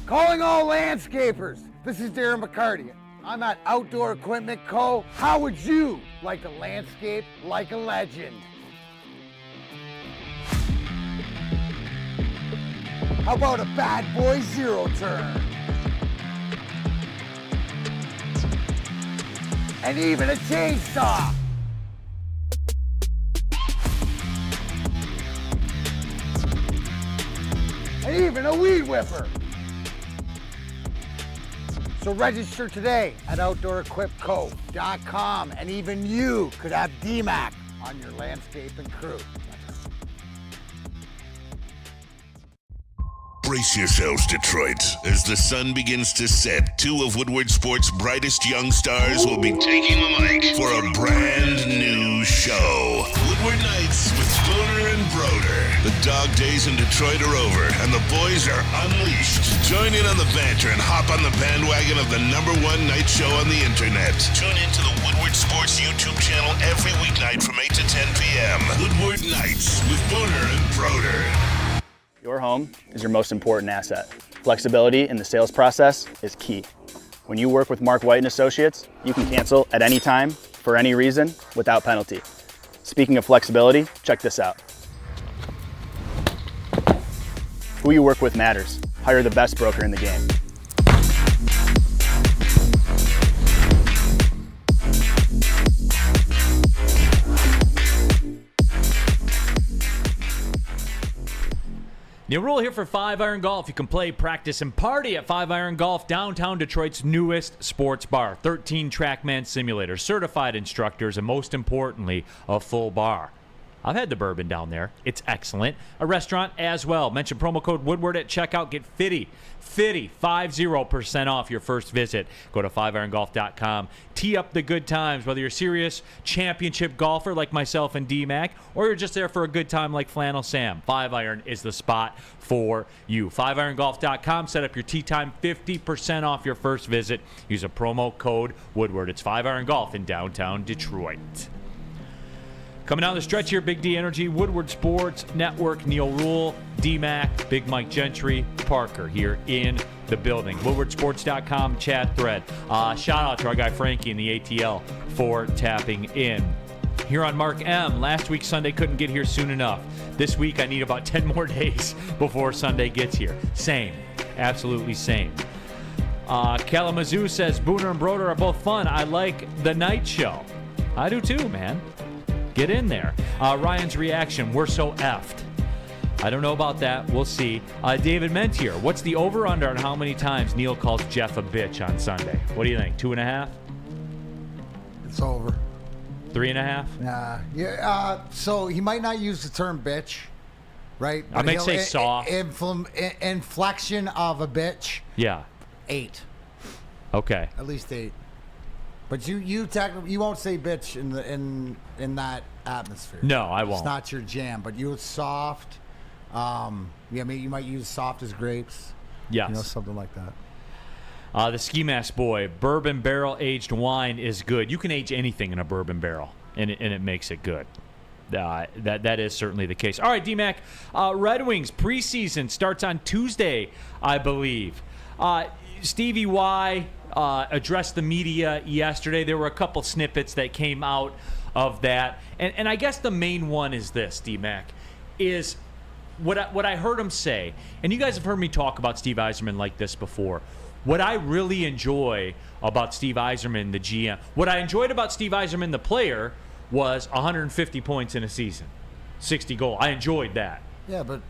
Calling all landscapers. This is Darren Mccarty. I'm at Outdoor Equipment Co. How would you like to landscape like a legend? How about a bad boy zero turn? And even a chainsaw. And even a weed whipper. So register today at OutdoorEquipCo.com, and even you could have D-Mac on your landscaping crew. Brace yourselves, Detroit. As the sun begins to set, two of Woodward Sports' brightest young stars will be taking the mic for a brand new show. Woodward Nights with Spooner and Broder. The dog days in Detroit are over, and the boys are unleashed. Join in on the banter and hop on the bandwagon of the #1 night show on the internet. Tune into the Woodward Sports YouTube channel every weeknight from 8 to 10 p.m. Woodward Nights with Spooner and Broder. Your home is your most important asset. Flexibility in the sales process is key. When you work with Mark White and Associates, you can cancel at any time, for any reason, without penalty. Speaking of flexibility, check this out. Who you work with matters. Hire the best broker in the game. Neal Rhul here for 5 Iron Golf. You can play, practice, and party at 5 Iron Golf, downtown Detroit's newest sports bar. 13 TrackMan simulators, certified instructors, and most importantly, a full bar. I've had the bourbon down there. It's excellent. A restaurant as well. Mention promo code Woodward at checkout. Get 50% off your first visit. Go to 5irongolf.com. Tee up the good times, whether you're a serious championship golfer like myself and D-Mac, or you're just there for a good time like Flannel Sam. 5 Iron is the spot for you. 5irongolf.com. Set up your tee time. 50% off your first visit. Use a promo code Woodward. It's 5 Iron Golf in downtown Detroit. Coming down the stretch here, Big D Energy, Woodward Sports Network, Neal Rhul, D-Mac, Big Mike Gentry, Parker here in the building. WoodwardSports.com chat thread. Shout out to our guy Frankie in the ATL for tapping in. Here on Mark M, last week Sunday couldn't get here soon enough. This week I need about 10 more days before Sunday gets here. Same. Absolutely same. Kalamazoo says, Booner and Broder are both fun. I like the night show. I do too, man. Get in there. Ryan's reaction, we're so effed. I don't know about that. We'll see. David Mentier, what's the over-under on how many times Neal calls Jeff a bitch on Sunday? What do you think, 2.5? It's over. 3.5? Yeah. So he might not use the term bitch, right? I might say soft. Inflection of a bitch. Yeah. 8. Okay. At least 8. But you won't say bitch in that atmosphere. No, I won't. It's not your jam. But you soft. Maybe you might use soft as grapes. Yes. Something like that. The Ski Mask Boy, bourbon barrel aged wine is good. You can age anything in a bourbon barrel, and it makes it good. That is certainly the case. All right, D-Mac, Red Wings preseason starts on Tuesday, I believe. Stevie Y addressed the media yesterday. There were a couple snippets that came out of that, and I guess the main one is this, D-Mac, is what I heard him say, and you guys have heard me talk about Steve Yzerman like this before. What I really enjoy about Steve Yzerman, the GM, what I enjoyed about Steve Yzerman, the player, was 150 points in a season, 60 goals. I enjoyed that. Yeah, but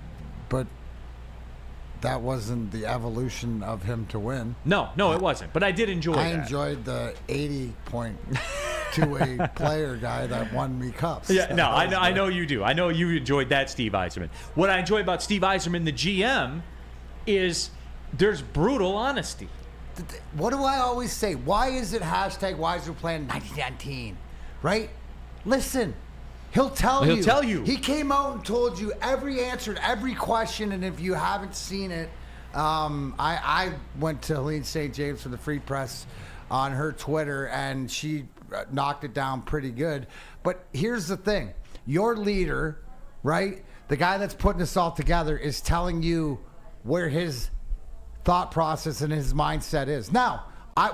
that wasn't the evolution of him to win. No, it wasn't. But I did enjoy that. I enjoyed the 80-point two-way player guy that won me cups. Yeah, no, I know you do. I know you enjoyed that, Steve Yzerman. What I enjoy about Steve Yzerman, the GM, is there's brutal honesty. What do I always say? Why is it #WyserPlan 1919? Right? Listen, he'll tell you. He came out and told you answered every question, and if you haven't seen it, I went to Helene St. James for the Free Press on her Twitter, and she knocked it down pretty good. But here's the thing. Your leader, right, the guy that's putting this all together, is telling you where his thought process and his mindset is. Now,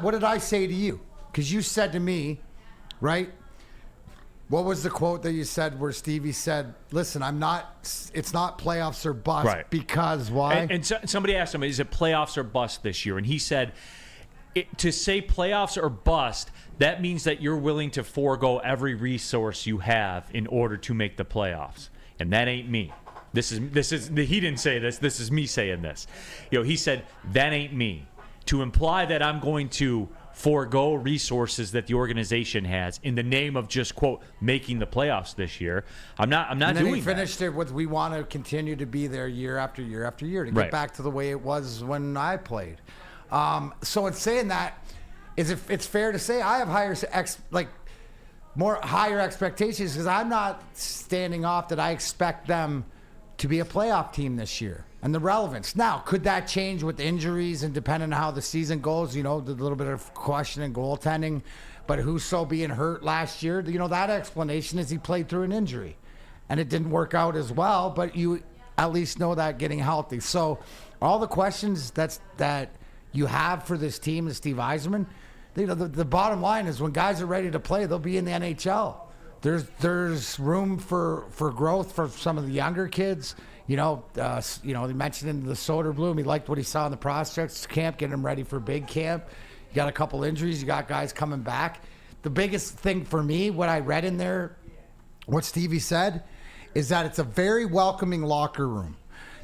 what did I say to you? Because you said to me, right, what was the quote that you said where Stevie said, listen, it's not playoffs or bust, right? Because why? And somebody asked him, is it playoffs or bust this year? And he said, to say playoffs or bust, that means that you're willing to forego every resource you have in order to make the playoffs. And that ain't me. This is he didn't say this. This is me saying this. He said, that ain't me. To imply that I'm going to forego resources that the organization has in the name of just, quote, making the playoffs this year, I'm not doing that. And then he finished it with, we want to continue to be there year after year after year to get back to the way it was when I played. So in saying that, it's fair to say I have higher expectations, because I'm not standing off that I expect them to be a playoff team this year, and the relevance. Now, could that change with injuries and depending on how the season goes? The little bit of question in goaltending, but Husso being hurt last year, that explanation is he played through an injury, and it didn't work out as well. But you at least know that getting healthy. So, all the questions that you have for this team and Steve Yzerman, the bottom line is when guys are ready to play, they'll be in the NHL. There's room for growth for some of the younger kids. They mentioned in the Soderblom, he liked what he saw in the prospects camp, getting him ready for big camp. You got a couple injuries. You got guys coming back. The biggest thing for me, what I read in there, what Stevie said, is that it's a very welcoming locker room.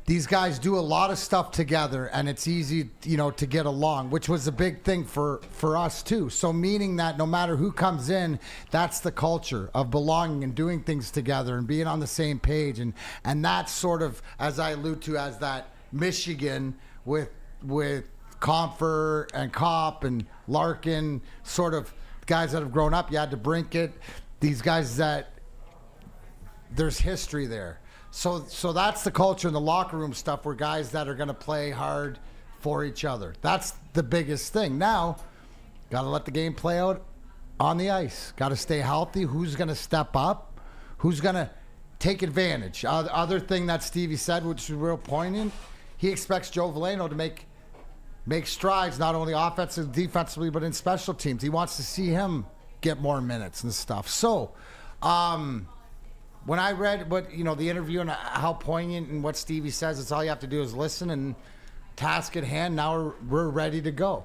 These guys do a lot of stuff together, and it's easy, to get along, which was a big thing for us too. So meaning that no matter who comes in, that's the culture of belonging and doing things together and being on the same page. And that's sort of, as I allude to, as that Michigan with Compher and Kopp and Larkin, sort of guys that have grown up. You had to brink it. These guys that there's history there. So that's the culture in the locker room stuff, where guys that are going to play hard for each other. That's the biggest thing. Now, got to let the game play out on the ice. Got to stay healthy. Who's going to step up? Who's going to take advantage? Other thing that Stevie said, which is real poignant, he expects Joe Veleno to make strides, not only offensively, defensively, but in special teams. He wants to see him get more minutes and stuff. So, when I read the interview and how poignant and what Stevie says, it's all you have to do is listen, and task at hand, now we're ready to go.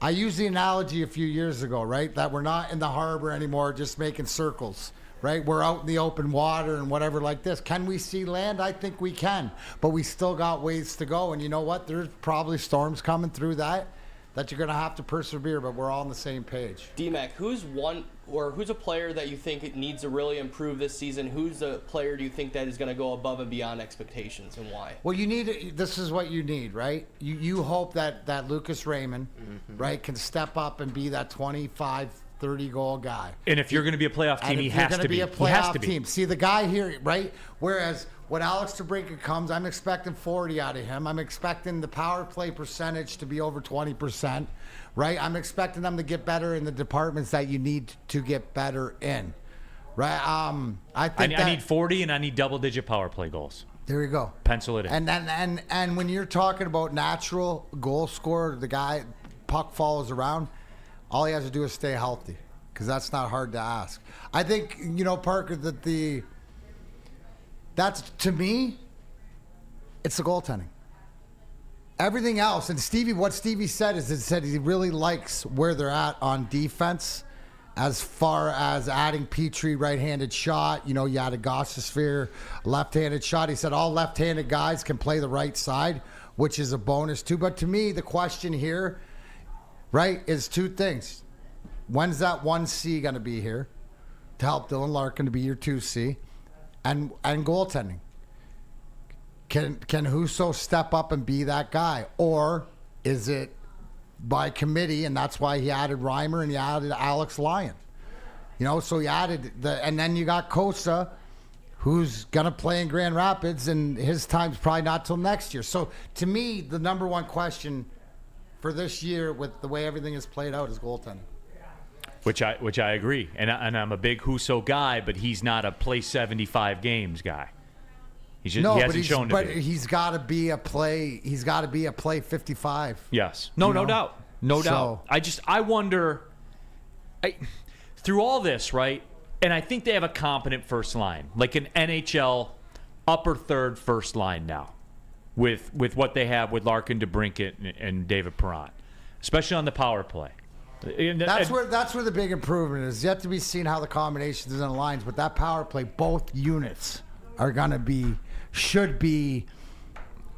I used the analogy a few years ago, right, that we're not in the harbor anymore just making circles, right? We're out in the open water and whatever like this. Can we see land? I think we can, but we still got ways to go. And you know what? There's probably storms coming through that that you're going to have to persevere, but we're all on the same page. D-Mac, who's a player that you think needs to really improve this season? Who's a player do you think that is going to go above and beyond expectations, and why? Well, this is what you need, right? You hope that Lucas Raymond, right, can step up and be that 25, 30-goal guy. And if you're going to be a playoff team, he has to be. If you're going to be a playoff team. See, the guy here, right, whereas when Alex DeBrincat comes, I'm expecting 40 out of him. I'm expecting the power play percentage to be over 20%, right? I'm expecting them to get better in the departments that you need to get better in, right? I need 40 and I need double-digit power play goals. There you go. Pencil it in. And when you're talking about natural goal scorer, the guy puck follows around, all he has to do is stay healthy, because that's not hard to ask. I think, Parker, that that's, to me, it's the goaltending. Everything else, and what Stevie said is he really likes where they're at on defense as far as adding Petrie right-handed shot. You added Gostisbehere left-handed shot. He said all left-handed guys can play the right side, which is a bonus too. But to me, the question here, right, is two things. When's that 1C going to be here to help Dylan Larkin to be your 2C? And goaltending. Can Husso step up and be that guy? Or is it by committee, and that's why he added Reimer and he added Alex Lyon? So he added and then you got Kosa, who's going to play in Grand Rapids, and his time's probably not till next year. So to me, the number one question for this year with the way everything is played out is goaltending. Which I agree, and I'm a big Husso guy, but he's not a play 75 games guy. He hasn't shown to be. But he's got to be a play. He's got to be a play 55. Yes, no doubt, no doubt. I wonder, through all this, right? And I think they have a competent first line, like an NHL upper third first line now, with what they have with Larkin, DeBrincat, and David Perron, especially on the power play. That's where the big improvement is. Yet to be seen how the combinations and the lines, but that power play, both units are gonna should be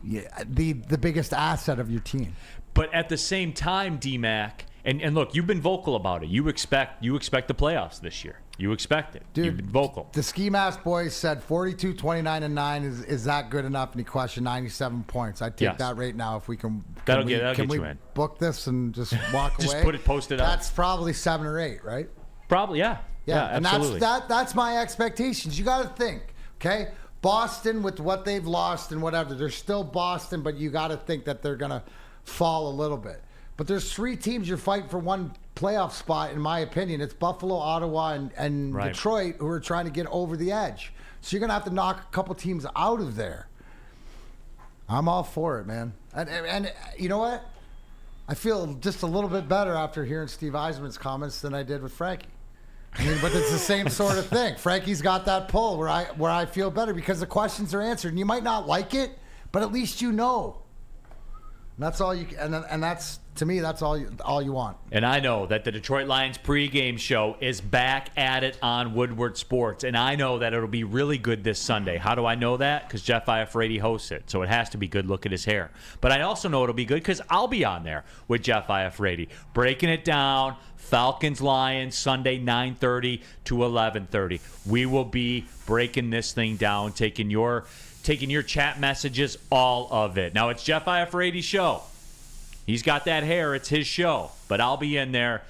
the biggest asset of your team. But at the same time, D-Mac, and look, you've been vocal about it. You expect the playoffs this year. You expect it. Dude, you've been vocal. The Ski Mask boys said 42, 29, and 9 is that good enough? And he questioned 97 points. I'd take that right now if we can. That'll get you in. Book this and just walk just away? Post it up. That's probably 7 or 8, right? Probably, yeah. Yeah, and absolutely. that's my expectations. You got to think, okay? Boston, with what they've lost and whatever, they're still Boston, but you got to think that they're going to fall a little bit. But there's 3 teams you're fighting for one playoff spot, in my opinion. It's Buffalo, Ottawa, and right. Detroit, who are trying to get over the edge. So you're going to have to knock a couple teams out of there. I'm all for it, man. And you know what? I feel just a little bit better after hearing Steve Eisman's comments than I did with Frankie. I mean, but it's the same sort of thing. Frankie's got that pull where I feel better because the questions are answered. And you might not like it, but at least you know. And that's all you. And that's, to me, that's all you want. And I know that the Detroit Lions pregame show is back at it on Woodward Sports, and I know that it'll be really good this Sunday. How do I know that? Because Jeff Iafrate hosts it, so it has to be good. Look at his hair. But I also know it'll be good because I'll be on there with Jeff Iafrate, breaking it down. Falcons Lions Sunday 9:30 to 11:30. We will be breaking this thing down, taking your chat messages, all of it. Now, it's Jeff Iafrate's show. He's got that hair. It's his show. But I'll be in there,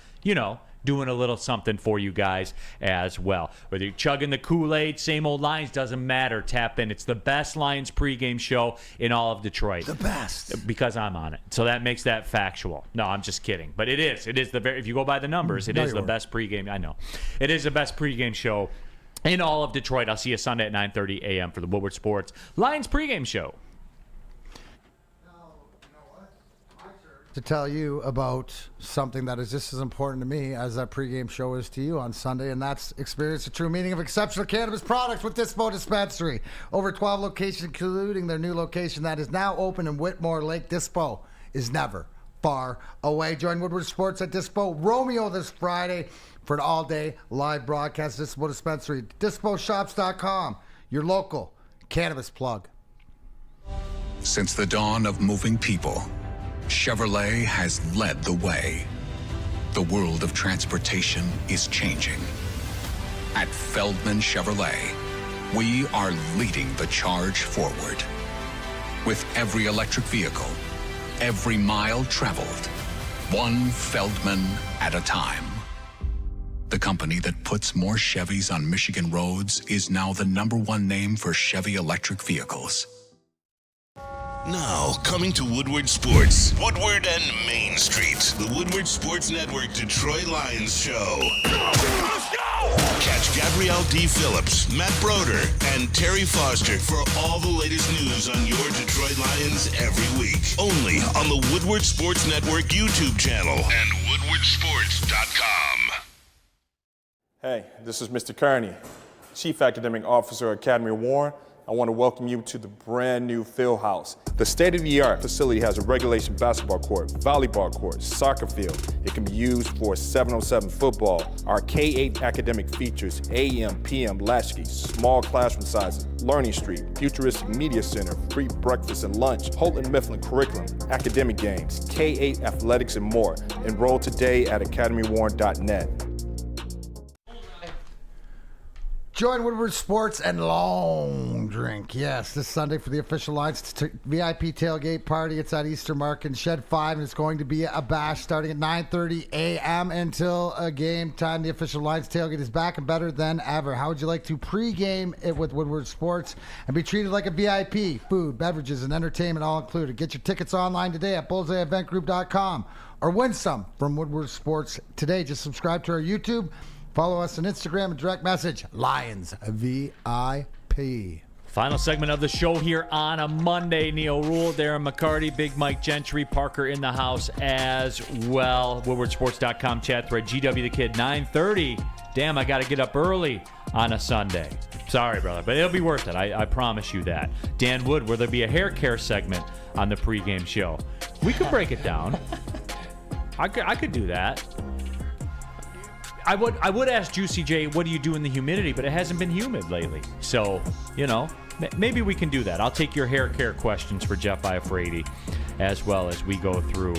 doing a little something for you guys as well. Whether you're chugging the Kool-Aid, same old Lions, doesn't matter. Tap in. It's the best Lions pregame show in all of Detroit. The best. Because I'm on it. So that makes that factual. No, I'm just kidding. But it is. It is if you go by the numbers, it is the best pregame. I know. It is the best pregame show in all of Detroit. I'll see you Sunday at 9:30 a.m. for the Woodward Sports Lions pregame show. To tell you about something that is just as important to me as that pregame show is to you on Sunday, and that's experience the true meaning of exceptional cannabis products with Dispo Dispensary. Over 12 locations, including their new location that is now open in Whitmore Lake. Dispo is never far away. Join Woodward Sports at Dispo Romeo this Friday for an all-day live broadcast. Dispo Dispensary, disposhops.com, your local cannabis plug. Since the dawn of moving people, Chevrolet has led the way. The world of transportation is changing. At Feldman Chevrolet, we are leading the charge forward. With every electric vehicle, every mile traveled, one Feldman at a time. The company that puts more Chevys on Michigan roads is now the #1 name for Chevy electric vehicles. Now, coming to Woodward Sports, Woodward and Main Street, the Woodward Sports Network Detroit Lions Show. Let's go! Catch Gabrielle D. Phillips, Matt Broder, and Terry Foster for all the latest news on your Detroit Lions every week. Only on the Woodward Sports Network YouTube channel and woodwardsports.com. Hey, this is Mr. Kearney, Chief Academic Officer at Academy of Warren. I want to welcome you to the brand new Field House. The state-of-the-art facility has a regulation basketball court, volleyball court, soccer field. It can be used for 7-on-7 football. Our K-8 academic features AM, PM, latchkey, small classroom sizes, Learning Street, futuristic media center, free breakfast and lunch, Houghton Mifflin curriculum, academic games, K-8 athletics, and more. Enroll today at academywarren.net. Join Woodward Sports and Long Drink. Yes, this Sunday for the official Lions VIP tailgate party. It's at Easter Market in Shed 5, and it's going to be a bash starting at 9:30 a.m. until game time. The official Lions tailgate is back and better than ever. How would you like to pregame it with Woodward Sports and be treated like a VIP? Food, beverages, and entertainment all included. Get your tickets online today at bullseyeeventgroup.com or win some from Woodward Sports today. Just subscribe to our YouTube. Follow us on Instagram and direct message Lions VIP. Final segment of the show here on a Monday. Neal, Rhul, Darren, Mccarty, Big Mike Gentry, Parker in the house as well. WoodwardSports.com chat thread. GW the Kid, 9:30. Damn, I got to get up early on a Sunday. Sorry, brother, but it'll be worth it. I promise you that. Dan Wood, will there be a hair care segment on the pregame show? We could break it down. I could do that. I would ask Juicy J, what do you do in the humidity? But it hasn't been humid lately. So, maybe we can do that. I'll take your hair care questions for Jeff Iafrady as well as we go through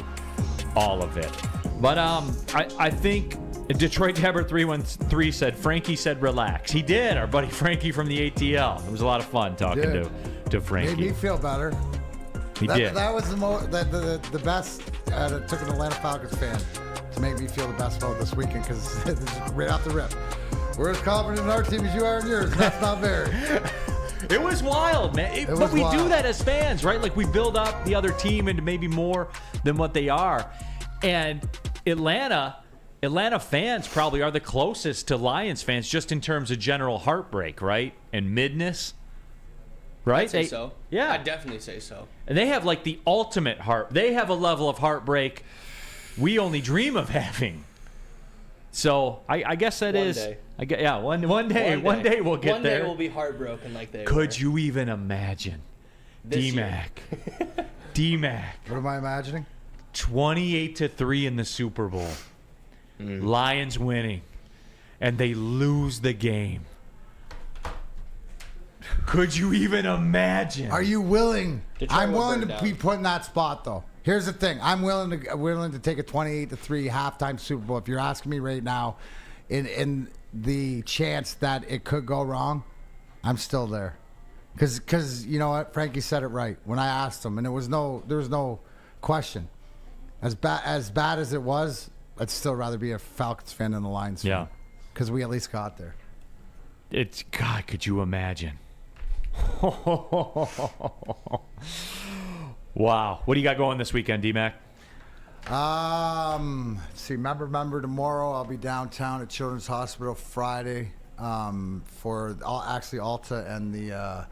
all of it. But I think Detroit Deborah 313 said, Frankie said relax. He did, our buddy Frankie from the ATL. It was a lot of fun talking to Frankie. Made me feel better. He did. That was the best. It took an Atlanta Falcons fan to make me feel the best about this weekend because right off the rip, we're as confident in our team as you are in yours. And that's not very. It was wild, man. But we do that as fans, right? Like we build up the other team into maybe more than what they are. And Atlanta fans probably are the closest to Lions fans just in terms of general heartbreak, right? And midness. Right? I'd say so. Yeah. I'd definitely say so. And they have like the ultimate they have a level of heartbreak we only dream of having. So I guess that one is. Day. One day we'll get there. One day we'll be heartbroken like they Could were. you even imagine? D-Mac. D-Mac. What am I imagining? 28-3 in the Super Bowl. Lions winning. And they lose the game. Could you even imagine? Are you willing? I'm willing to down. be put in that spot, though. Here's the thing. I'm willing to take a 28-3 halftime Super Bowl. If you're asking me right now, in the chance that it could go wrong, I'm still there. Because you know what? Frankie said it right when I asked him, and there was no question. As bad as it was, I'd still rather be a Falcons fan than a Lions fan. Yeah. Because we at least got there. God, could you imagine? Wow. What do you got going this weekend, D-Mac? Let's see. Remember tomorrow I'll be downtown at Children's Hospital Friday for Alta and the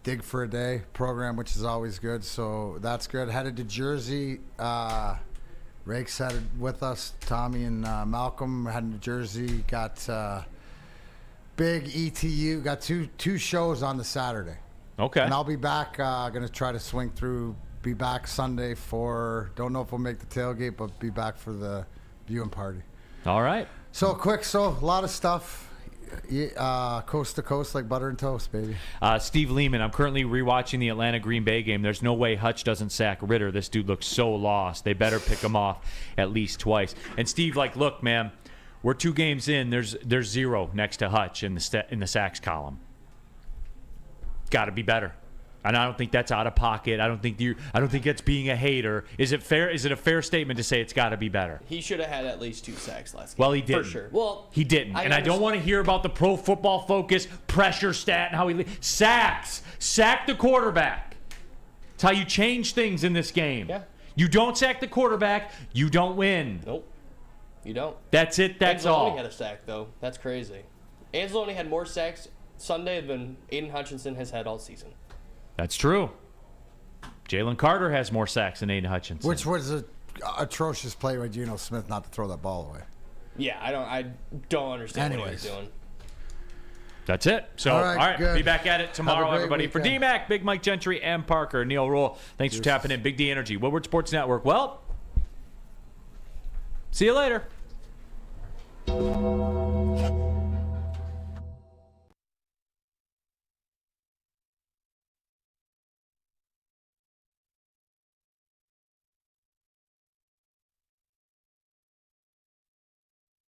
Dig for a Day program, which is always good. So that's good. Headed to Jersey. Rake's headed with us. Tommy and Malcolm heading to Jersey. Got big ETU. Got two shows on the Saturday. Okay. And I'll be back. Going to try to swing through. Be back Sunday for, don't know if we'll make the tailgate, but be back for the viewing party. All right. So a lot of stuff. Coast to coast like butter and toast, baby. Steve Lehman, I'm currently rewatching the Atlanta Green Bay game. There's no way Hutch doesn't sack Ritter. This dude looks so lost. They better pick him off at least twice. And Steve, look, man, we're 2 games in. There's 0 next to Hutch in the sacks column. Got to be better. And I don't think that's out of pocket. I don't think that's being a hater. Is it fair? Is it a fair statement to say it's got to be better? He should have had at least 2 sacks last game. Well, he didn't. For sure. Well, he didn't. I don't want to hear about the Pro Football Focus pressure stat and how he sacks. Sack the quarterback. It's how you change things in this game. Yeah. You don't sack the quarterback, you don't win. Nope. You don't. That's it. That's all. Anzalone had a sack, though. That's crazy. Anzalone had more sacks Sunday than Aiden Hutchinson has had all season. That's true. Jalen Carter has more sacks than Aiden Hutchinson. Which was an atrocious play by Geno Smith not to throw that ball away. Yeah, I don't understand what he was doing. That's it. So, all right, be back at it tomorrow, everybody. weekend. For D-Mac, Big Mike Gentry, and Parker, Neal Rhul, thanks for tapping in. Big D Energy, Woodward Sports Network. Well, see you later.